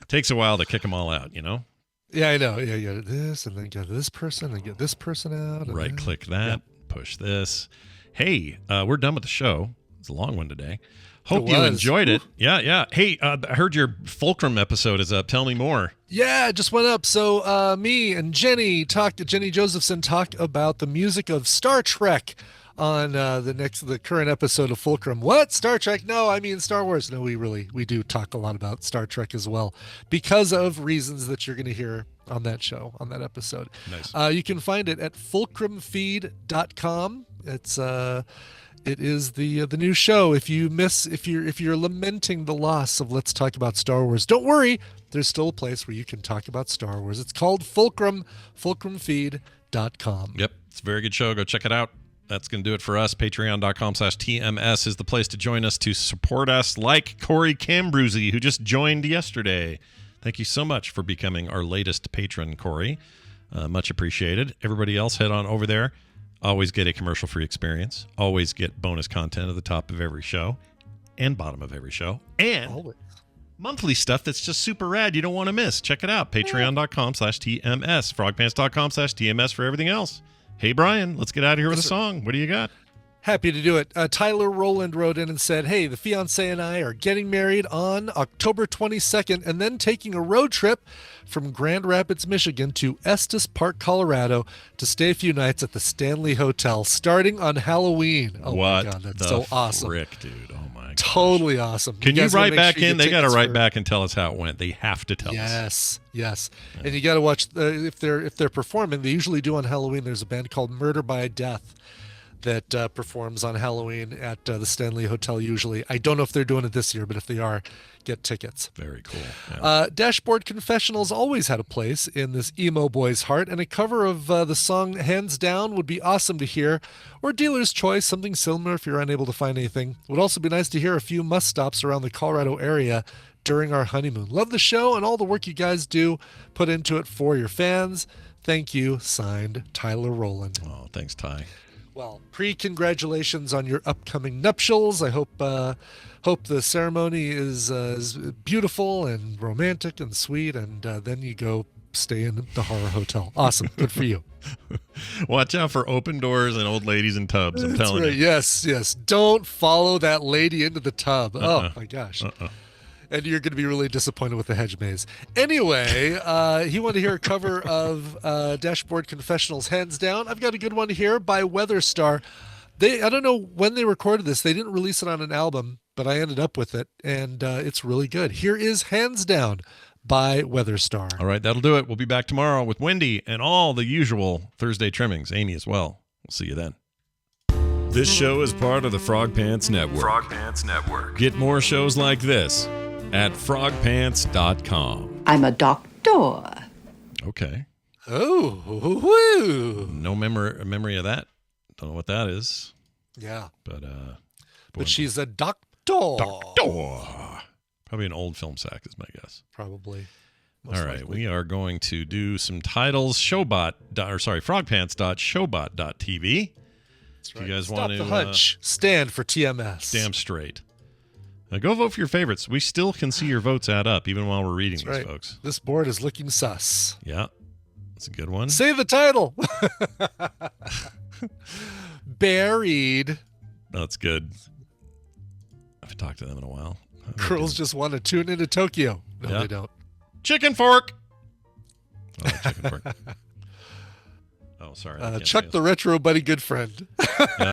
Takes a while to kick them all out, you know? Yeah, I know. Yeah, you got this, and then get this person, and get this person out. Right click that. Push this. Hey, we're done with the show. It's a long one today. Hope you enjoyed it. Yeah. Hey, I heard your Fulcrum episode is up. Tell me more. Yeah, it just went up. So me and Jenny Josephson talk about the music of Star Trek on the current episode of Fulcrum. What? Star Trek? No, I mean Star Wars. No, we do talk a lot about Star Trek as well because of reasons that you're going to hear on that show, on that episode. Nice. You can find it at fulcrumfeed.com. It is the new show. If you're lamenting the loss of Let's Talk About Star Wars, don't worry. There's still a place where you can talk about Star Wars. It's called Fulcrum, fulcrumfeed.com. Yep. It's a very good show. Go check it out. That's going to do it for us. Patreon.com/TMS is the place to join us to support us, like Corey Cambruzzi, who just joined yesterday. Thank you so much for becoming our latest patron, Corey. Much appreciated. Everybody else, head on over there. Always get a commercial-free experience. Always get bonus content at the top of every show and bottom of every show. And monthly stuff that's just super rad you don't want to miss. Check it out. Patreon.com/TMS. Frogpants.com/TMS for everything else. Hey, Brian, let's get out of here with a song. What do you got? Happy to do it. Tyler Rowland wrote in and said, hey, the fiancé and I are getting married on October 22nd and then taking a road trip from Grand Rapids, Michigan to Estes Park, Colorado to stay a few nights at the Stanley Hotel starting on Halloween. Oh, what my God, that's the so awesome. frick, dude. Oh, my God. Totally awesome. Can you guys gotta write make back sure you in? get They got to tickets write for- back and tell us how it went. They have to tell us. Yes. And you got to watch if they're performing. They usually do on Halloween. There's a band called Murder by Death that performs on Halloween at the Stanley Hotel usually. I don't know if they're doing it this year, but if they are, get tickets. Very cool. Yeah. Dashboard Confessionals always had a place in this emo boy's heart, and a cover of the song Hands Down would be awesome to hear, or Dealer's Choice, something similar if you're unable to find anything. It would also be nice to hear a few must stops around the Colorado area during our honeymoon. Love the show and all the work you guys do put into it for your fans. Thank you. Signed, Tyler Rowland. Oh, thanks, Ty. Well, congratulations on your upcoming nuptials. I hope the ceremony is beautiful and romantic and sweet, and then you go stay in the horror hotel. Awesome. Good for you. Watch out for open doors and old ladies in tubs. I'm telling you. Yes. Don't follow that lady into the tub. Oh, my gosh. And you're going to be really disappointed with the hedge maze. Anyway, he wanted to hear a cover of Dashboard Confessionals, Hands Down. I've got a good one here by Weatherstar. I don't know when they recorded this. They didn't release it on an album, but I ended up with it, and it's really good. Here is Hands Down by Weatherstar. All right, that'll do it. We'll be back tomorrow with Wendy and all the usual Thursday trimmings. Amy as well. We'll see you then. This show is part of the Frog Pants Network. Frog Pants Network. Get more shows like this at frogpants.com. I'm a doctor. Okay. Oh, woo. No memory of that. Don't know what that is. Yeah. But she's a doctor. Probably an old film sack is my guess. Probably. All right, we are going to do some titles. Frogpants.showbot.tv. That's right. You guys Stop want to the hunch. Stand for TMS. Damn straight. Now go vote for your favorites. We still can see your votes add up even while we're reading That's these, right. folks. This board is looking sus. Yeah, that's a good one. Say the title. Buried. That's good. I haven't talked to them in a while. Girls just want to tune into Tokyo. No, Yeah. they don't. Chicken fork. Oh, chicken fork. Oh, sorry. I can't Chuck say the retro buddy good friend. Yeah.